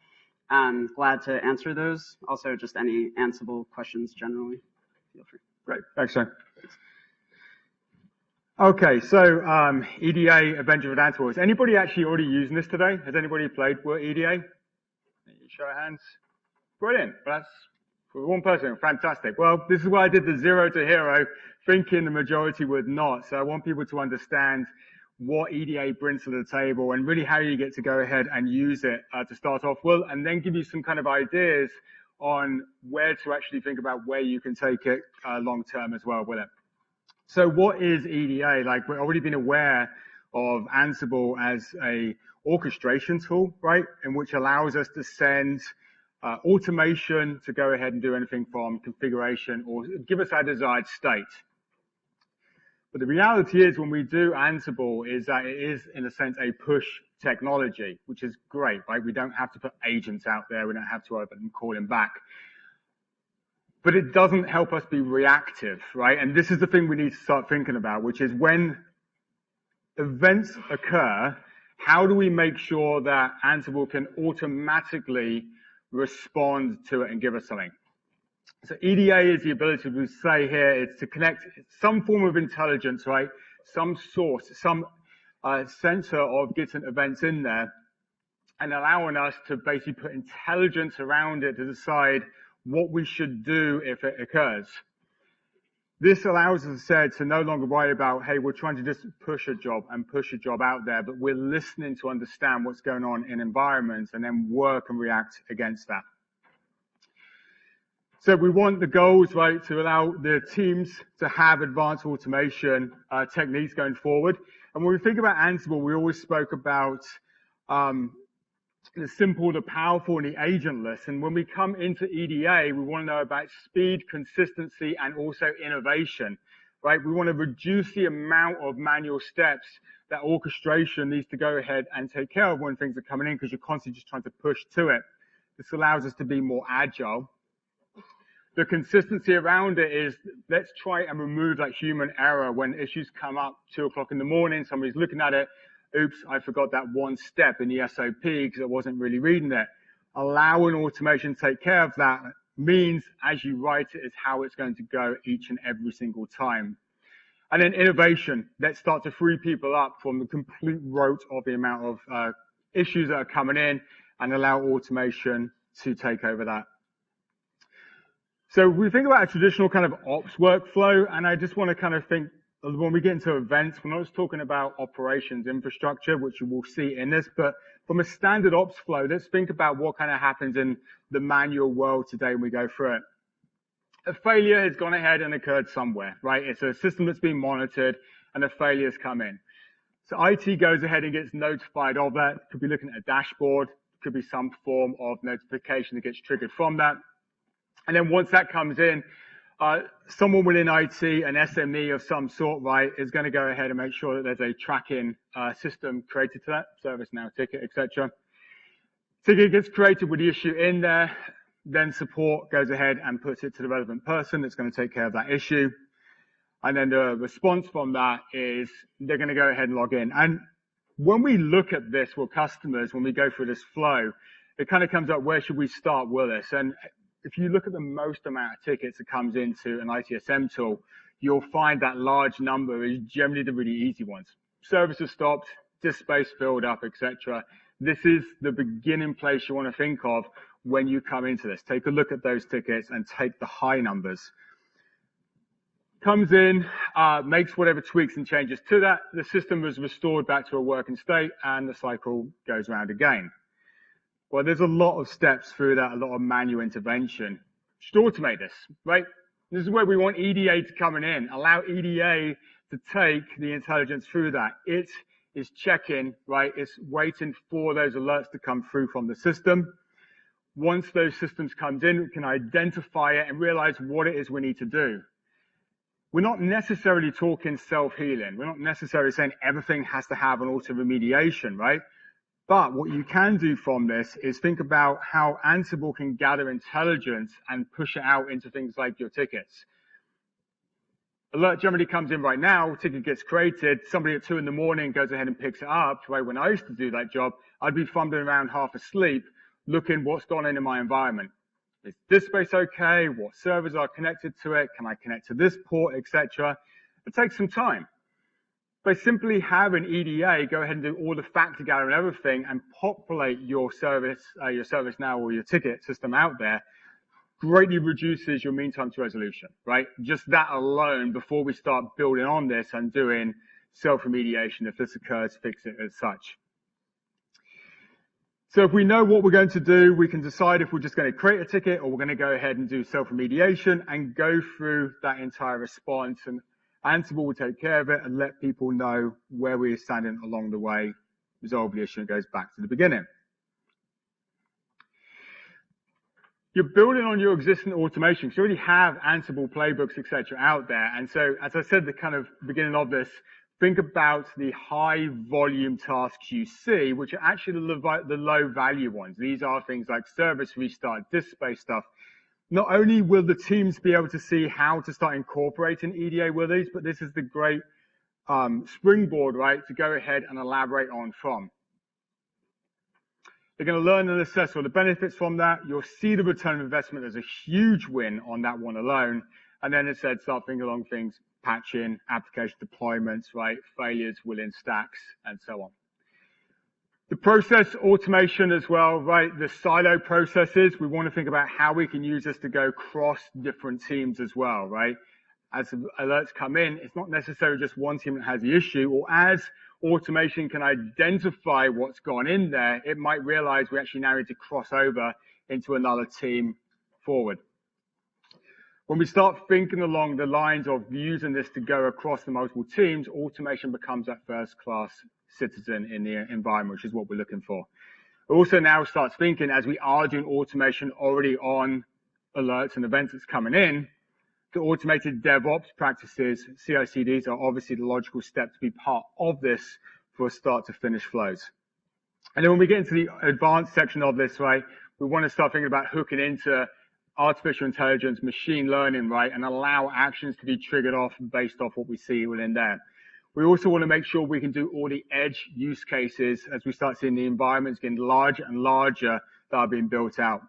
I'm glad to answer those. Also, just any Ansible questions generally, feel free. Great, thanks, Joe. Okay, so EDA, event-driven Ansible. Is anybody actually already using this today? Has anybody played with EDA? Show of hands. Brilliant. Well, that's for one person. Fantastic. Well, this is why I did the 0 to hero, thinking the majority would not. So I want people to understand what EDA brings to the table and really how you get to go ahead and use it to start off with, and then give you some kind of ideas on where to actually think about where you can take it long term as well with it. So what is EDA? Like, we've already been aware of Ansible as a orchestration tool, right? In which allows us to send automation to go ahead and do anything from configuration or give us our desired state. But the reality is when we do Ansible is that it is, in a sense, a push technology, which is great, right? We don't have to put agents out there. We don't have to open and call them back. But it doesn't help us be reactive, right? And this is the thing we need to start thinking about, which is when events occur, how do we make sure that Ansible can automatically respond to it and give us something? So EDA is the ability to say here, it's to connect some form of intelligence, right? Some source, some sensor of getting events in there and allowing us to basically put intelligence around it to decide what we should do if it occurs. This allows us, to no longer worry about, hey, we're trying to just push a job out there, but we're listening to understand what's going on in environments and then work and react against that. So we want the goals, right, to allow the teams to have advanced automation techniques going forward. And when we think about Ansible, we always spoke about the simple, the powerful, and the agentless. And when we come into EDA, we want to know about speed, consistency, and also innovation, right? We want to reduce the amount of manual steps that orchestration needs to go ahead and take care of when things are coming in, because you're constantly just trying to push to it. This allows us to be more agile. The consistency around it is, let's try and remove that human error when issues come up 2 o'clock in the morning, somebody's looking at it, oops, I forgot that one step in the SOP because I wasn't really reading it. Allowing automation to take care of that means as you write it is how it's going to go each and every single time. And then innovation, let's start to free people up from the complete rote of the amount of issues that are coming in and allow automation to take over that. So we think about a traditional kind of ops workflow, and I just want to kind of think, when we get into events, we're not just talking about operations infrastructure, which you will see in this, but from a standard ops flow, let's think about what kind of happens in the manual world today when we go through it. A failure has gone ahead and occurred somewhere, right? It's a system that's being monitored and a failure has come in. So IT goes ahead and gets notified of that. Could be looking at a dashboard, could be some form of notification that gets triggered from that. And then once that comes in, someone within IT, an SME of some sort, right, is going to go ahead and make sure that there's a tracking system created to that, ServiceNow ticket, etc. Ticket gets created with the issue in there, then support goes ahead and puts it to the relevant person that's going to take care of that issue. And then the response from that is they're going to go ahead and log in. And when we look at this with customers, when we go through this flow, it kind of comes up, where should we start with this? And if you look at the most amount of tickets that comes into an ITSM tool, you'll find that large number is generally the really easy ones. Services stopped, disk space filled up, etc. This is the beginning place you want to think of when you come into this. Take a look at those tickets and take the high numbers. Comes in, makes whatever tweaks and changes to that. The system is restored back to a working state and the cycle goes around again. Well, there's a lot of steps through that, a lot of manual intervention. Should automate this, right? This is where we want EDA to come in, allow EDA to take the intelligence through that. It is checking, right? It's waiting for those alerts to come through from the system. Once those systems comes in, we can identify it and realize what it is we need to do. We're not necessarily talking self-healing. We're not necessarily saying everything has to have an auto-remediation, right? But what you can do from this is think about how Ansible can gather intelligence and push it out into things like your tickets. Alert generally comes in right now, ticket gets created, somebody at 2 in the morning goes ahead and picks it up. Right, when I used to do that job, I'd be fumbling around half asleep, looking what's gone in my environment. Is this space okay? What servers are connected to it? Can I connect to this port, etc.? It takes some time. By simply having EDA go ahead and do all the factor gathering and everything and populate your service now or your ticket system out there, greatly reduces your mean time to resolution, right? Just that alone before we start building on this and doing self-remediation. If this occurs, fix it as such. So if we know what we're going to do, we can decide if we're just going to create a ticket or we're going to go ahead and do self-remediation and go through that entire response, and Ansible will take care of it and let people know where we're standing along the way, resolve the issue, and goes back to the beginning. You're building on your existing automation. You already have Ansible playbooks, etc. out there. And so, as I said, the kind of beginning of this, think about the high volume tasks you see, which are actually the low value ones. These are things like service restart, disk space stuff. Not only will the teams be able to see how to start incorporating EDA with these, but this is the great springboard, right, to go ahead and elaborate on from. They're going to learn and assess all the benefits from that. You'll see the return of investment as a huge win on that one alone. And then it said start thinking along things, patching, application deployments, right, failures within stacks, and so on. The process automation as well, right? The silo processes, we want to think about how we can use this to go cross different teams as well, right? As alerts come in, it's not necessarily just one team that has the issue, or as automation can identify what's gone in there, it might realize we actually now need to cross over into another team forward. When we start thinking along the lines of using this to go across the multiple teams, automation becomes that first-class citizen in the environment, which is what we're looking for. It also now starts thinking, as we are doing automation already on alerts and events that's coming in, the automated DevOps practices, CI/CDs, are obviously the logical step to be part of this for start to finish flows. And then when we get into the advanced section of this, right, we want to start thinking about hooking into artificial intelligence, machine learning, right, and allow actions to be triggered off based off what we see within there. We also want to make sure we can do all the edge use cases as we start seeing the environments getting larger and larger that are being built out.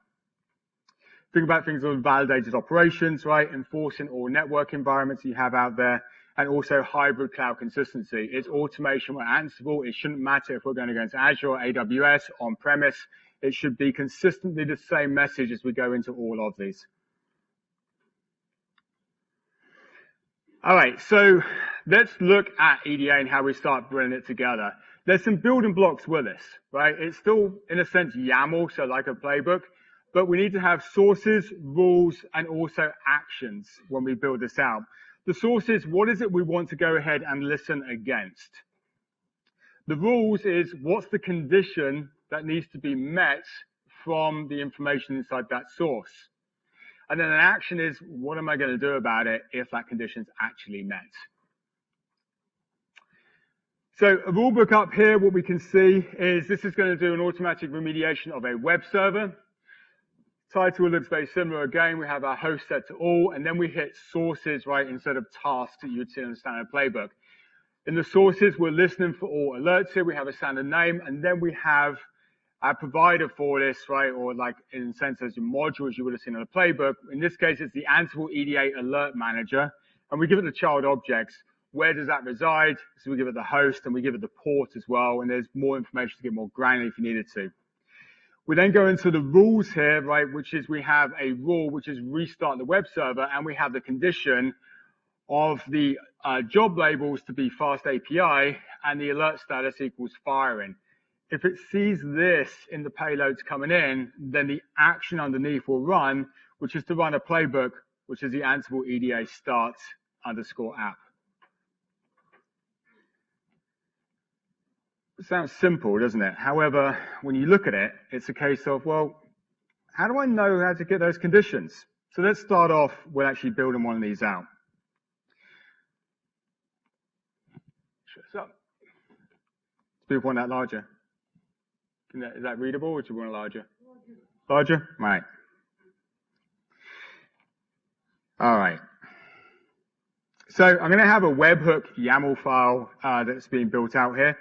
Think about things like validated operations, right, enforcing all network environments you have out there, and also hybrid cloud consistency. It's automation with Ansible. It shouldn't matter if we're going to go into Azure, AWS, on-premise. It should be consistently the same message as we go into all of these. All right, so let's look at EDA and how we start bringing it together. There's some building blocks with this, right? It's still, in a sense, YAML, so like a playbook, but we need to have sources, rules, and also actions when we build this out. The sources, what is it we want to go ahead and listen against? The rules is what's the condition that needs to be met from the information inside that source. And then an action is, what am I going to do about it if that condition is actually met? So a rule book up here, what we can see is this is going to do an automatic remediation of a web server. Title looks very similar. Again, we have our host set to all, and then we hit sources, right, instead of tasks that you'd see in a standard playbook. In the sources, we're listening for all alerts here. We have a standard name, and then we have our provider for this, right, or like in a sense as your module as you would have seen in a playbook. In this case, it's the Ansible EDA Alert Manager, and we give it the child objects. Where does that reside? So we give it the host, and we give it the port as well, and there's more information to get more granular if you needed to. We then go into the rules here, right, which is we have a rule, which is restart the web server, and we have the condition of the job labels to be fast API and the alert status equals firing. If it sees this in the payloads coming in, then the action underneath will run, which is to run a playbook, which is the Ansible EDA start _ app. It sounds simple, doesn't it? However, when you look at it, it's a case of, well, how do I know how to get those conditions? So let's start off with actually building one of these out. So, let's move one that larger. Is that readable, or do you want a larger? Larger? Right. All right. So I'm going to have a webhook YAML file that's being built out here.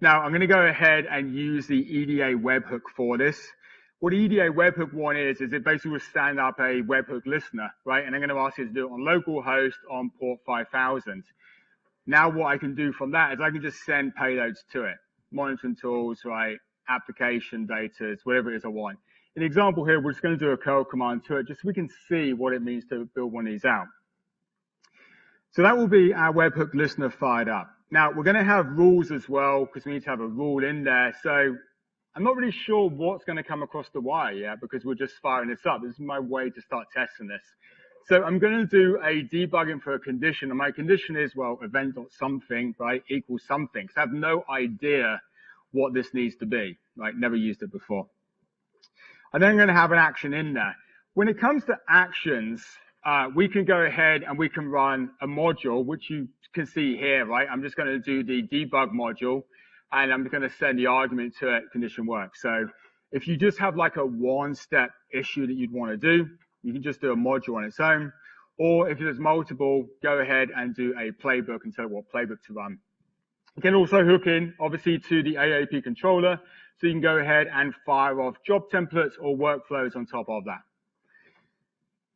Now, I'm going to go ahead and use the EDA webhook for this. What EDA webhook one is it basically will stand up a webhook listener, right? And I'm going to ask you to do it on localhost on port 5000. Now, what I can do from that is I can just send payloads to it. Monitoring tools, right? Application data, whatever it is I want. In the example here, we're just going to do a curl command to it just so we can see what it means to build one of these out. So that will be our webhook listener fired up. Now, we're going to have rules as well because we need to have a rule in there. So I'm not really sure what's going to come across the wire yet because we're just firing this up. This is my way to start testing this. So I'm going to do a debugging for a condition. And my condition is, well, event.something, right, equals something. So I have no idea what this needs to be, right? Never used it before. And then I'm going to have an action in there. When it comes to actions, we can go ahead and we can run a module, which you can see here, right? I'm just going to do the debug module, and I'm going to send the argument to it, condition work. So if you just have like a one-step issue that you'd want to do, you can just do a module on its own. Or if there's multiple, go ahead and do a playbook and tell it what playbook to run. You can also hook in, obviously, to the AAP controller, so you can go ahead and fire off job templates or workflows on top of that.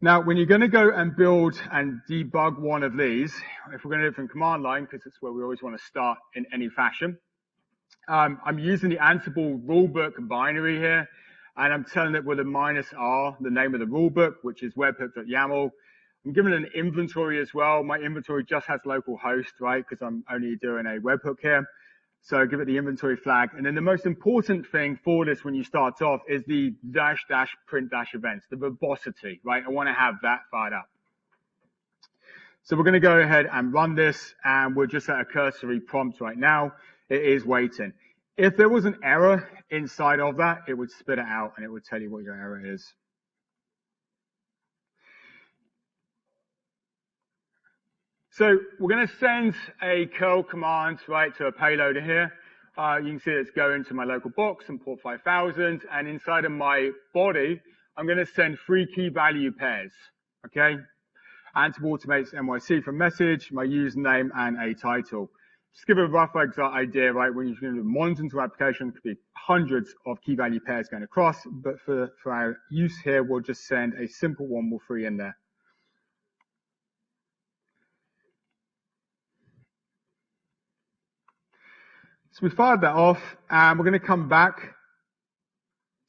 Now, when you're going to go and build and debug one of these, if we're going to do it from command line, because it's where we always want to start in any fashion, I'm using the Ansible rulebook binary here, and I'm telling it with a -r, the name of the rulebook, which is webhook.yaml. I'm giving it an inventory as well. My inventory just has localhost, right, because I'm only doing a webhook here. So give it the inventory flag. And then the most important thing for this when you start off is the --print -events, the verbosity, right? I want to have that fired up. So we're going to go ahead and run this, and we're just at a cursory prompt right now. It is waiting. If there was an error inside of that, it would spit it out, and it would tell you what your error is. So we're going to send a curl command, right, to a payloader here. You can see it's going to my local box and port 5000, and inside of my body, I'm going to send 3 key value pairs, okay? Ansible automates NYC from message, my username, and a title. Just give a rough idea, right, when you're going to monitor to application, it could be hundreds of key value pairs going across, but for our use here, we'll just send a simple one with 3 in there. So we fired that off, and we're going to come back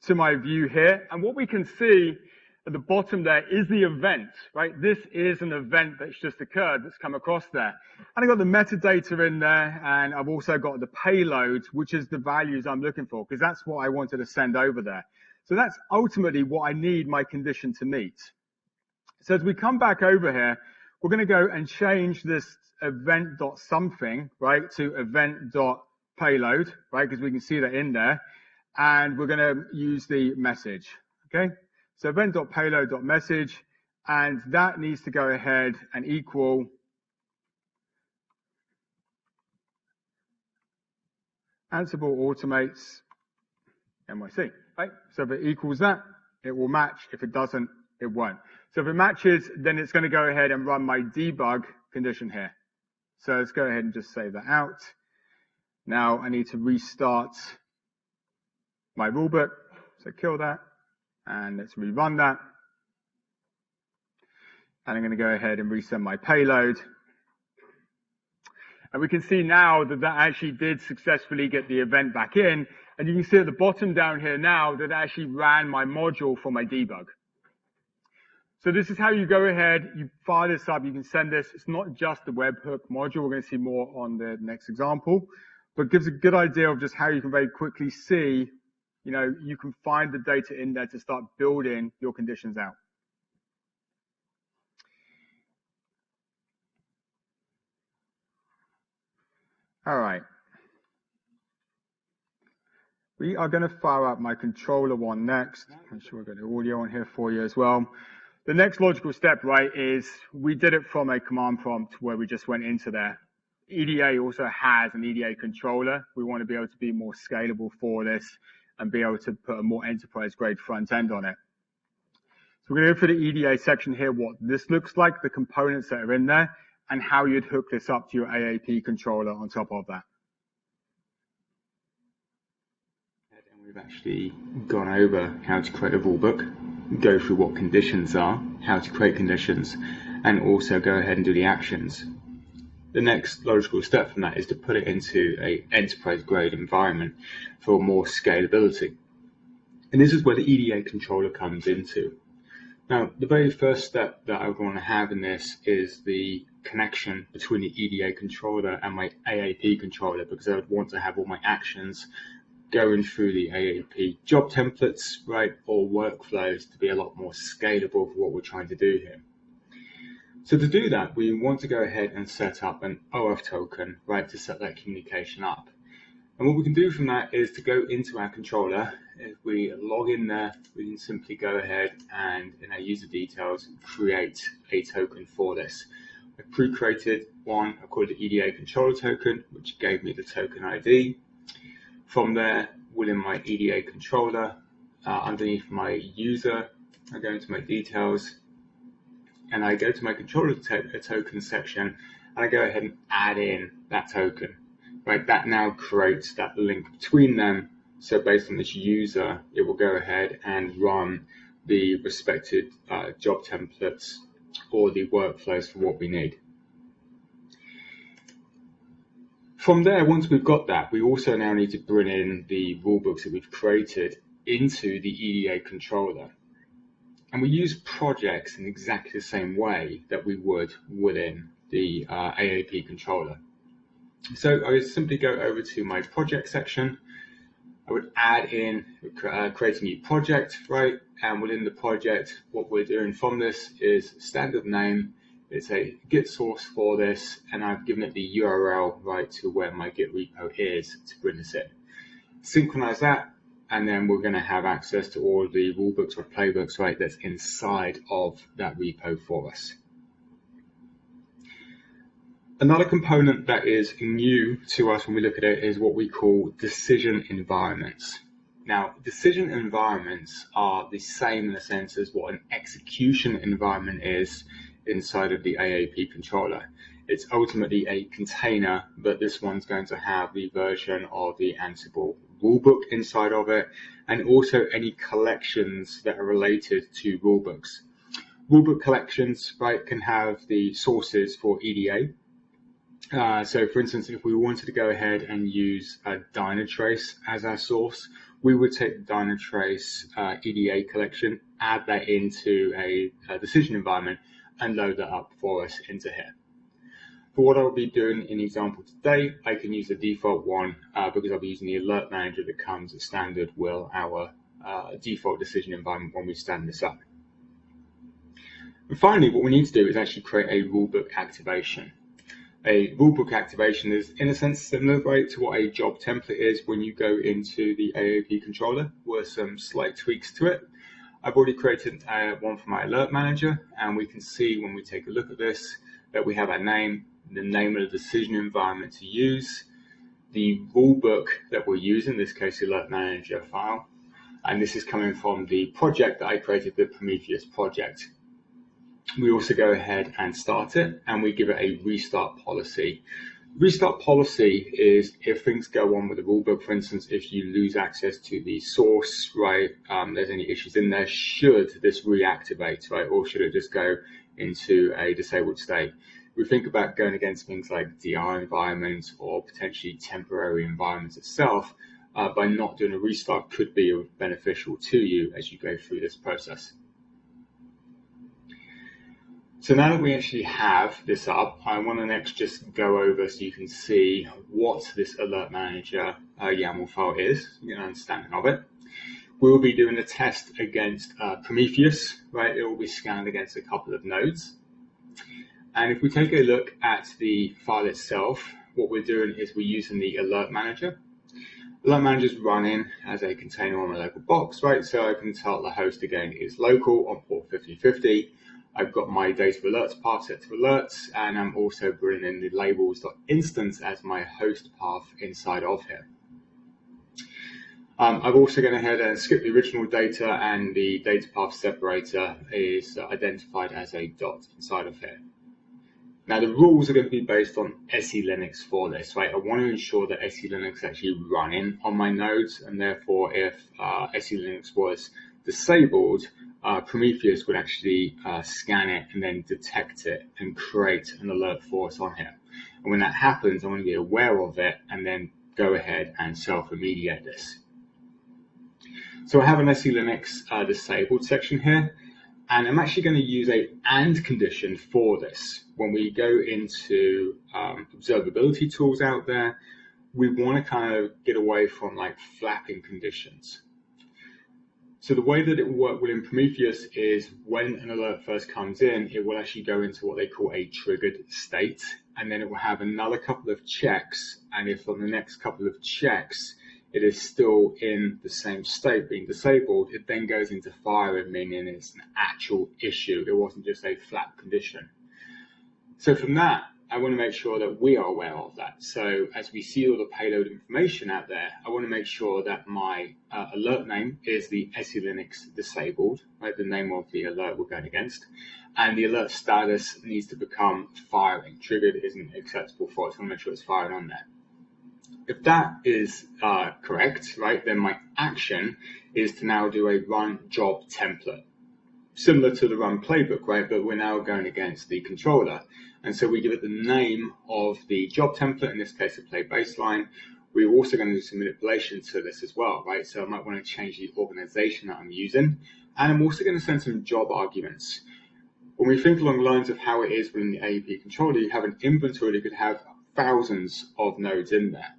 to my view here. And what we can see at the bottom there is the event, right? This is an event that's just occurred that's come across there. And I've got the metadata in there, and I've also got the payload, which is the values I'm looking for, because that's what I wanted to send over there. So that's ultimately what I need my condition to meet. So as we come back over here, we're going to go and change this event.something, right, to event.payload, right, because we can see that in there. And we're going to use the message, okay? So event.payload.message, and that needs to go ahead and equal Ansible automates NYC, right? So if it equals that, it will match. If it doesn't, it won't. So if it matches, then it's going to go ahead and run my debug condition here. So let's go ahead and just save that out. Now I need to restart my rulebook. So kill that. And let's rerun that. And I'm going to go ahead and resend my payload. And we can see now that that actually did successfully get the event back in. And you can see at the bottom down here now that I actually ran my module for my debug. So this is how you go ahead, you fire this up, you can send this. It's not just the webhook module. We're going to see more on the next example, but gives a good idea of just how you can very quickly see, you can find the data in there to start building your conditions out. All right. We are going to fire up my controller one next. I'm sure we've got the audio on here for you as well. The next logical step, right, is we did it from a command prompt where we just went into there. EDA also has an EDA controller. We want to be able to be more scalable for this and be able to put a more enterprise-grade front end on it. So we're going to go for the EDA section here, what this looks like, the components that are in there, and how you'd hook this up to your AAP controller on top of that. And we've actually gone over how to create a rulebook, go through what conditions are, how to create conditions, and also go ahead and do the actions. The next logical step from that is to put it into an enterprise-grade environment for more scalability. And this is where the EDA controller comes into. Now, the very first step that I want to have in this is the connection between the EDA controller and my AAP controller, because I would want to have all my actions going through the AAP job templates, right, or workflows to be a lot more scalable for what we're trying to do here. So to do that, we want to go ahead and set up an OAuth token, right, to set that communication up. And what we can do from that is to go into our controller. If we log in there, we can simply go ahead and in our user details, create a token for this. I pre-created one, I called it EDA controller token, which gave me the token ID. From there, within my EDA controller, underneath my user, I go into my details, and I go to my controller token section, and I go ahead and add in that token. Right, that now creates that link between them. So based on this user, it will go ahead and run the respected job templates or the workflows for what we need. From there, once we've got that, we also now need to bring in the rulebooks that we've created into the EDA controller. And we use projects in exactly the same way that we would within the AAP controller. So I would simply go over to my project section. I would add in, create a new project, right? And within the project, what we're doing from this is standard name. It's a Git source for this, and I've given it the URL, right, to where my Git repo is to bring this in. Synchronize that, and then we're going to have access to all the rulebooks or playbooks, right, that's inside of that repo for us. Another component that is new to us when we look at it is what we call decision environments. Now, decision environments are the same in the sense as what an execution environment is inside of the AAP controller. It's ultimately a container, but this one's going to have the version of the Ansible rulebook inside of it, and also any collections that are related to rulebooks. Rulebook collections, right, can have the sources for EDA. So for instance, if we wanted to go ahead and use a Dynatrace as our source, we would take the Dynatrace EDA collection, add that into a decision environment, and load that up for us into here. For what I'll be doing in the example today, I can use the default one because I'll be using the alert manager that comes as standard with our default decision environment when we stand this up. And finally, what we need to do is actually create a rulebook activation. A rulebook activation is, in a sense, similar, right, to what a job template is when you go into the AAP controller, with some slight tweaks to it. I've already created one for my alert manager, and we can see when we take a look at this that we have our name, the name of the decision environment to use, the rulebook that we're using, in this case, the alert manager file, and this is coming from the project that I created, the Prometheus project. We also go ahead and start it, and we give it a restart policy. Restart policy is if things go on with the rulebook, for instance, if you lose access to the source, right, there's any issues in there, should this reactivate, right, or should it just go into a disabled state? We think about going against things like DR environments or potentially temporary environments itself. by not doing a restart could be beneficial to you as you go through this process. So now that we actually have this up, I want to next just go over so you can see what this Alert Manager YAML file is, you get an understanding of it. We'll be doing a test against Prometheus, right? It will be scanned against a couple of nodes. And if we take a look at the file itself, what we're doing is we're using the Alert Manager. Alert Manager is running as a container on my local box, right? So I can tell the host again is local on port 5050. I've got my data alerts path set to alerts, and I'm also bringing in the labels.instance as my host path inside of here. I've also gone ahead and skipped the original data, and the data path separator is identified as a dot inside of here. Now the rules are going to be based on SE Linux for this, right? I want to ensure that SE Linux is actually running on my nodes, and therefore if SE Linux was disabled, Prometheus would actually scan it and then detect it and create an alert for us on here. And when that happens, I want to be aware of it and then go ahead and self-remediate this. So I have an SE Linux disabled section here, and I'm actually going to use a AND condition for this. When we go into observability tools out there, we want to kind of get away from like flapping conditions. So the way that it will work within Prometheus is when an alert first comes in, it will actually go into what they call a triggered state, and then it will have another couple of checks, and if on the next couple of checks it is still in the same state, being disabled, it then goes into firing, meaning it's an actual issue. It wasn't just a flap condition. So from that, I want to make sure that we are aware of that. So as we see all the payload information out there, I want to make sure that my alert name is the SE Linux disabled, right, the name of the alert we're going against, and the alert status needs to become firing. Triggered isn't acceptable for us. I want to make sure it's firing on there. If that is correct, right, then my action is to now do a run job template, similar to the run playbook, right? But we're now going against the controller. And so we give it the name of the job template, in this case, a play baseline. We're also going to do some manipulation to this as well, right? So I might want to change the organization that I'm using. And I'm also going to send some job arguments. When we think along the lines of how it is within the AEP controller, you have an inventory that could have thousands of nodes in there.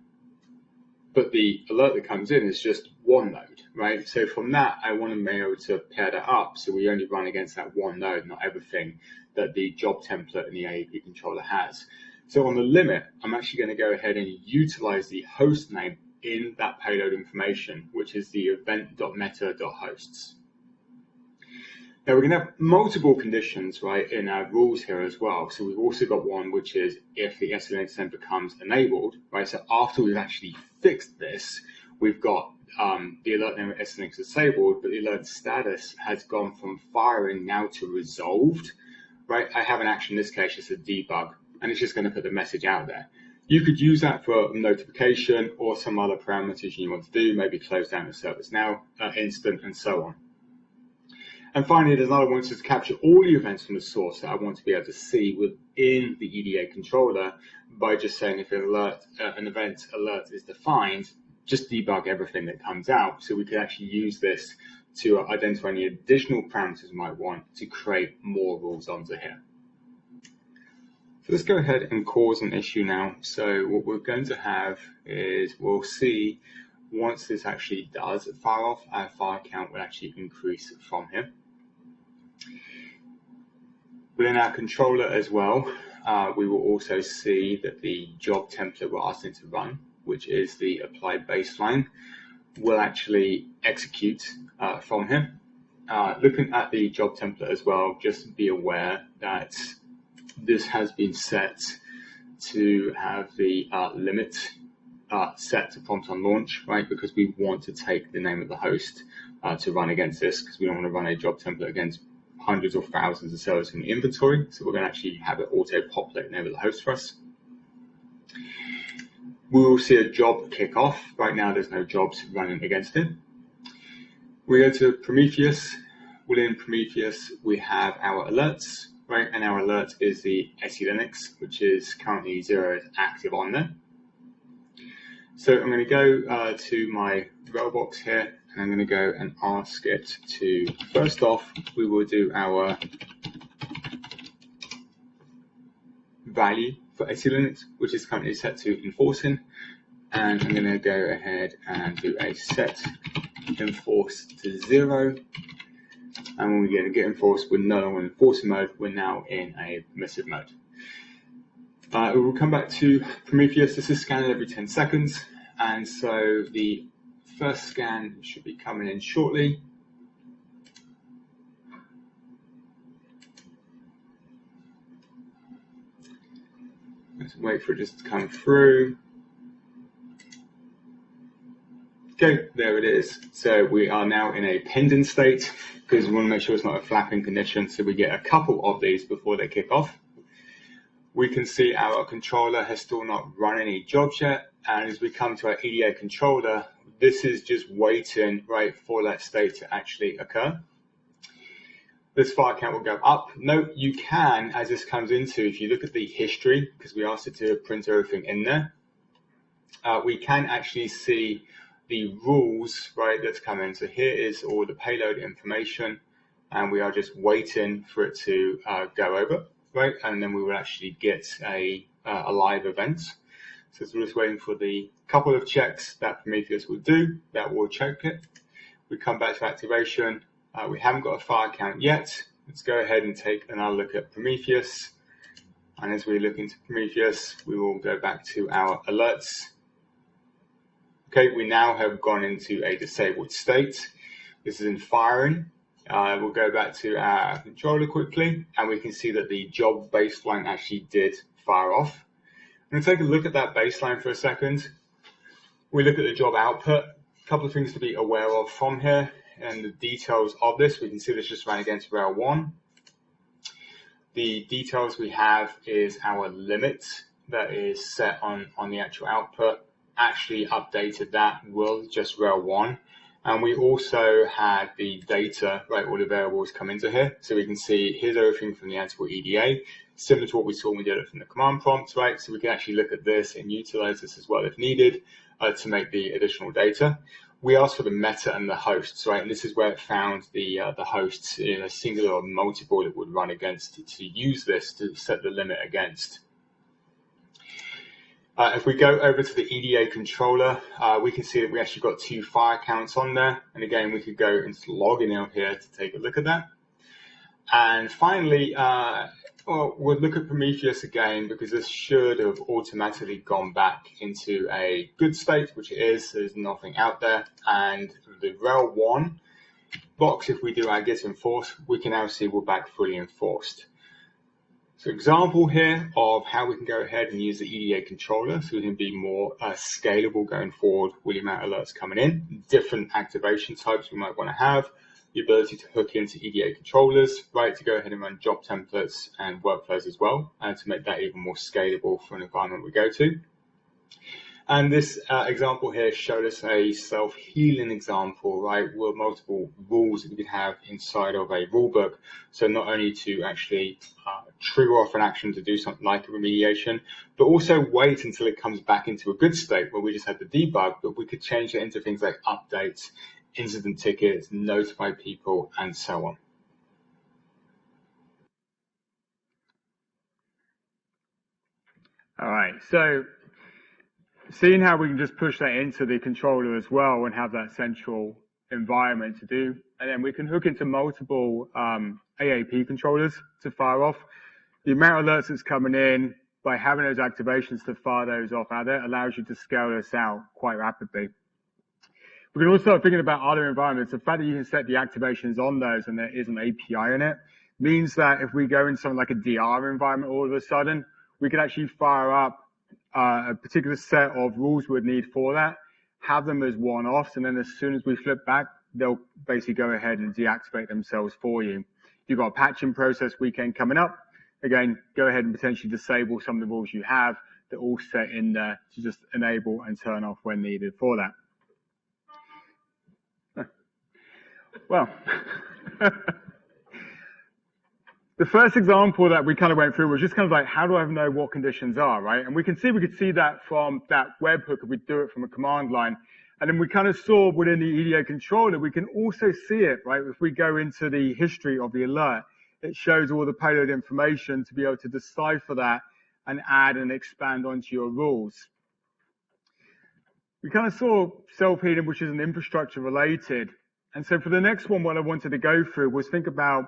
But the alert that comes in is just one node, right? So from that, I want to be able to pair that up so we only run against that one node, not everything that the job template in the AEP controller has. So on the limit, I'm actually going to go ahead and utilize the host name in that payload information, which is the event.meta.hosts. Now we're going to have multiple conditions, right, in our rules here as well. So we've also got one which is if the SE Linux then becomes enabled, right? So after we've actually fixed this, we've got the alert name of SE Linux disabled, but the alert status has gone from firing now to resolved, right? I have an action in this case, it's a debug, and it's just going to put the message out there. You could use that for notification or some other parameters you want to do, maybe close down the ServiceNow instant and so on. And finally, there's another one which is to capture all the events from the source that I want to be able to see within the EDA controller by just saying if an event alert is defined, just debug everything that comes out. So we could actually use this to identify any additional parameters we might want to create more rules onto here. So let's go ahead and cause an issue now. So what we're going to have is we'll see once this actually does fire off, our fire count will actually increase from here. Within our controller as well, we will also see that the job template we're asking to run, which is the apply baseline, will actually execute from here. Looking at the job template as well, just be aware that this has been set to have the limit set to prompt on launch, right? Because we want to take the name of the host to run against this, because we don't want to run a job template against hundreds or thousands of servers in the inventory. So we're going to actually have it auto-populate the name of the host for us. We will see a job kick off. Right now, there's no jobs running against it. We go to Prometheus. Within Prometheus, we have our alerts, right? And our alert is the SE Linux, which is currently 0 active on there. So I'm going to go to my rel box here, and I'm going to go and ask it to, first off, we will do our value for ACLinux, which is currently set to enforcing, and I'm going to go ahead and do a set enforce to 0. And when we get enforced, we're no longer in enforcing mode, we're now in a permissive mode. We will come back to Prometheus. This is scanned every 10 seconds, and so the first scan should be coming in shortly. Let's wait for it just to come through. Okay, there it is. So we are now in a pending state because we want to make sure it's not a flapping condition, so we get a couple of these before they kick off. We can see our controller has still not run any jobs yet, and as we come to our EDA controller, this is just waiting, right, for that state to actually occur. This file count will go up. Note you can, as this comes into, if you look at the history, because we asked it to print everything in there, we can actually see the rules, right, that's come in. So here is all the payload information, and we are just waiting for it to go over. Right, and then we will actually get a live event. So we're just waiting for the couple of checks that Prometheus will do that will check it. We come back to activation. We haven't got a file count yet. Let's go ahead and take another look at Prometheus. And as we look into Prometheus, we will go back to our alerts. Okay, we now have gone into a disabled state. This is in firing. We'll go back to our controller quickly, and we can see that the job baseline actually did fire off. I'm going to take a look at that baseline for a second. We look at the job output. A couple of things to be aware of from here, and the details of this. We can see this just ran against rail 1. The details we have is our limit that is set on the actual output. Actually updated that with just rail 1. And we also had the data, right, all the variables come into here. So we can see here's everything from the Ansible EDA, similar to what we saw when we did it from the command prompt, right? So we can actually look at this and utilize this as well if needed to make the additional data. We asked for the meta and the hosts, right? And this is where it found the hosts in a singular or multiple that would run against to use this to set the limit against. If we go over to the EDA controller, we can see that we actually got 2 fire counts on there. And again, we could go into the login out here to take a look at that. And finally, we'll look at Prometheus again, because this should have automatically gone back into a good state, which it is. There's nothing out there. And the rel 1 box, if we do our git enforce, we can now see we're back fully enforced. So example here of how we can go ahead and use the EDA controller so we can be more scalable going forward with the amount of alerts coming in, different activation types we might want to have, the ability to hook into EDA controllers, right, to go ahead and run job templates and workflows as well, and to make that even more scalable for an environment we go to. And this example here showed us a self-healing example, right, with multiple rules that we could have inside of a rulebook. So not only to actually trigger off an action to do something like a remediation, but also wait until it comes back into a good state where we just had the debug, but we could change it into things like updates, incident tickets, notify people, and so on. All right, so seeing how we can just push that into the controller as well and have that central environment to do, and then we can hook into multiple AAP controllers to fire off. The amount of alerts that's coming in, by having those activations to fire those off out there, allows you to scale this out quite rapidly. We can also start thinking about other environments. The fact that you can set the activations on those and there is an API in it means that if we go into something like a DR environment all of a sudden, we can actually fire up a particular set of rules we'd need for that, have them as one-offs, and then as soon as we flip back, they'll basically go ahead and deactivate themselves for you. You've got a patching process weekend coming up. Again, go ahead and potentially disable some of the rules you have that are all set in there to just enable and turn off when needed for that. Well, the first example that we kind of went through was just kind of like, how do I know what conditions are, right? And we could see that from that webhook if we do it from a command line. And then we kind of saw within the EDA controller, we can also see it, right? If we go into the history of the alert, it shows all the payload information to be able to decipher that and add and expand onto your rules. We kind of saw self-healing, which is an infrastructure related. And so for the next one, what I wanted to go through was think about,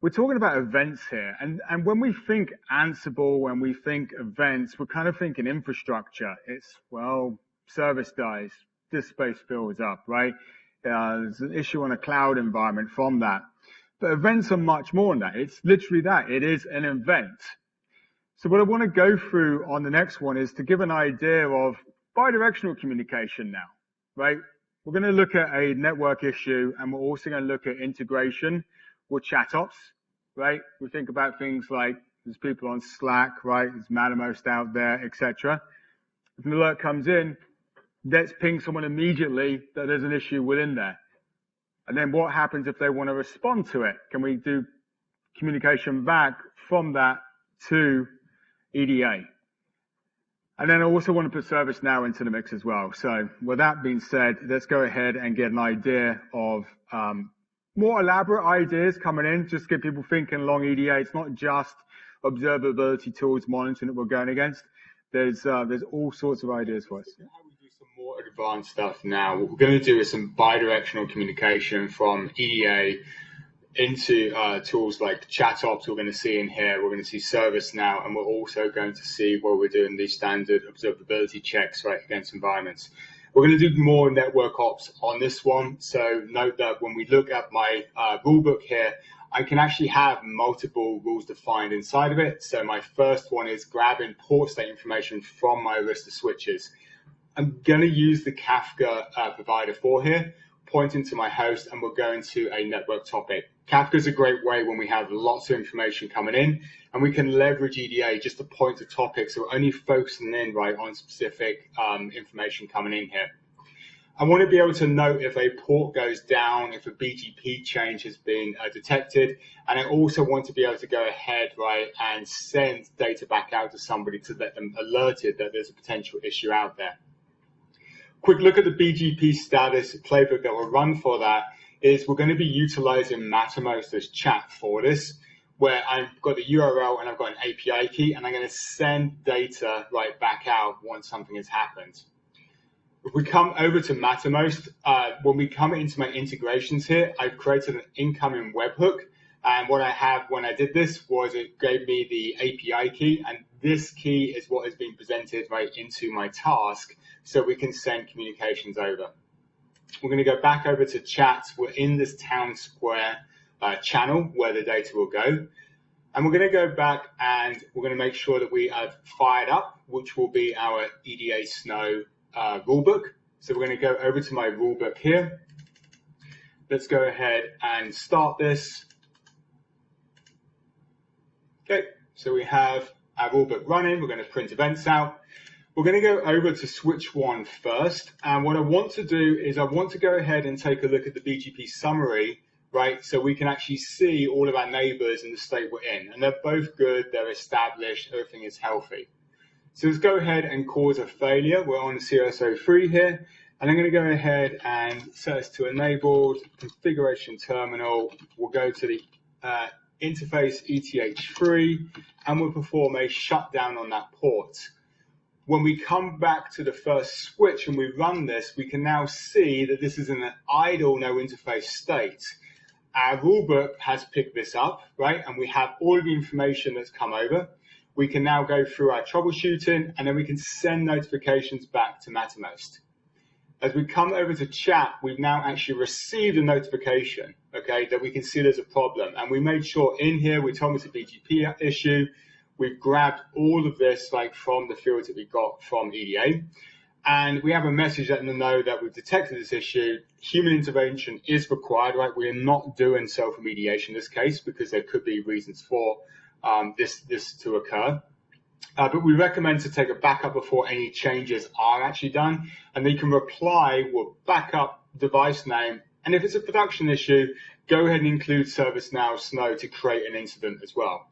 we're talking about events here. And when we think Ansible, when we think events, we're kind of thinking infrastructure. It's, well, service dies, disk space fills up, right? There's an issue on a cloud environment from that. But events are much more than that. It's literally that. It is an event. So what I want to go through on the next one is to give an idea of bidirectional communication now, right? We're going to look at a network issue, and we're also going to look at integration with ChatOps, right? We think about things like there's people on Slack, right? There's Mattermost out there, etc. If an alert comes in, let's ping someone immediately that there's an issue within there. And then what happens if they want to respond to it? Can we do communication back from that to EDA? And then I also want to put ServiceNow into the mix as well. So with that being said, let's go ahead and get an idea of more elaborate ideas coming in, just get people thinking along EDA. It's not just observability tools, monitoring that we're going against. There's all sorts of ideas for us. How we do some more advanced stuff now. What we're going to do is some bidirectional communication from EDA into tools like ChatOps. We're going to see in here, we're going to see ServiceNow, and we're also going to see where we're doing these standard observability checks right against environments. We're going to do more network ops on this one. So note that when we look at my rulebook here, I can actually have multiple rules defined inside of it. So my first one is grabbing port state information from my Arista switches. I'm going to use the Kafka provider for here, pointing to my host, and we're going to a network topic. Kafka is a great way when we have lots of information coming in, and we can leverage EDA just to point to topics. So we're only focusing in right on specific information coming in here. I want to be able to note if a port goes down, if a BGP change has been detected, and I also want to be able to go ahead right and send data back out to somebody to let them alerted that there's a potential issue out there. Quick look at the BGP status playbook that will run for that is we're going to be utilizing Mattermost as chat for this, where I've got the URL and I've got an API key, and I'm going to send data right back out once something has happened. If we come over to Mattermost, when we come into my integrations here, I've created an incoming webhook. And what I have when I did this was it gave me the API key, and this key is what is being presented right into my task so we can send communications over. We're going to go back over to chat. We're in this town square channel where the data will go. And we're going to go back and we're going to make sure that we have fired up, which will be our EDA Snow rulebook. So we're going to go over to my rulebook here. Let's go ahead and start this. Okay, so we have our rulebook running. We're going to print events out. We're going to go over to switch one first. And what I want to do is I want to go ahead and take a look at the BGP summary, right? So we can actually see all of our neighbors in the state we're in. And they're both good. They're established. Everything is healthy. So let's go ahead and cause a failure. We're on CSO3 here. And I'm going to go ahead and set this to enabled, configuration terminal. We'll go to the interface ETH3, and we'll perform a shutdown on that port. When we come back to the first switch and we run this, we can now see that this is in an idle no interface state. Our rulebook has picked this up, right? And we have all of the information that's come over. We can now go through our troubleshooting, and then we can send notifications back to Mattermost. As we come over to chat, we've now actually received a notification, okay, that we can see there's a problem. And we made sure in here, we told it's a BGP issue. We've grabbed all of this like from the fields that we got from EDA. And we have a message letting them know that we've detected this issue. Human intervention is required, right? We are not doing self-remediation in this case because there could be reasons for this to occur. But we recommend to take a backup before any changes are actually done. And they can reply with backup device name And if it's a production issue, go ahead and include ServiceNow Snow to create an incident as well.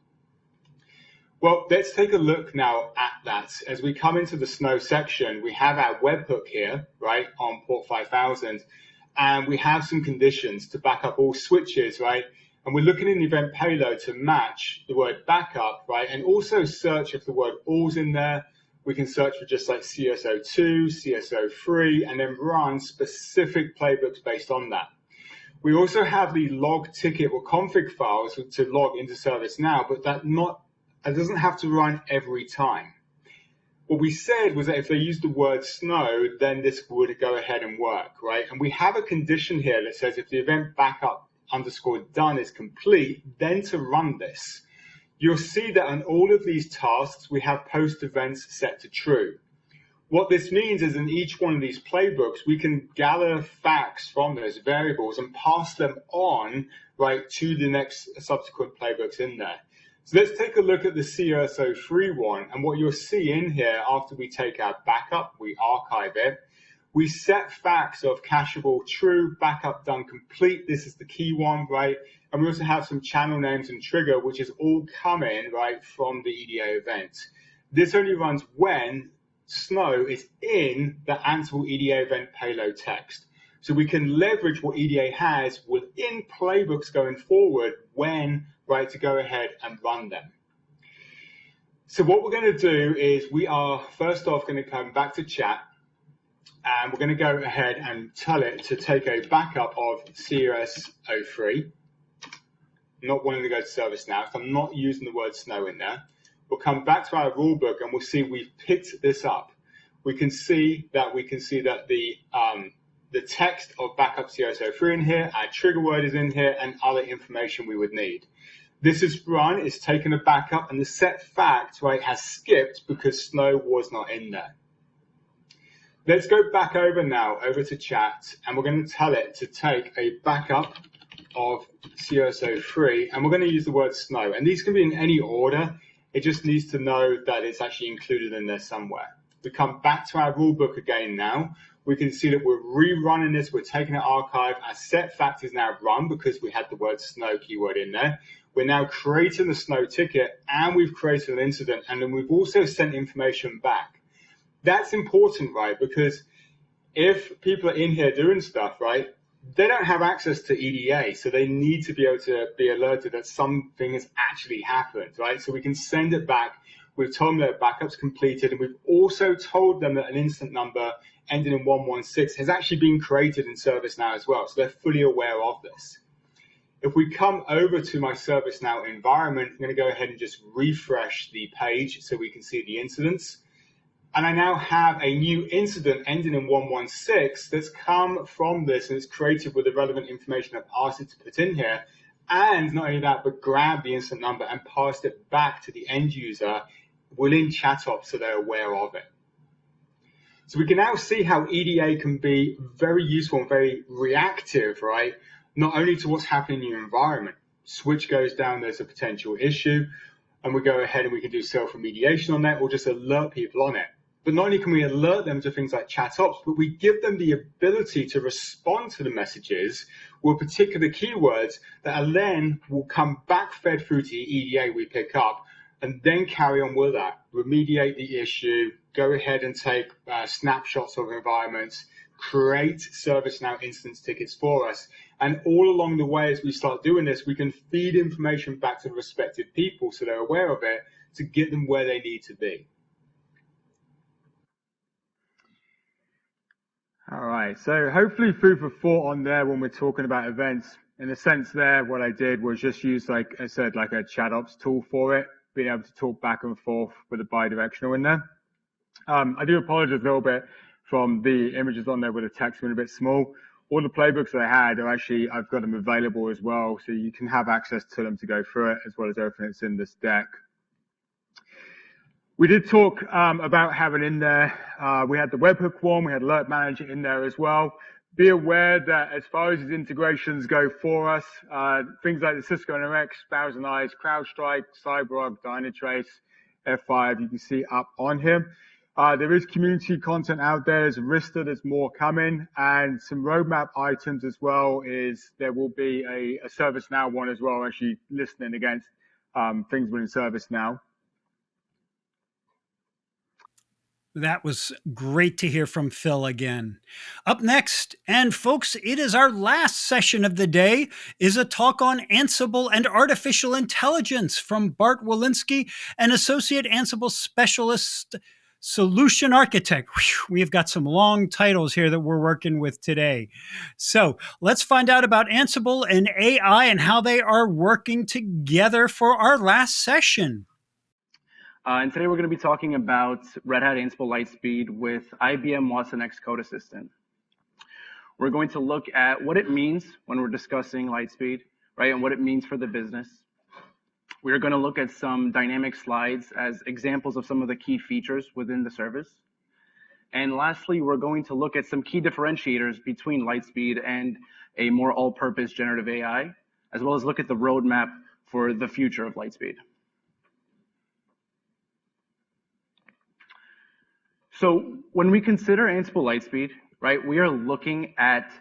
Well, let's take a look now at that. As we come into the Snow section, we have our webhook here, right, on port 5000, and we have some conditions to back up all switches, right? And we're looking in the event payload to match the word backup, right? And also search if the word all's in there. We can search for just like CSO2, CSO3, and then run specific playbooks based on that. We also have the log ticket or config files to log into ServiceNow, but it doesn't have to run every time. What we said was that if they use the word Snow, then this would go ahead and work, right? And we have a condition here that says if the event backup _done is complete, then to run this. You'll see that on all of these tasks, we have post events set to true. What this means is in each one of these playbooks, we can gather facts from those variables and pass them on, right, to the next subsequent playbooks in there. So let's take a look at the CSO3 one, and what you'll see in here after we take our backup, we archive it, we set facts of cacheable true, backup done complete. This is the key one, right? And we also have some channel names and trigger, which is all coming, right, from the EDA event. This only runs when Snow is in the Ansible EDA event payload text. So we can leverage what EDA has within playbooks going forward when, right, to go ahead and run them. So what we're going to do is we are first off going to come back to chat, and we're going to go ahead and tell it to take a backup of CSO3. Not wanting to go to ServiceNow, so I'm not using the word Snow in there. We'll come back to our rulebook and we'll see we've picked this up. We can see that the text of backup CSO3 in here, our trigger word is in here, and other information we would need. This is run, it's taken a backup, and the set fact, right, has skipped because Snow was not in there. Let's go back over now, over to chat, and we're going to tell it to take a backup of CSO3, and we're going to use the word Snow. And these can be in any order. It just needs to know that it's actually included in there somewhere. We come back to our rulebook again now. We can see that we're rerunning this. We're taking an archive. Our set fact is now run because we had the word Snow keyword in there. We're now creating the Snow ticket, and we've created an incident, and then we've also sent information back. That's important, right? Because if people are in here doing stuff, right, they don't have access to EDA, so they need to be able to be alerted that something has actually happened, right? So we can send it back. We've told them that backup's completed, and we've also told them that an incident number ending in 116 has actually been created in ServiceNow as well, so they're fully aware of this. If we come over to my ServiceNow environment, I'm going to go ahead and just refresh the page so we can see the incidents. And I now have a new incident ending in 116 that's come from this, and it's created with the relevant information I've asked it to put in here. And not only that, but grab the incident number and passed it back to the end user within ChatOps so they're aware of it. So we can now see how EDA can be very useful and very reactive, right? Not only to what's happening in your environment. Switch goes down, there's a potential issue, and we go ahead and we can do self-remediation on that or just alert people on it. But not only can we alert them to things like ChatOps, but we give them the ability to respond to the messages with particular keywords that then will come back fed through to the EDA we pick up, and then carry on with that, remediate the issue, go ahead and take snapshots of environments, create ServiceNow instance tickets for us. And all along the way, as we start doing this, we can feed information back to the respective people so they're aware of it to get them where they need to be. All right, so hopefully food for thought on there when we're talking about events. In a sense there, what I did was just use, like I said, like a ChatOps tool for it, being able to talk back and forth with a bidirectional in there. I do apologize a little bit from the images on there with the text being a bit small. All the playbooks that I had are actually, I've got them available as well, so you can have access to them to go through it, as well as everything that's in this deck. We did talk about having in there, we had the webhook one, we had Alert Manager in there as well. Be aware that as far as these integrations go for us, things like the Cisco NRX, Thousand Eyes, CrowdStrike, CyberArk, Dynatrace, F5, you can see up on here. There is community content out there. There's Arista, there's more coming, and some roadmap items as well is there will be a ServiceNow one as well, actually listening against things within ServiceNow. That was great to hear from Phil again. Up next, and folks, it is our last session of the day, is a talk on Ansible and artificial intelligence from Bart Walensky, an associate Ansible specialist solution architect. Whew, we've got some long titles here that we're working with today. So let's find out about Ansible and AI and how they are working together for our last session. And today we're going to be talking about Red Hat Ansible Lightspeed with IBM watsonx Code Assistant. We're going to look at what it means when we're discussing Lightspeed, right, and what it means for the business. We're going to look at some dynamic slides as examples of some of the key features within the service. And lastly, we're going to look at some key differentiators between Lightspeed and a more all-purpose generative AI, as well as look at the roadmap for the future of Lightspeed. So when we consider Ansible Lightspeed, right, we are looking at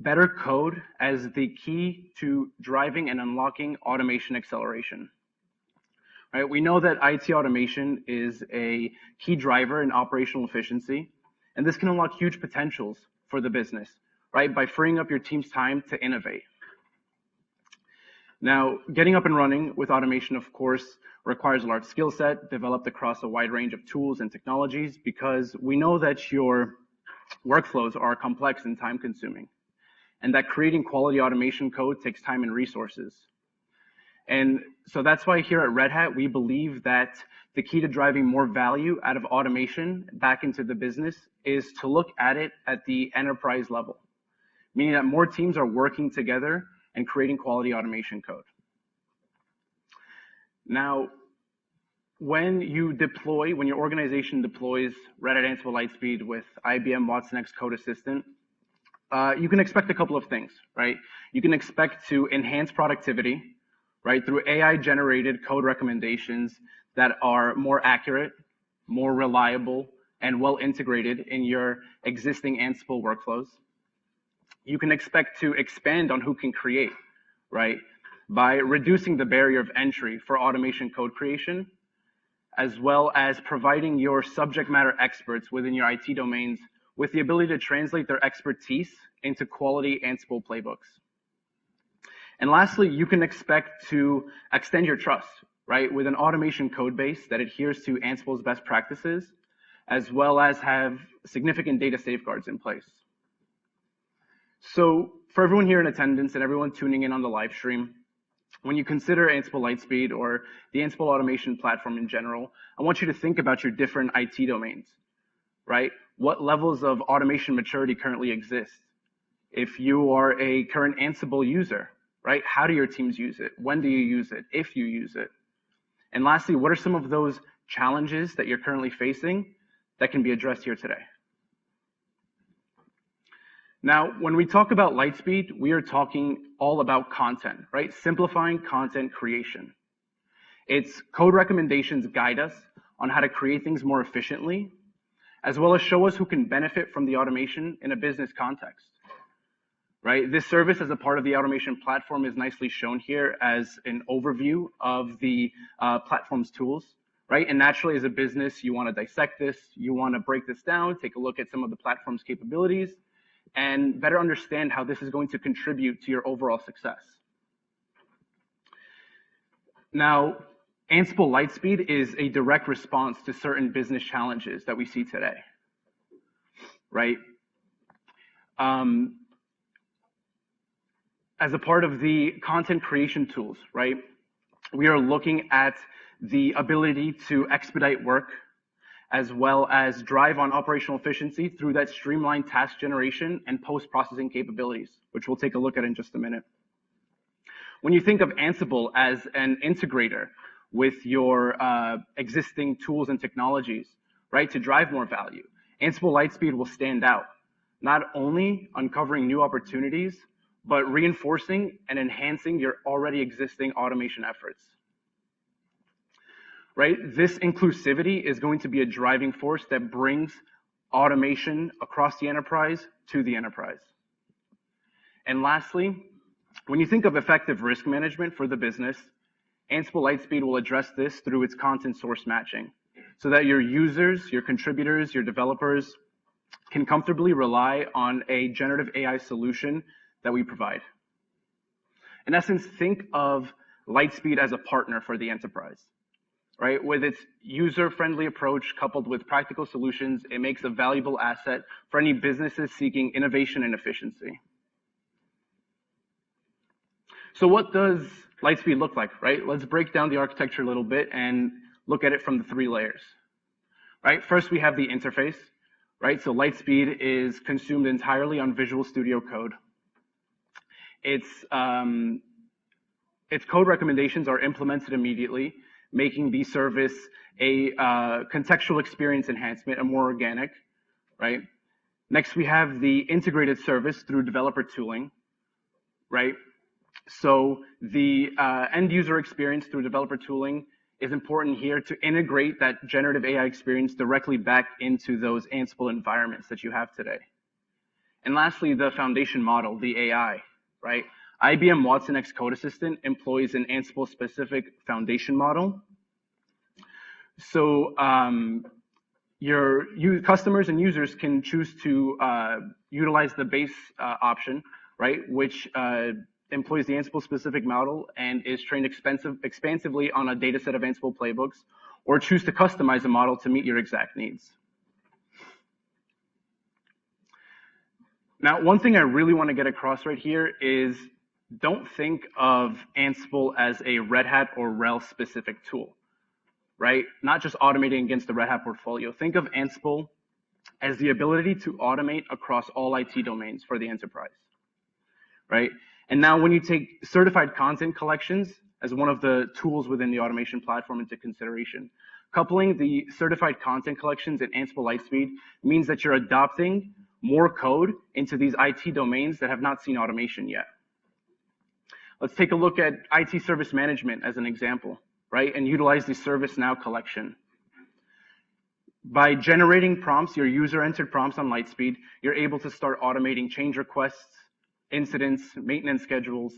better code as the key to driving and unlocking automation acceleration. Right, we know that IT automation is a key driver in operational efficiency, and this can unlock huge potentials for the business, right, by freeing up your team's time to innovate. Now, getting up and running with automation, of course, requires a large skill set developed across a wide range of tools and technologies, because we know that your workflows are complex and time consuming, and that creating quality automation code takes time and resources. And so that's why here at Red Hat, we believe that the key to driving more value out of automation back into the business is to look at it at the enterprise level, meaning that more teams are working together and creating quality automation code. Now, when your organization deploys Red Hat Ansible Lightspeed with IBM watsonx Code Assistant, you can expect a couple of things, right? You can expect to enhance productivity, right, through AI-generated code recommendations that are more accurate, more reliable, and well integrated in your existing Ansible workflows. You can expect to expand on who can create, right, by reducing the barrier of entry for automation code creation, as well as providing your subject matter experts within your IT domains with the ability to translate their expertise into quality Ansible playbooks. And lastly, you can expect to extend your trust, right, with an automation code base that adheres to Ansible's best practices, as well as have significant data safeguards in place. So for everyone here in attendance and everyone tuning in on the live stream, when you consider Ansible Lightspeed or the Ansible automation platform in general, I want you to think about your different IT domains, right? What levels of automation maturity currently exist? If you are a current Ansible user, right, how do your teams use it? When do you use it, if you use it? And lastly, what are some of those challenges that you're currently facing that can be addressed here today? Now, when we talk about Lightspeed, we are talking all about content, right? Simplifying content creation. Its code recommendations guide us on how to create things more efficiently, as well as show us who can benefit from the automation in a business context, right? This service as a part of the automation platform is nicely shown here as an overview of the platform's tools, right? And naturally, as a business, you want to dissect this, you want to break this down, take a look at some of the platform's capabilities, and better understand how this is going to contribute to your overall success. Now, Ansible Lightspeed is a direct response to certain business challenges that we see today, right? As a part of the content creation tools, right, we are looking at the ability to expedite work, as well as drive on operational efficiency through that streamlined task generation and post-processing capabilities, which we'll take a look at in just a minute. When you think of Ansible as an integrator with your existing tools and technologies, right, to drive more value, Ansible Lightspeed will stand out, not only uncovering new opportunities, but reinforcing and enhancing your already existing automation efforts. right? This inclusivity is going to be a driving force that brings automation across the enterprise to the enterprise. And lastly, when you think of effective risk management for the business, Ansible Lightspeed will address this through its content source matching so that your users, your contributors, your developers can comfortably rely on a generative AI solution that we provide. In essence, think of Lightspeed as a partner for the enterprise, right? With its user-friendly approach coupled with practical solutions, it makes a valuable asset for any businesses seeking innovation and efficiency. So what does Lightspeed look like, right? Let's break down the architecture a little bit and look at it from the 3 layers, right? First, we have the interface, right? So Lightspeed is consumed entirely on Visual Studio Code. Its code recommendations are implemented immediately, making the service a contextual experience enhancement, a more organic, right? Next, we have the integrated service through developer tooling, right? So the end user experience through developer tooling is important here to integrate that generative AI experience directly back into those Ansible environments that you have today. And lastly, the foundation model, the AI, right? IBM Watson X Code Assistant employs an Ansible specific foundation model. So your customers and users can choose to utilize the base option, right? Which employs the Ansible specific model and is trained expansively on a data set of Ansible playbooks, or choose to customize a model to meet your exact needs. Now, one thing I really want to get across right here is don't think of Ansible as a Red Hat or RHEL specific tool, right? Not just automating against the Red Hat portfolio. Think of Ansible as the ability to automate across all IT domains for the enterprise, right? And now when you take certified content collections as one of the tools within the automation platform into consideration, coupling the certified content collections in Ansible Lightspeed means that you're adopting more code into these IT domains that have not seen automation yet. Let's take a look at IT service management as an example, right? And utilize the ServiceNow collection. By generating prompts, your user-entered prompts on Lightspeed, you're able to start automating change requests, incidents, maintenance schedules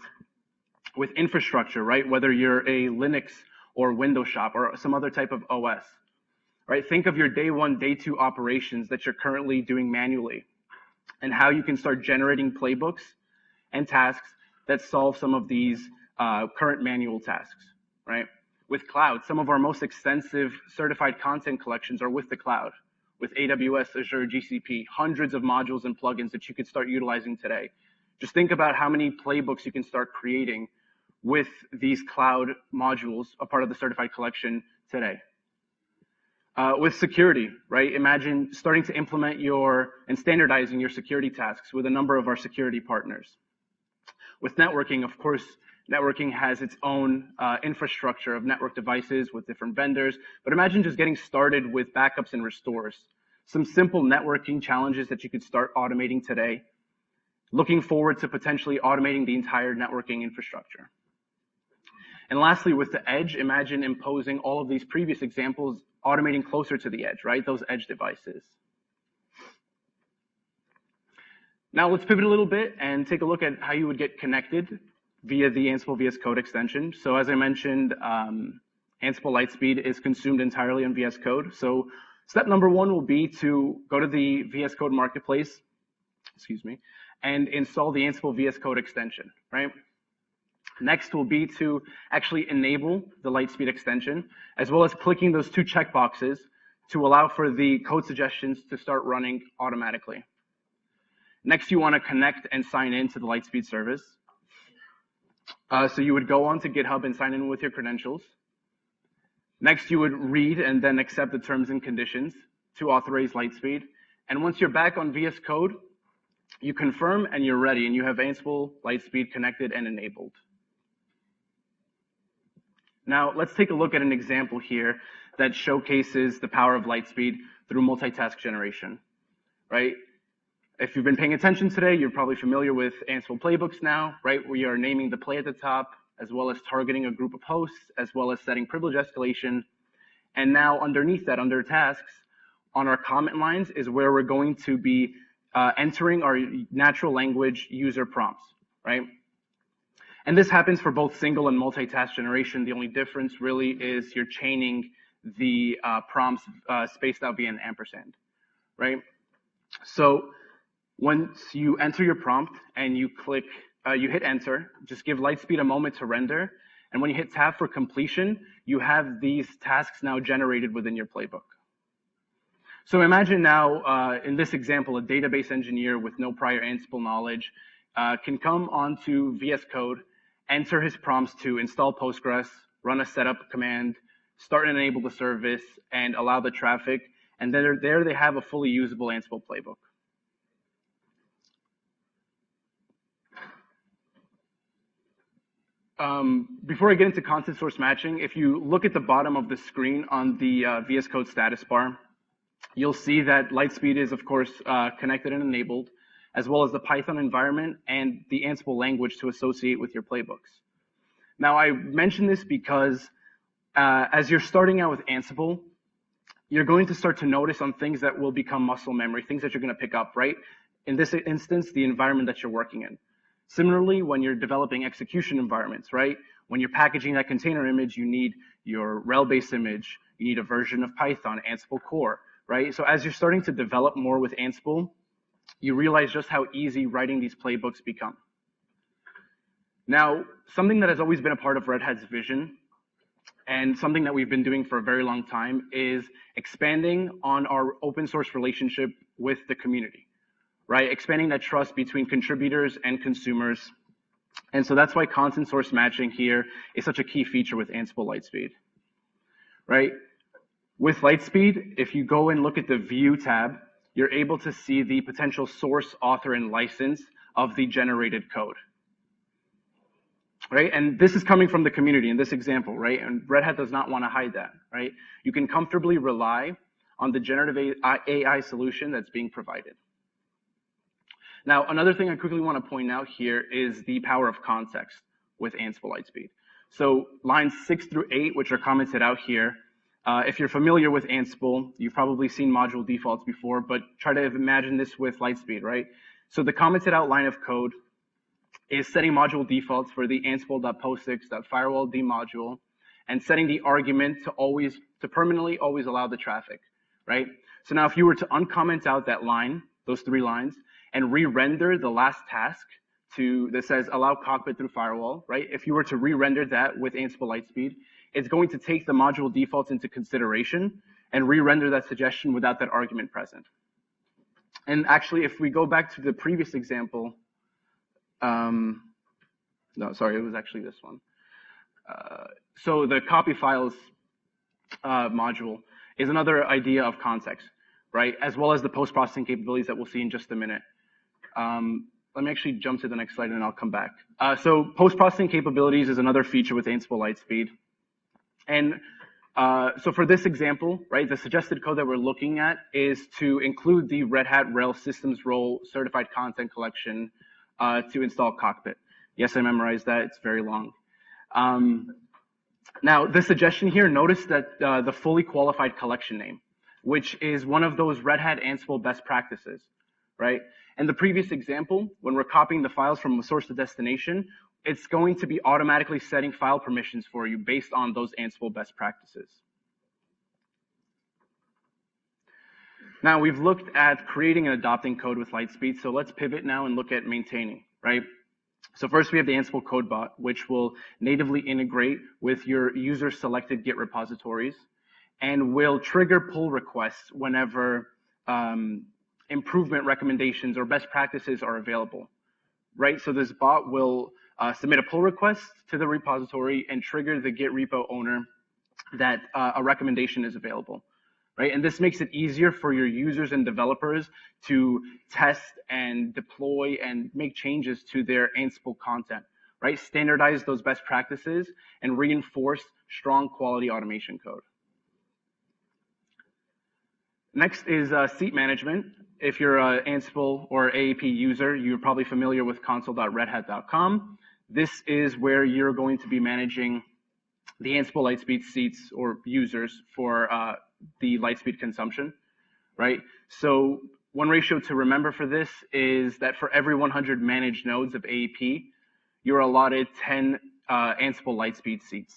with infrastructure, right? Whether you're a Linux or Windows shop or some other type of OS, right? Think of your day 1, day 2 operations that you're currently doing manually and how you can start generating playbooks and tasks that solve some of these current manual tasks, right? With cloud, some of our most extensive certified content collections are with the cloud, with AWS, Azure, GCP, hundreds of modules and plugins that you could start utilizing today. Just think about how many playbooks you can start creating with these cloud modules, a part of the certified collection today. With security, right? Imagine starting to implement and standardizing your security tasks with a number of our security partners. With networking, of course, networking has its own infrastructure of network devices with different vendors, but imagine just getting started with backups and restores. Some simple networking challenges that you could start automating today. Looking forward to potentially automating the entire networking infrastructure. And lastly, with the edge, imagine imposing all of these previous examples, automating closer to the edge, right? Those edge devices. Now let's pivot a little bit and take a look at how you would get connected via the Ansible VS Code extension. So as I mentioned, Ansible Lightspeed is consumed entirely on VS Code. So step number 1 will be to go to the VS Code marketplace, and install the Ansible VS Code extension, right? Next will be to actually enable the Lightspeed extension, as well as clicking those 2 checkboxes to allow for the code suggestions to start running automatically. Next, you want to connect and sign in to the Lightspeed service. So you would go on to GitHub and sign in with your credentials. Next, you would read and then accept the terms and conditions to authorize Lightspeed. And once you're back on VS Code, you confirm and you're ready, and you have Ansible Lightspeed connected and enabled. Now, let's take a look at an example here that showcases the power of Lightspeed through multitask generation, right? If you've been paying attention today, you're probably familiar with Ansible playbooks now, right? We are naming the play at the top, as well as targeting a group of hosts, as well as setting privilege escalation. And now underneath that, under tasks, on our comment lines is where we're going to be entering our natural language user prompts, right? And this happens for both single and multitask generation. The only difference really is you're chaining the prompts spaced out via an ampersand, right? So once you enter your prompt and you click, you hit enter, just give Lightspeed a moment to render. And when you hit tab for completion, you have these tasks now generated within your playbook. So imagine now, in this example, a database engineer with no prior Ansible knowledge can come onto VS Code, enter his prompts to install Postgres, run a setup command, start and enable the service, and allow the traffic. And then there they have a fully usable Ansible playbook. Before I get into content source matching, if you look at the bottom of the screen on the VS Code status bar, you'll see that Lightspeed is, of course, connected and enabled, as well as the Python environment and the Ansible language to associate with your playbooks. Now, I mention this because as you're starting out with Ansible, you're going to start to notice on things that will become muscle memory, things that you're going to pick up, right? In this instance, the environment that you're working in. Similarly, when you're developing execution environments, right? When you're packaging that container image, you need your rel-based image, you need a version of Python, Ansible core, right? So as you're starting to develop more with Ansible, you realize just how easy writing these playbooks become. Now, something that has always been a part of Red Hat's vision and something that we've been doing for a very long time is expanding on our open source relationship with the community, right? Expanding that trust between contributors and consumers. And so that's why content source matching here is such a key feature with Ansible Lightspeed, right? With Lightspeed, if you go and look at the View tab, you're able to see the potential source, author, and license of the generated code, right? And this is coming from the community in this example, right? And Red Hat does not want to hide that, right? You can comfortably rely on the generative AI solution that's being provided. Now, another thing I quickly want to point out here is the power of context with Ansible Lightspeed. So lines 6 through 8, which are commented out here, if you're familiar with Ansible, you've probably seen module defaults before, but try to imagine this with Lightspeed, right? So the commented out line of code is setting module defaults for the Ansible.POSIX.firewall module and setting the argument to permanently always allow the traffic, right? So now if you were to uncomment out that line, those 3 lines, and re-render the last task that says allow cockpit through firewall, right? If you were to re-render that with Ansible Lightspeed, it's going to take the module defaults into consideration and re-render that suggestion without that argument present. And actually, if we go back to the previous example, no, sorry, it was actually this one. So the copy files module is another idea of context, right? As well as the post-processing capabilities that we'll see in just a minute. Let me actually jump to the next slide and I'll come back. So post-processing capabilities is another feature with Ansible Lightspeed. And so for this example, right, the suggested code that we're looking at is to include the Red Hat RHEL systems role certified content collection to install Cockpit. Yes, I memorized that. It's very long. Now, the suggestion here, notice that the fully qualified collection name, which is one of those Red Hat Ansible best practices, right? In the previous example, when we're copying the files from source to destination, it's going to be automatically setting file permissions for you based on those Ansible best practices. Now, we've looked at creating and adopting code with Lightspeed, so let's pivot now and look at maintaining, right? So first we have the Ansible CodeBot, which will natively integrate with your user-selected Git repositories and will trigger pull requests whenever improvement recommendations or best practices are available, right? So this bot will submit a pull request to the repository and trigger the Git repo owner that a recommendation is available, right? And this makes it easier for your users and developers to test and deploy and make changes to their Ansible content, right? Standardize those best practices and reinforce strong quality automation code. Next is seat management. If you're an Ansible or AAP user, you're probably familiar with console.redhat.com. This is where you're going to be managing the Ansible Lightspeed seats or users for the Lightspeed consumption, right? So one ratio to remember for this is that for every 100 managed nodes of AEP, you're allotted 10 Ansible Lightspeed seats.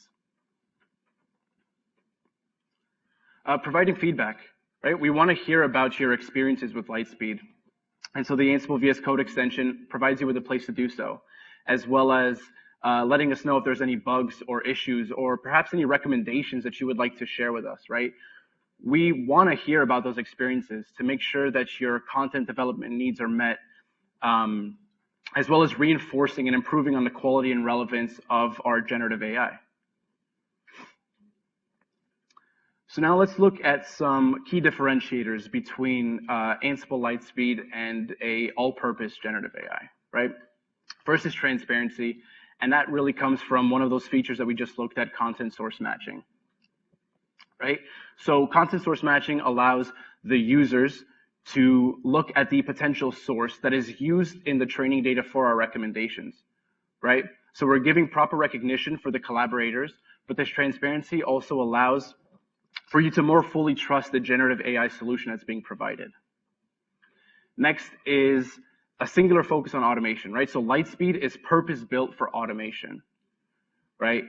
Providing feedback, right? We want to hear about your experiences with Lightspeed. And so the Ansible VS Code extension provides you with a place to do so, as well as letting us know if there's any bugs or issues or perhaps any recommendations that you would like to share with us, right? We want to hear about those experiences to make sure that your content development needs are met, as well as reinforcing and improving on the quality and relevance of our generative AI. So now let's look at some key differentiators between Ansible Lightspeed and a all-purpose generative AI, right? First is transparency, and that really comes from one of those features that we just looked at, content source matching, right? So content source matching allows the users to look at the potential source that is used in the training data for our recommendations, right? So we're giving proper recognition for the collaborators, but this transparency also allows for you to more fully trust the generative AI solution that's being provided. Next is a singular focus on automation, right? So Lightspeed is purpose-built for automation, right?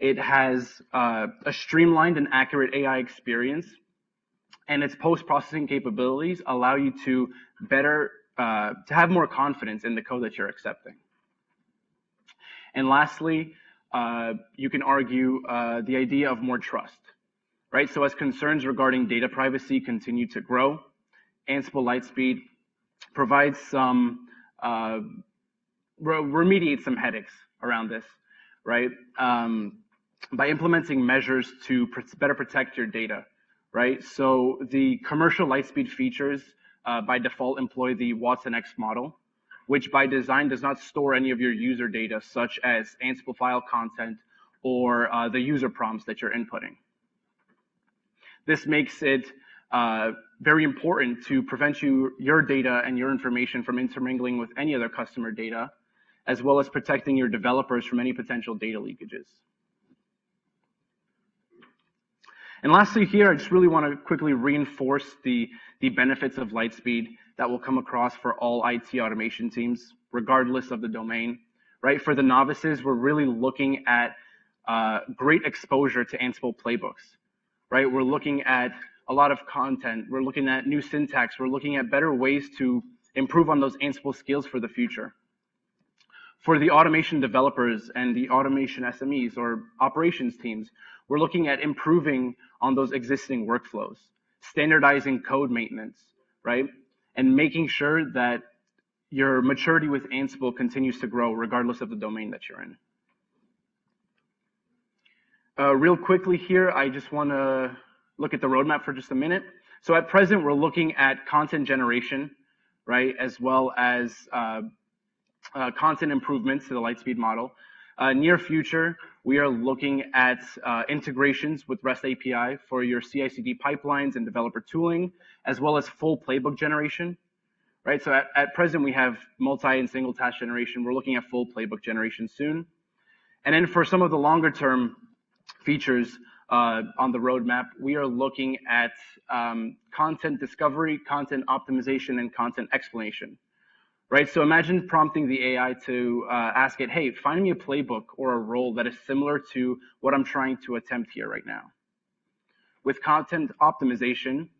It has a streamlined and accurate AI experience, and its post-processing capabilities allow you to better, to have more confidence in the code that you're accepting. And lastly, you can argue the idea of more trust, right? So as concerns regarding data privacy continue to grow, Ansible Lightspeed provides some, remediates some headaches around this, right? By implementing measures to better protect your data, right? So the commercial Lightspeed features by default employ the Watson-X model, which by design does not store any of your user data, such as Ansible file content or the user prompts that you're inputting. This makes it very important to prevent your data and your information from intermingling with any other customer data, as well as protecting your developers from any potential data leakages. And lastly here, I just really want to quickly reinforce the benefits of Lightspeed that will come across for all IT automation teams, regardless of the domain, right? For the novices, we're really looking at great exposure to Ansible playbooks, right? We're looking at a lot of content. We're looking at new syntax. We're looking at better ways to improve on those Ansible skills for the future. For the automation developers and the automation SMEs or operations teams, we're looking at improving on those existing workflows, standardizing code maintenance, right? And making sure that your maturity with Ansible continues to grow regardless of the domain that you're in. Real quickly here, I just want to look at the roadmap for just a minute. So at present, we're looking at content generation, right? As well as content improvements to the Lightspeed model. Near future, we are looking at integrations with REST API for your CI/CD pipelines and developer tooling, as well as full playbook generation, right? So at present, we have multi and single task generation. We're looking at full playbook generation soon. And then for some of the longer term features on the roadmap, we are looking at content discovery, content optimization, and content explanation. Right, so imagine prompting the AI to ask it, hey, find me a playbook or a role that is similar to what I'm trying to attempt here right now. With content optimization,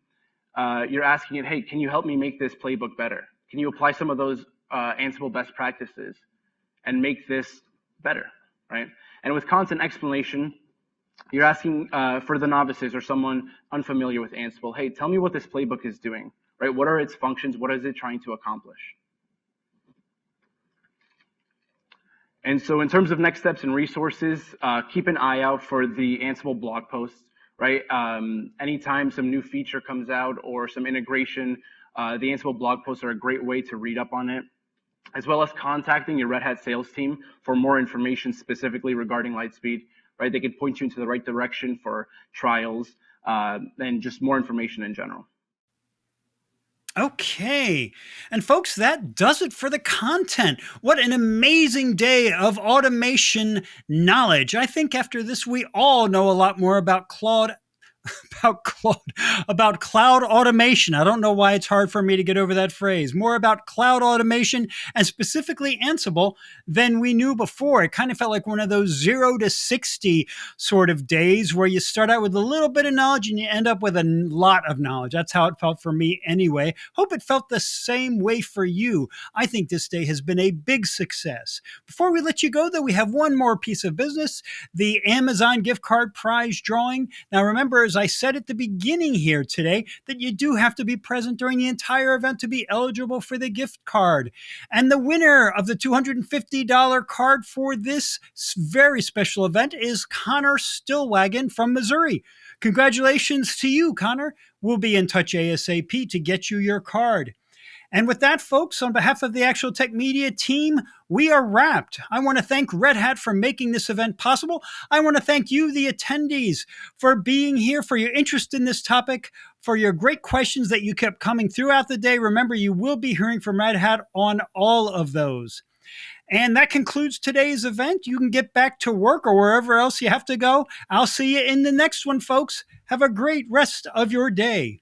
you're asking it, hey, can you help me make this playbook better? Can you apply some of those Ansible best practices and make this better, right? And with content explanation, you're asking for the novices or someone unfamiliar with Ansible, hey, tell me what this playbook is doing, right? What are its functions? What is it trying to accomplish? And so in terms of next steps and resources, keep an eye out for the Ansible blog posts, right? Anytime some new feature comes out or some integration, the Ansible blog posts are a great way to read up on it, as well as contacting your Red Hat sales team for more information specifically regarding Lightspeed, right? They could point you into the right direction for trials and just more information in general. Okay. And folks, that does it for the content. What an amazing day of automation knowledge. I think after this, we all know a lot more about about cloud automation. I don't know why it's hard for me to get over that phrase. More about cloud automation and specifically Ansible than we knew before. It kind of felt like one of those 0 to 60 sort of days where you start out with a little bit of knowledge and you end up with a lot of knowledge. That's how it felt for me anyway. Hope it felt the same way for you. I think this day has been a big success. Before we let you go, though, we have one more piece of business, the Amazon gift card prize drawing. Now, remember, as I said at the beginning here today, that you do have to be present during the entire event to be eligible for the gift card. And the winner of the $250 card for this very special event is Connor Stillwagon from Missouri. Congratulations to you, Connor. We'll be in touch ASAP to get you your card. And with that, folks, on behalf of the Actual Tech Media team, we are wrapped. I want to thank Red Hat for making this event possible. I want to thank you, the attendees, for being here, for your interest in this topic, for your great questions that you kept coming throughout the day. Remember, you will be hearing from Red Hat on all of those. And that concludes today's event. You can get back to work or wherever else you have to go. I'll see you in the next one, folks. Have a great rest of your day.